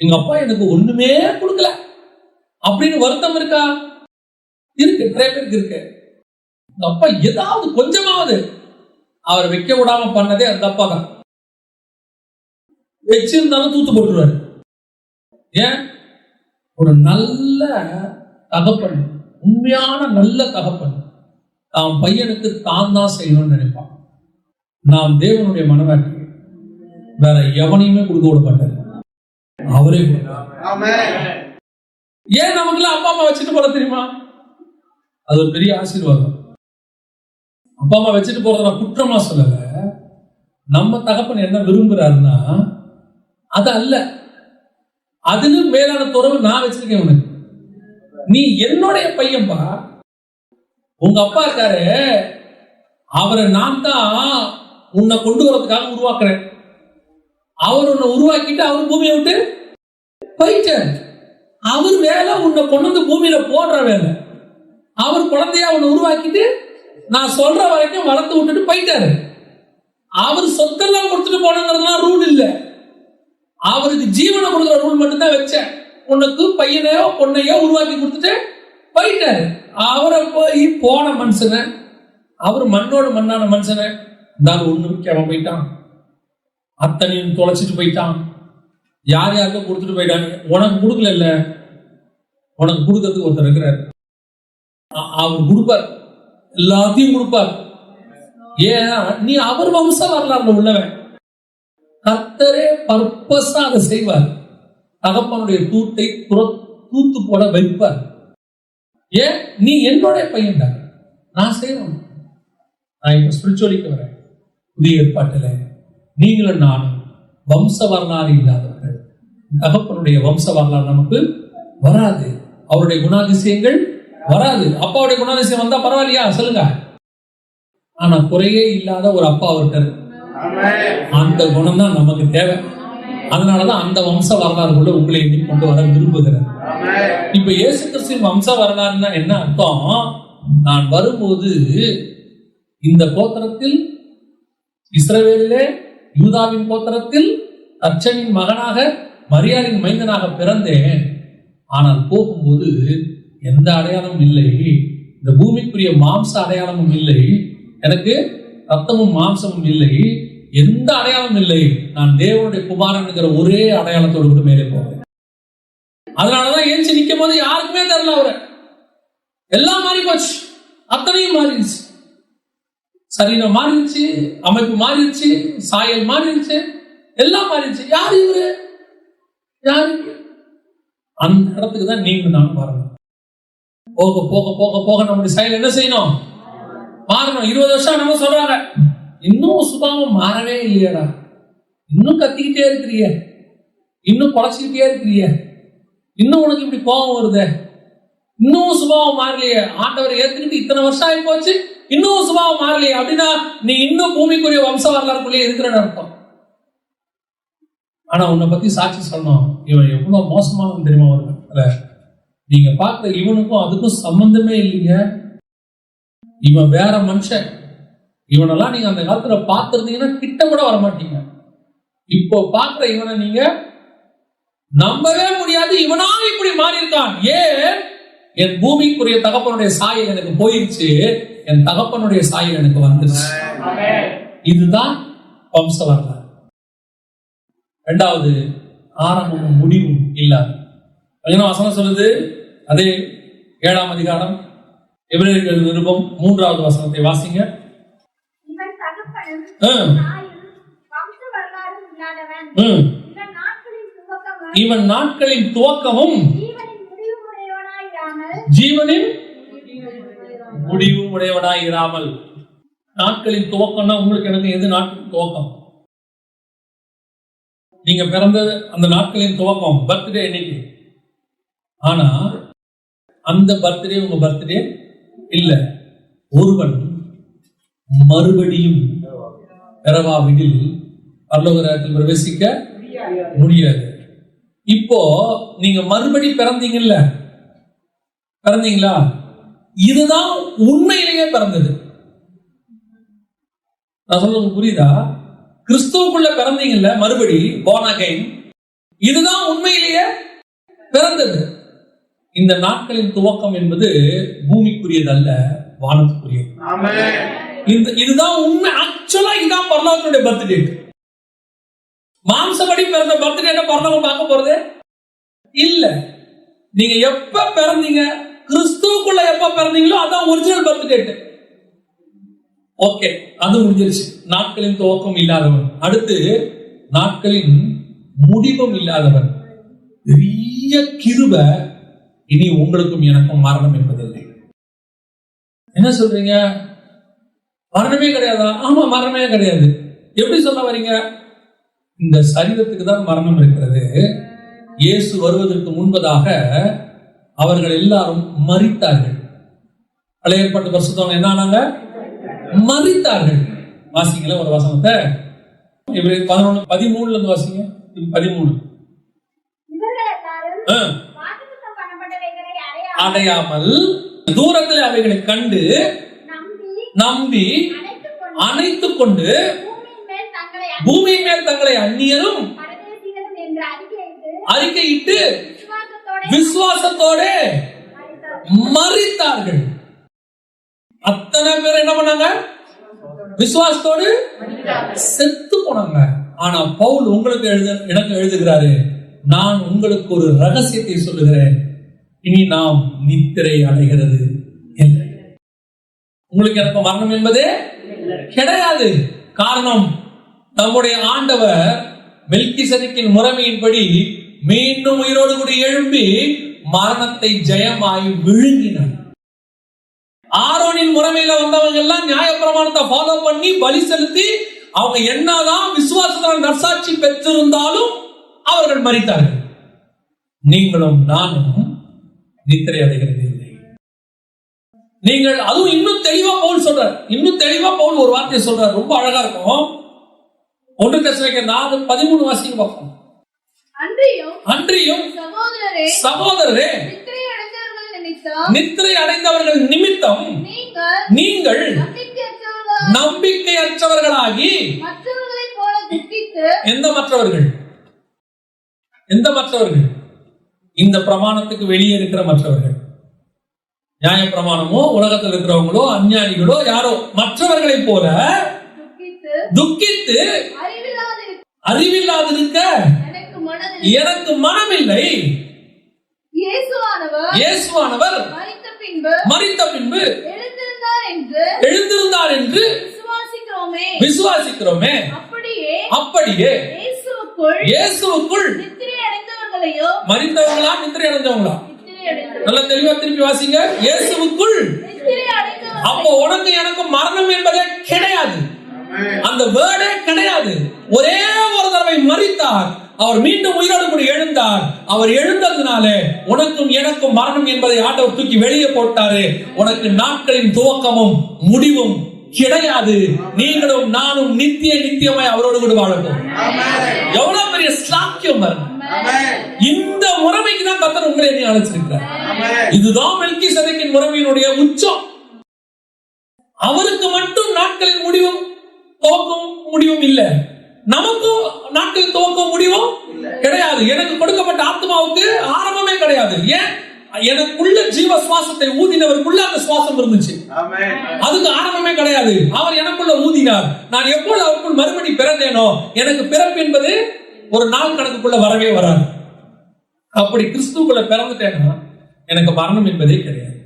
எங்க அப்பா எனக்கு ஒண்ணுமே கொடுக்கல அப்படின்னு வருத்தம் இருக்கா? இருக்கு, நிறைய பேருக்கு இருக்கு. எங்க அப்பா ஏதாவது கொஞ்சமாவது அவர் வைக்க விடாம பண்ணதே அந்த அப்பா தான். வச்சிருந்தாலும் தூத்து போட்டுருவாரு. ஏன்? ஒரு நல்ல தகப்பன், உண்மையான நல்ல தகப்பன் தாம் பையனுக்கு தான் செய்யணும்னு நினைப்பான். நாம் தேவனுடைய மனவாட்டி வேற எவனையுமே கொடுக்க விடப்பட்டார், அவரே கொடுத்தார். ஏன் நமக்குலாம் அப்பா அம்மா வச்சுட்டு போல தெரியுமா? அது ஒரு பெரிய ஆசீர்வாதம். அப்பா அம்மா வச்சுட்டு போறத நான் குற்றமா சொல்லல. நம்ம தகப்பன் என்ன விரும்புறாருன்னா அது அல்ல, அதுன்னு மேலான துறவு நான் வச்சிருக்கேன் உனக்கு. நீ என்னுடைய பையன்பா. உங்க அப்பா இருக்காரு, அவரை நான் தான் உன்னை கொண்டு வரதுக்காக உருவாக்குறேன். அவர் உன்னை உருவாக்கிட்டு அவர் பூமியை விட்டு போயிட்டார். அவர் வேலை உன்னை கொண்டு வந்து பூமியில போடுற வேலை. அவர் குழந்தையா உன்னை உருவாக்கிட்டு நான் சொல்ற வரைக்கும் வளர்த்து விட்டுட்டு போயிட்டாரு. அவர் சொத்தெல்லாம் கொடுத்துட்டு போனதுலாம் ரூல் இல்லை, அவருக்கு ஜீவனை கொடுக்குற ரூல் மட்டும்தான் வச்சேன். உனக்கு பையனையோ பொண்ணையோ உருவாக்கி கொடுத்துட்டு போயிட்டாரு. அவரை போய் போன மனுஷனை, அவர் மண்ணோடு மண்ணான மனுஷனை இருந்தாலும் ஒண்ணு விற்காம போயிட்டான், அத்தனையும் தொலைச்சிட்டு போயிட்டான், யார் யாருக்கோ கொடுத்துட்டு போயிட்டாங்க. உனக்கு கொடுக்கல, உனக்கு கொடுக்கறதுக்கு ஒருத்தர் இருக்கிறார். அவர் கொடுப்பார், எல்லாத்தையும் கொடுப்பார். ஏன்னா நீ அவர் வம்ச வரலாறுல உள்ளவன். கர்த்தரே பர்பஸா அதை செய்வார். தகப்பனுடைய தூத்தை தூத்து போட வைப்பார். ஏன்? நீ என்னோட பையன் தான், நான் செய்யணும். நான் இப்ப ஸ்பிரிச்சுவலிக்கு வரேன். புதிய ஏற்பாட்டில் நீங்களும் நானும் வம்ச வரலாறு இல்லாதவர்கள். தகப்பனுடைய வம்ச வரலாறு நமக்கு வராது. அவருடைய குணாதிசயங்கள் வராது. அப்பாவுடைய குணாதிசயம் வந்தா பரவாயில்லையா சொல்லுங்க. ஆனா குறையே இல்லாத ஒரு அப்பா இருக்காரு. அந்த குணம் தான் நமக்கு தேவை. அதனாலதான் அந்த வம்ச வரலாறுக்குள்ள உங்களை எண்ணி கொண்டு வர விரும்புகிறேன். இப்ப இயேசு கிறிஸ்துவின் வம்ச வரலாறுனா என்ன அர்த்தம்? நான் வரும்போது இந்த கோத்திரத்தில், இஸ்ரவேலிலே யூதாவின் கோத்திரத்தில் அர்ச்சனின் மகனாக மரியாளின் மைந்தனாக பிறந்தேன். ஆனால் போகும்போது எந்த அடையாளமும் இல்லை, இந்த பூமிக்குரிய மாம்ச அடையாளமும் இல்லை, எனக்கு ரத்தமும் மாம்சமும் இல்லை, எந்த அடையாளமும் இல்லை. நான் தேவனுடைய குமாரன் ஒரே அடையாளத்தோடு கூட மேலே போகிறேன். அதனாலதான் ஏஞ்சி நிற்கும் போது யாருக்குமே தெரியல அவரை. எல்லாம் மாறி போச்சு, அத்தனையும் மாறிடுச்சு. சரீரம் மாறிடுச்சு, அமைப்பு மாறிடுச்சு, சாயல் மாறிடுச்சு, எல்லாம் மாறிடுச்சு. யார் இவரு? யாரு? அந்த இடத்துக்கு தான் நீங்க நான் வரணும். போக போக போக போக நம்முடைய செயல் என்ன செய்யணும்? மாறணும். 20 வருஷம் நம்ம சொல்றாங்க, இன்னும் சுபாவம் மாறவே இல்லையடா, இன்னும் கத்திக்கிட்டே இருக்கிறிய, இன்னும் குறைச்சிக்கிட்டே இருக்கிறிய, இன்னும் உனக்கு இப்படி கோபம் வருது, இன்னும் சுபாவம் மாறலையே, ஆண்டவரை ஏத்துக்கிட்டு இத்தனை வருஷம் ஆகி போச்சு, இன்னும் சுபாவம் மாறலையே அப்படின்னா நீ இன்னும் பூமிக்குரிய வம்ச வரலாறுக்குள்ளேயே இருக்கிறன்னு அர்த்தம். ஆனா உன்னை பத்தி சாட்சி சொல்லணும், இவன் எவ்வளவு மோசமானவன் தெரியுமா? ஒரு நீங்க பார்த்த இவனுக்கும் அதுக்கும் சம்பந்தமே இல்லைங்க. இவன் வேற மனுஷன். இவனெல்லாம் நீங்க அந்த காலத்துல பார்த்திருந்தீங்கன்னா கிட்ட கூட வரமாட்டீங்க. இப்போ பார்க்கிற இவனை நீங்க நம்பவே முடியாது. இவனா இப்படி மாறி இருக்கான். ஏன்? என் பூமிக்குரிய தகப்பனுடைய சாயல் எனக்கு போயிருச்சு, என் தகப்பனுடைய சாயல் எனக்கு வந்துருச்சு. இதுதான் வம்ச வரலாறு. இரண்டாவது, ஆரம்பமும் முடிவும் இல்லாது. வசனம் சொல்லுது, அதே 7ஆம் அதிகாரம் எபிரேயர் நிருபம் 3வது வசனத்தை வாசிங்க. இவன் நாட்களின் துவக்கமும் ஜீவனின் முடிவும் உடையவனாய் இராமல். நாட்களின் துவக்கம்னா உங்களுக்கு எனக்கு எது நாட்களின் துவக்கம்? நீங்க பிறந்த அந்த நாட்களின் துவக்கம் பர்த்டே இன்னைக்கு. ஆனா அந்த பர்த்டே உங்க பர்த்டே இல்ல. ஒருவன் மறுபடியும் பிறவாவிடில் பரலோகத்தில் பிரவேசிக்க முடியாது. இப்போ நீங்க மறுபடி பிறந்தீங்கல்ல, பிறந்தீங்களா? இதுதான் உண்மையிலேயே பிறந்தது. நான் சொல்றது புரியுதா? கிறிஸ்துவுக்குள்ள பிறந்தீங்கல்ல, மறுபடி born again, இதுதான் உண்மையிலேயே பிறந்தது. இந்த நாட்களின் துவக்கம் என்பது பூமிக்குரியது அல்ல, வானத்துக்குரியது. இதுதான் உண்மை. ஆக்சுவலா இதுதான் பரலோகத்தினுடைய பர்த்டே. மாம்சப்படி பிறந்த பர்த்டே பரலோகம் பார்க்க போறது இல்ல. நீங்க எப்ப பிறந்தீங்க, கிறிஸ்துவுக்குள்ள எப்ப பிறந்தீங்களோ அதான் ஒரிஜினல் பர்த்டே. ஓகே, அது முடிஞ்சிருச்சு. நாட்களின் துவக்கம் இல்லாதவன். அடுத்து, நாட்களின் முடிவும் இல்லாதவன். பெரிய கிருபை, இனி உங்களுக்கும் எனக்கும் மரணம் என்பதில்லை. என்ன சொல்றீங்க? மரணமே கிடையாதா? ஆமா, மரணமே கிடையாது. எப்படி சொல்ல வரீங்க? இந்த சரீரத்துக்கு தான் மரணம் இருக்கிறது. இயேசு வருவதற்கு முன்பதாக அவர்கள் எல்லாரும் மரித்தார்கள். பழைய ஏற்பாட்டு பரிசுத்தவங்க என்ன ஆனாங்க? மரித்தார்கள். வாசிங்களா ஒரு வசனத்தை, 11:13 இருந்து வாசிங்க. 13. அடையாமல் தூரத்தில் அவைகளை கண்டு நம்பி அணைத்துக் கொண்டு பூமியின் மேல் தங்களை அந்நியரும் அறிக்கையிட்டு விசுவாசத்தோட மரித்தார்கள். அத்தனை பேர் என்ன பண்ணாங்க? விசுவாசத்தோடு செத்து போனாங்க. ஆனா பவுல் உங்களுக்கு எனக்கு எழுதுகிறாரு, நான் உங்களுக்கு ஒரு ரகசியத்தை சொல்லுகிறேன், இனி நாம் நித்திரை அடைகிறது இல்லை. உங்களுக்கு எனக்கு மரணம் என்பதே கிடையாது. காரணம், நம்முடைய ஆண்டவர் மெல்கிசேதேக்கின் முறைமையின்படி மீண்டும் உயிரோடு கூட எழும்பி மரணத்தை ஜெயமாய் விழுங்கினார். ஆரோனின் முறைமையில வந்தவங்க எல்லாம் நியாயப்பிரமாணத்தை ஃபாலோ பண்ணி பலி செலுத்தி அவங்க என்னதான் விசுவாசத்தால் நற்சாட்சி பெற்றிருந்தாலும் அவர்கள் மரித்தார்கள். நீங்களும் நானும் நித்திரை அடைகிறது இல்லை. நீங்கள் அதுவும் இன்னும் தெளிவா பவுல் சொல்றார், இன்னும் தெளிவா பவுல் ஒரு வார்த்தையை சொல்றார், ரொம்ப அழகா இருக்கும். 1 தெசலோனிக்கேயர் 4:13 வாசிங்க பார்ப்போம். அன்றியும் சகோதரரே, நித்திரை அடைந்தவர்கள் நிமித்தம் நீங்கள் நம்பிக்கையற்றவர்களாகி, எந்த மற்றவர்கள்? எந்த மற்றவர்கள்? இந்த பிரமாணத்துக்கு வெளியே இருக்கிற மற்றவர்கள். நியாய பிரமாணமோ உலகத்தில் இருக்கிறவங்களோ அஞ்ஞானிகளோ யாரோ மற்றவர்களை போல துக்கித்து அறிவில்லாதிருக்க எனக்கு மனமில்லை. இயேசுவானவர் மரித்த பின்பு எழுந்திருந்தார் என்று விசுவாசிக்கிறோமே. அப்படியே இயேசுவுக்குள் மரித்தவங்களா நித்திரை அடைந்தவங்களா? நல்ல தெளிவா திருப்பி வாசிங்க. இயேசுவுக்குள். அப்போ உனக்கு எனக்கு மரணம் என்பதே கிடையாது, அந்த வேர்டே கிடையாது. ஒரே ஒரு தடவை மரித்தார், அவர் மீண்டும் உயிரோடு கூட எழுந்தார். அவர் எழுந்ததுனால உனக்கும் எனக்கும் மரணம் என்பதை ஆண்டவர் தூக்கி வெளியே போட்டாரு. உனக்கு நாட்களின் துவக்கமும் முடிவும் கிடையாது. நீங்களும் நானும் நித்தியமாய் அவரோடு கூட வாழணும். எவ்வளவு பெரிய ஸ்லாக்கியம் பாருங்க. இந்த முறைமைக்கு தான் கர்த்தர் உங்களை அழைச்சிருக்கிறார். இதுதான் மெல்கிசேதேக்கின் முறைமையினுடைய உச்சம். அவருக்கு மட்டும் நாட்களின் முடிவும் துவக்கம் முடிவும் இல்லை, நமக்கும் நாட்களின் துவக்கம் முடிவும் கிடையாது. எனக்கு கொடுக்கப்பட்ட ஆத்மாவுக்கு ஆரம்பமே கிடையாது. ஏன்? எனக்குள்ள ஜீவ சுவாசத்தை ஊதினவருக்குள்ள அந்த சுவாசம் இருந்துச்சு, அதுக்கு ஆரம்பமே கிடையாது. அவர் எனக்குள்ள ஊதினார். நான் எப்போது அவருக்குள் மறுபடி பிறந்தேனோ எனக்கு பிறப்பு என்பது ஒரு நாள் கணக்குக்குள்ள வரவே வராது. அப்படி கிறிஸ்துவுக்குள்ள பிறந்துட்டேன்னா எனக்கு மரணம் என்பதே கிடையாது.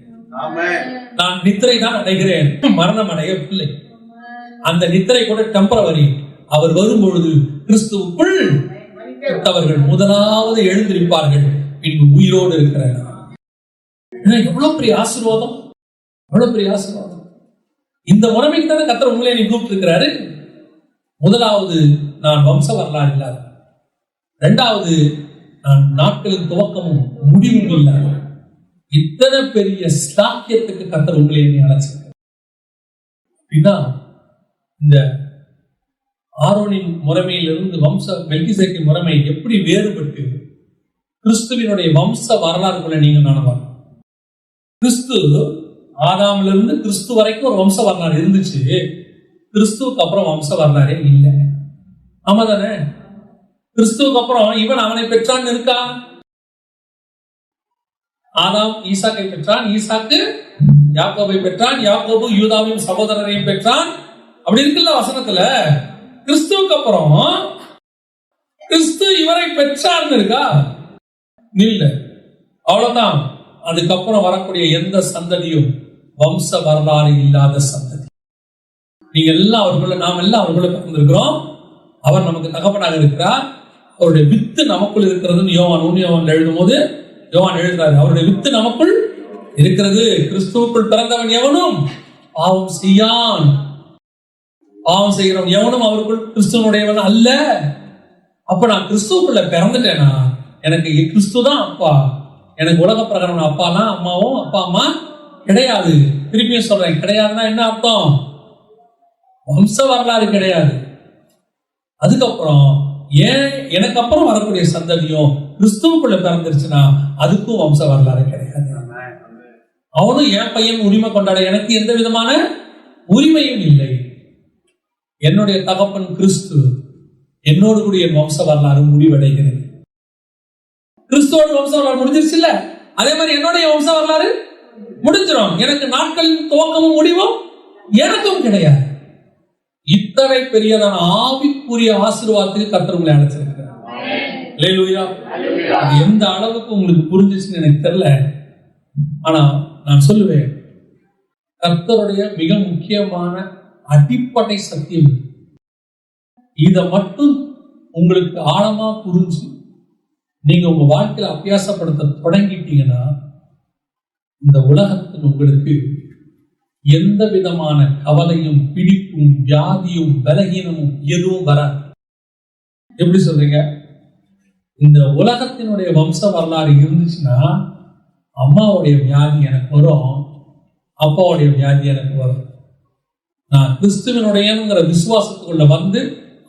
நான் நித்திரை தான் அடைகிறேன், மரணம் அடையவில்லை. அந்த நித்திரை கூட டெம்பரவரி. அவர் வரும்பொழுது கிறிஸ்துவுக்குள் அவர்கள் முதலாவது எழுந்திருப்பார்கள், பின்பு உயிரோடு இருக்கிறார். எவ்வளவு பெரிய ஆசீர்வாதம், எவ்வளவு பெரிய ஆசீர்வாதம். இந்த முறைமைக்கு தானே கர்த்தர் உங்களை நீ கூப்பிட்டு இருக்கிறாரு. முதலாவது, நான் வம்ச வரலாறு இல்லாத. இரண்டாவது, நான் நாட்களின் துவக்கமும் முடிவும் இல்லாத. இத்தனை பெரிய ஸ்லாக்கியத்துக்கு கர்த்தர் உங்களை என்னை அழைச்சிருக்கிறார். அப்படின்னா இந்த ஆரோனின் முறைமையிலிருந்து மெல்கிசேதேக்கின் முறைமை எப்படி வேறுபட்டு கிறிஸ்துவினுடைய வம்ச வரலாறுக்குள்ள நீங்க நானவாங்க. கிறிஸ்து ஆதாமிலிருந்து கிறிஸ்து வரைக்கும் ஒரு வம்ச வரலாறு இருந்துச்சு. கிறிஸ்துவுக்கு அப்புறம் வம்ச வரலாறே இல்லை. ஆமா தானே? கிறிஸ்துவுக்கு அப்புறம் இவன் அவனை பெற்றான் இருக்கா? ஆதாம் ஈசாக்கை பெற்றான், ஈசாக்கு யாக்கோபை பெற்றான், யாக்கோபு யூதாவின் சகோதரரையும் பெற்றான். அப்படி இருக்குல்ல வசனத்துல. கிறிஸ்துவுக்கு அப்புறம் கிறிஸ்து இவரை பெற்றார்னு இருக்கா? இல்ல. அவ்வளவுதான். அதுக்கப்புறம் வரக்கூடிய எந்த சந்ததியும் வம்ச வரலாறு இல்லாத சந்ததி. நீங்க எல்லாம் அவருக்குள்ள, நாம் எல்லாம் அவருக்குள்ள பிறந்திருக்கிறோம். அவர் நமக்கு தகப்பனாக இருக்கிறார். அவருடைய வித்து நமக்குள் இருக்கிறதுன்னு யோவான் எழுதும் போது யோவான் எழுதுறாரு, அவருடைய வித்து நமக்குள் இருக்கிறது. கிறிஸ்துவுக்குள் பிறந்தவன் எவனும் பாவம் செய்யான். பாவம் செய்கிறவன் எவனும் அவருக்குள் கிறிஸ்துவனுடையவன் அல்ல. அப்ப நான் கிறிஸ்துவுக்குள்ள பிறந்துட்டேனா எனக்கு கிறிஸ்து தான் அப்பா. எனக்கு உலக பிரகாரம் அப்பாலாம் அம்மாவும் அப்பா அம்மா கிடையாது. திருப்பியும் சொல்றேன், கிடையாதுன்னா என்ன அர்த்தம்? வம்ச வரலாறு கிடையாது. அதுக்கப்புறம் ஏன் எனக்கு அப்புறம் வரக்கூடிய சந்ததியும் கிறிஸ்துவுக்குள்ள பிறந்துருச்சுன்னா அதுக்கும் வம்ச வரலாறு கிடையாது. அவனும் என் பையன் உரிமை கொண்டாட எனக்கு எந்த விதமான உரிமையும் இல்லை. என்னுடைய தகப்பன் கிறிஸ்து, என்னோடு கூடிய வம்ச வரலாறு முடிவடைகிறது. கிறிஸ்துவோட வம்ச வரலாறு முடிஞ்சிருச்சு இல்ல, அதே மாதிரி என்னுடைய வம்ச வரலாறு முடிஞ்சிடும். எனக்கு நாட்களின் துவக்கமும் முடிவும் எனக்கும் கிடையாது. இத்தனை பெரியதான ஆவிக்குரிய ஆசீர்வாதத்துக்கு கர்த்தர் உங்களை அழைச்சிருக்கிறார். அல்லேலூயா. அது எந்த அளவுக்கு உங்களுக்கு புரிஞ்சிச்சுன்னு எனக்கு தெரியல. ஆனா நான் சொல்லுவேன், கர்த்தருடைய மிக முக்கியமான அடிப்படை சத்தியம் இத மட்டும் உங்களுக்கு ஆழமா புரிஞ்சு நீங்க உங்க வாழ்க்கையில அபியாசப்படுத்த தொடங்கிட்டீங்கன்னா இந்த உலகத்தில் உங்களுக்கு எந்த விதமான கவலையும் பிடிப்பும் வியாதியும் பலகீனமும் எதுவும் வராது. எப்படி சொல்றீங்க? இந்த உலகத்தினுடைய வம்ச வரலாறு இருந்துச்சுன்னா அம்மாவுடைய வியாதி எனக்கு வரும், அப்பாவுடைய வியாதி எனக்கு வரும். நான் கிறிஸ்துவனுடையங்கிற விசுவாசத்துக்குள்ள வந்து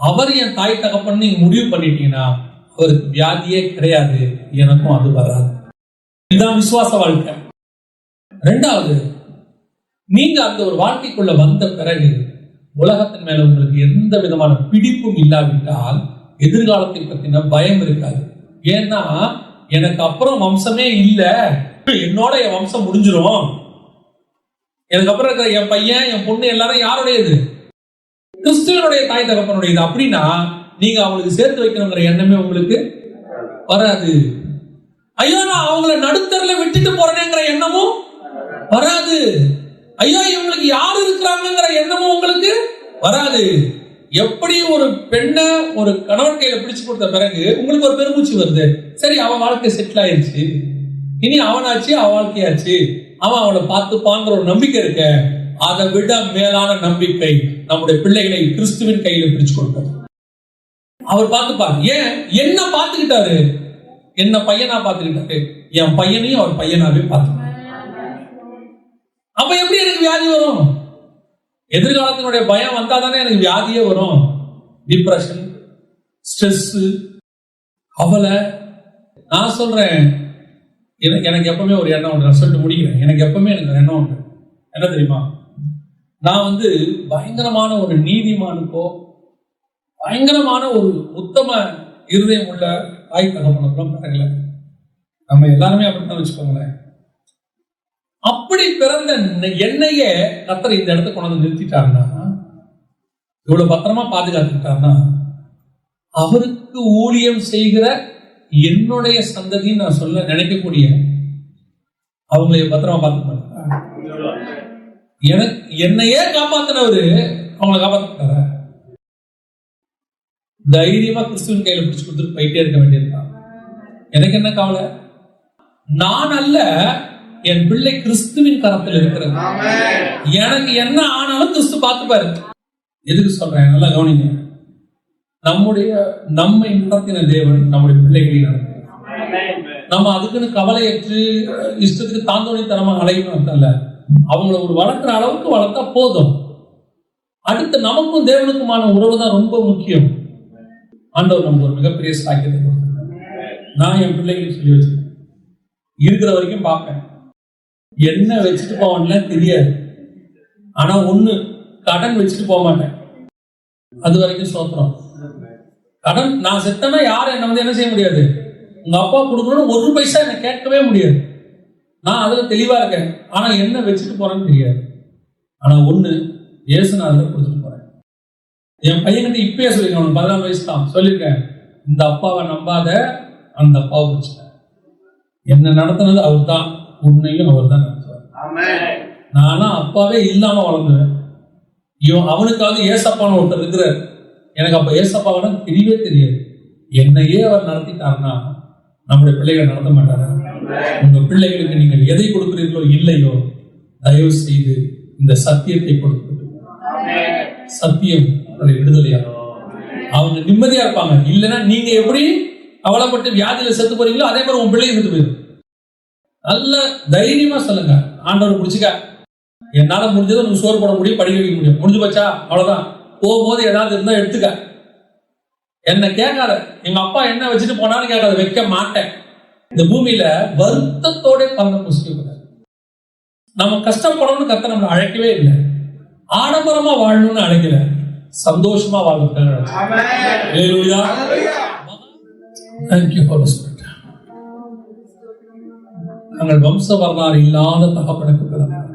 அவர் என் தாய் தகப்பன்னு நீங்க முடிவு பண்ணிட்டீங்கன்னா அவருக்கு வியாதியே கிடையாது, எனக்கும் அது வராது. இதுதான் விசுவாச வாழ்க்கை. ரெண்டாவது, நீங்க அந்த ஒரு வாழ்க்கைக்குள்ள வந்த பிறகு உலகத்தின் மேல உங்களுக்கு எந்த விதமான பிடிப்பும் இல்லாவிட்டால் எதிர்காலத்தை பத்தின பயம் இருக்காது. ஏன்னா எனக்கு அப்புறம் வம்சமே இல்ல, என்னோட என் வம்சம் முடிஞ்சிரும், எனக்கு அப்புறம் இருக்கிற என் பையன் என் பொண்ணு எல்லாரும் யாருடையது? கிறிஸ்துவனுடைய தாய் தகப்பனுடையது. அப்படின்னா நீங்க அவங்களுக்கு சேர்த்து வைக்கணுங்கிற எண்ணமே உங்களுக்கு வராது. ஐயோ நான் அவங்கள நடுத்தரல விட்டுட்டு போறேங்கிற எண்ணமும் வராது. ஐயோ இவங்களுக்கு யாரு இருக்கிறாங்கிற எண்ணமும் உங்களுக்கு வராது. எப்படி ஒரு பெண்ணை ஒரு கணவன் கையில பிடிச்சு கொடுத்த பிறகு உங்களுக்கு ஒரு பெருமூச்சு வருது, சரி அவன் வாழ்க்கை செட்டில் ஆயிடுச்சு, இனி அவனாச்சு அவன் வாழ்க்கையாச்சு, அவன் அவனை பார்த்துப்பாங்கிற ஒரு நம்பிக்கை இருக்க. அதை விட மேலான நம்பிக்கை நம்முடைய பிள்ளைகளை கிறிஸ்துவின் கையில பிடிச்சு கொடுப்பது. அவர் பார்த்துப்பாரு. ஏன் என்ன பார்த்துக்கிட்டாரு? என்ன பையனா பார்த்துக்கிட்டாரு, என் பையனையும் அவர் பையனாவே பார்த்துக்கிட்டாரு. அப்ப எப்படி எனக்கு வியாதி வரும்? எதிர்காலத்தினுடைய பயம் வந்தாதானே எனக்கு வியாதியே வரும். டிப்ரெஷன், ஸ்ட்ரெஸ், கவலை. நான் சொல்றேன், எனக்கு எப்பவுமே ஒரு எண்ணம் உண்டு. நான் சொல்லிட்டு முடிக்கிறேன். எனக்கு எப்பவுமே எனக்கு எண்ணம் உண்டு. என்ன தெரியுமா? நான் பயங்கரமான ஒரு நீதிமானுக்கோ பயங்கரமான ஒரு உத்தம இருதயம் உள்ள தாய் தகப்பனுக்கும் பிறகுல நம்ம எல்லாருமே அப்படித்தான் வச்சுக்கோங்களேன். அப்படி பிறந்த என்னையே கர்த்தர் இந்த இடத்த கொண்டு வந்து நிறுத்திட்டாருன்னா, இவ்வளவு பத்திரமா பாதுகாத்துக்கிட்டாருன்னா, அவருக்கு ஊழியம் செய்கிற என்னுடைய சந்ததின்னு நான் சொல்ல நினைக்கக்கூடிய அவங்களை பத்திரமா பார்த்துக்க எனக்கு என்னையே காப்பாத்தினவரு அவங்களை காப்பாத்திட்டார. தைரியமா கிறிஸ்துவின் கையில பிடிச்சு கொடுத்துட்டு போயிட்டே இருக்க வேண்டியதுதான். எனக்கு என்ன கவலை? நான் அல்ல, என் பிள்ளை கிறிஸ்துவின் கரத்தில் இருக்கிறது. எனக்கு என்ன ஆனாலும் கிறிஸ்து பார்த்துப்பாரு. எதுக்கு சொல்றேன்? நல்லா கவனிங்க. நம்மை நடத்தின தேவன் நம்முடைய பிள்ளைகளை நடத்த, நம்ம அதுக்குன்னு கவலையற்று இஷ்டத்துக்கு தாந்தோணித்தனமா அலையணும் அர்த்தம் இல்ல. அவங்கள ஒரு வளர்க்குற அளவுக்கு வளர்த்தா போதும். அடுத்து நமக்கும் தேவனுக்குமான உறவு தான் ரொம்ப முக்கியம். ஆண்டவர் நமக்கு ஒரு மிகப்பெரிய சாக்கியத்தை கொடுத்திருக்கார். நான் என் பிள்ளைகளுக்கு சொல்லி வச்சிருக்கேன், இருக்கிற வரைக்கும் பார்ப்பேன். என்ன வச்சுட்டு போவான்ல தெரியாது, ஆனா ஒண்ணு, கடன் வச்சுட்டு போக மாட்டேன். அது வரைக்கும் சோத்திரம். கடன் நான் செத்தனா யாரும் என்ன என்ன செய்ய முடியாது. உங்க அப்பா கொடுக்கணும்னு ஒரு பைசா என்ன கேட்கவே முடியாது. நான் அதுல தெளிவா இருக்கேன். ஆனா என்ன வச்சுட்டு போறேன்னு தெரியாது. ஆனா ஒண்ணு, இயேசு நான் அதுல கொடுத்துட்டு போறேன். என் பையன்கிட்ட இப்பயே சொல்லிருக்கேன், அவனுக்கு 14 வயசு தான், சொல்லியிருக்கேன், இந்த அப்பாவை நம்பாத, அந்த அப்பாவை பிடிச்ச. என்ன நடத்தினது அவர் தான், உன்னையும் அவர் தான் நடத்துவார். நானா அப்பாவே இல்லாம வளர்ந்துவேன். அவனுக்காவது ஏசப்பான்னு ஒருத்தர் இருக்கிறார். எனக்கு அப்ப ஏசப்பாவோட தெரியவே தெரியாது. என்னையே அவர் நடத்திட்டாருன்னா நம்முடைய பிள்ளைகளை நடத்த மாட்டாரா? உங்க பிள்ளைகளுக்கு நீங்கள் எதை கொடுக்கிறீர்களோ இல்லையோ, தயவு செய்து இந்த சத்தியத்தை கொடுத்து, சத்தியம் விடுதலையாகும். அவங்க நிம்மதியா இருப்பாங்க. இல்லைன்னா நீங்க எப்படி அவலப்பட்டு வியாதியில செத்து போறீங்களோ அதே மாதிரி உன் பிள்ளைங்க செத்து போயிடும். நல்ல தைரியமா சொல்லுங்க, ஆண்டவர் பிடிச்சிக்க, என்னால முடிஞ்சதை உனக்கு சோறு போட முடியும், படிக்க வைக்க முடியும், முடிஞ்சு போச்சா அவ்வளவுதான். போகும்போது ஏதாவது இருந்தா எடுத்துக்க, என்ன கேட்காத. எங்க அப்பா என்ன வச்சுட்டு போனாலும் கேட்காத, வைக்க மாட்டேன். இந்த பூமியில வருத்தத்தோட பலனை புசிக்க. நம்ம கஷ்டப்படணும்னு கர்த்தர் நம்மளை அழைக்கவே இல்லை. ஆடம்பரமா வாழணும்னு அழைக்கல, சந்தோஷமா வாழணும். நாங்கள் வம்ச வரலாறு இல்லாத தகப்பனுக்கு பிறந்தோம்.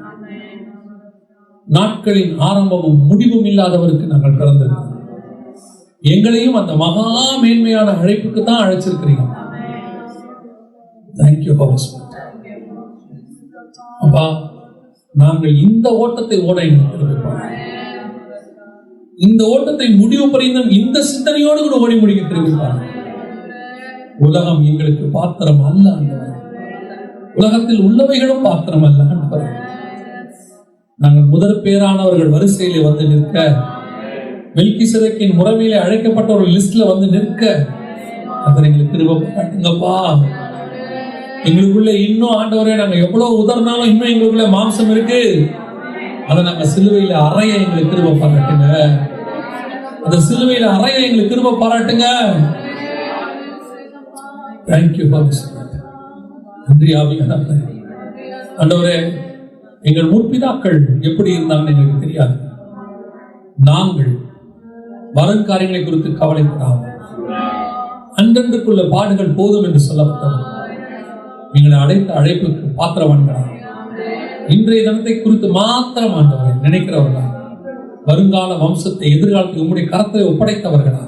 நாட்களின் ஆரம்பமும் முடிவும் இல்லாதவருக்கு நாங்கள் பிறந்திருக்கிறோம். எங்களையும் அந்த மகா மேன்மையான அழைப்புக்கு தான் அழைச்சிருக்கிறீங்க. தேங்க்யூ அப்பா. நாங்கள் இந்த ஓட்டத்தை ஓட எங்களுக்கு திரும்பிப்பாங்க. இந்த ஓட்டத்தை முடிவு பரிந்தும் இந்த சிந்தனையோடு கூட ஓடி முடிக்க திரும்பிப்பாங்க. உலகம் எங்களுக்கு பாத்திரம் அல்ல ஆண்டவர். உலகத்தில் உள்ளவைகளும் பாத்திரம் அல்ல ஆண்டவர். நாங்கள் முதற் பேரானவர்கள் வரிசையிலே வந்து நிற்க, மெல்கிசேதேக்கின் முறைமையிலே அழைக்கப்பட்ட ஒரு லிஸ்ட்ல வந்து நிற்க அதை எங்களுக்கு கிருபை காட்டுங்கப்பா. எங்களுக்குள்ள இன்னும் ஆண்டவரே நாங்க எவ்வளவு உதறினாலும் இன்னும் எங்களுக்குள்ள மாம்சம் இருக்கு. அதை நாங்க சிலுவையில அறைய எங்களுக்கு கிருபை பாராட்டுங்க. அந்த சிலுவையில அறைய எங்களுக்கு கிருபை பாராட்டுங்க. தேங்க்யூ நன்றி ஆவியானவரே. ஆண்டவரே, எங்கள் முற்பிதாக்கள் எப்படி இருந்தாங்கன்னு எங்களுக்கு தெரியாது. நாங்கள் வரும் காரியங்களை குறித்து கவலைப்படாமல் அன்றன்றுக்குள்ள பாடுகள் போதும் என்று சொல்லப்பட்டது. எங்களை அழைத்த அழைப்புக்கு பாத்திரவான்களா இன்றைய தினத்தை குறித்து மாத்திரம் ஆண்டவரை நினைக்கிறவர்களா, வருங்கால வம்சத்தை எதிர்காலத்துக்கு உங்களுடைய கரத்தை ஒப்படைத்தவர்களா,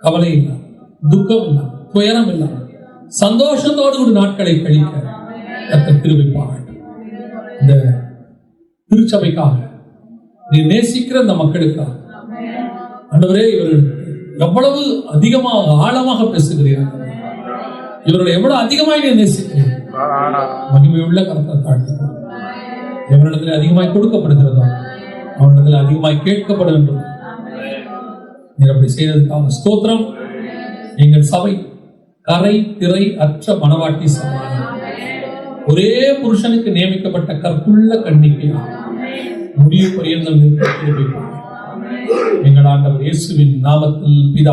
கவலை இல்லா, துக்கம் இல்லா, துயரம் இல்லா, சந்தோஷத்தோடு கூட நாட்களை கழிக்க கர்த்தர் கிருபை பாராட்டும். இந்த திருச்சபைக்காக நீ நேசிக்கிற இந்த மக்களுக்காக ஆண்டவரே, இவர்கள் எவ்வளவு அதிகமாக ஆழமாக பேசுகிறீர்கள், இவர்களை எவ்வளவு அதிகமாய் நீ நேசிக்கிறீர்கள். மகிமையுள்ள கரத்தை தாழ்த்துகிறோம். எவரிடத்தில் அதிகமாய் கொடுக்கப்படுகிறதோ அவரிடத்தில் அதிகமாய் கேட்கப்பட வேண்டும். நீர் அப்படி செய்ததுக்காக ஸ்தோத்திரம். எங்கள் சபை கரை திரை அற்ற மணவாட்டி சபை, ஒரே புருஷனுக்கு நியமிக்கப்பட்ட கற்புள்ள கன்னிகையாக முடிவு பரியந்தம் நிற்க கிருபை. எங்கள் ஆண்டவர் இயேசுவின் நாமத்தில் பிதா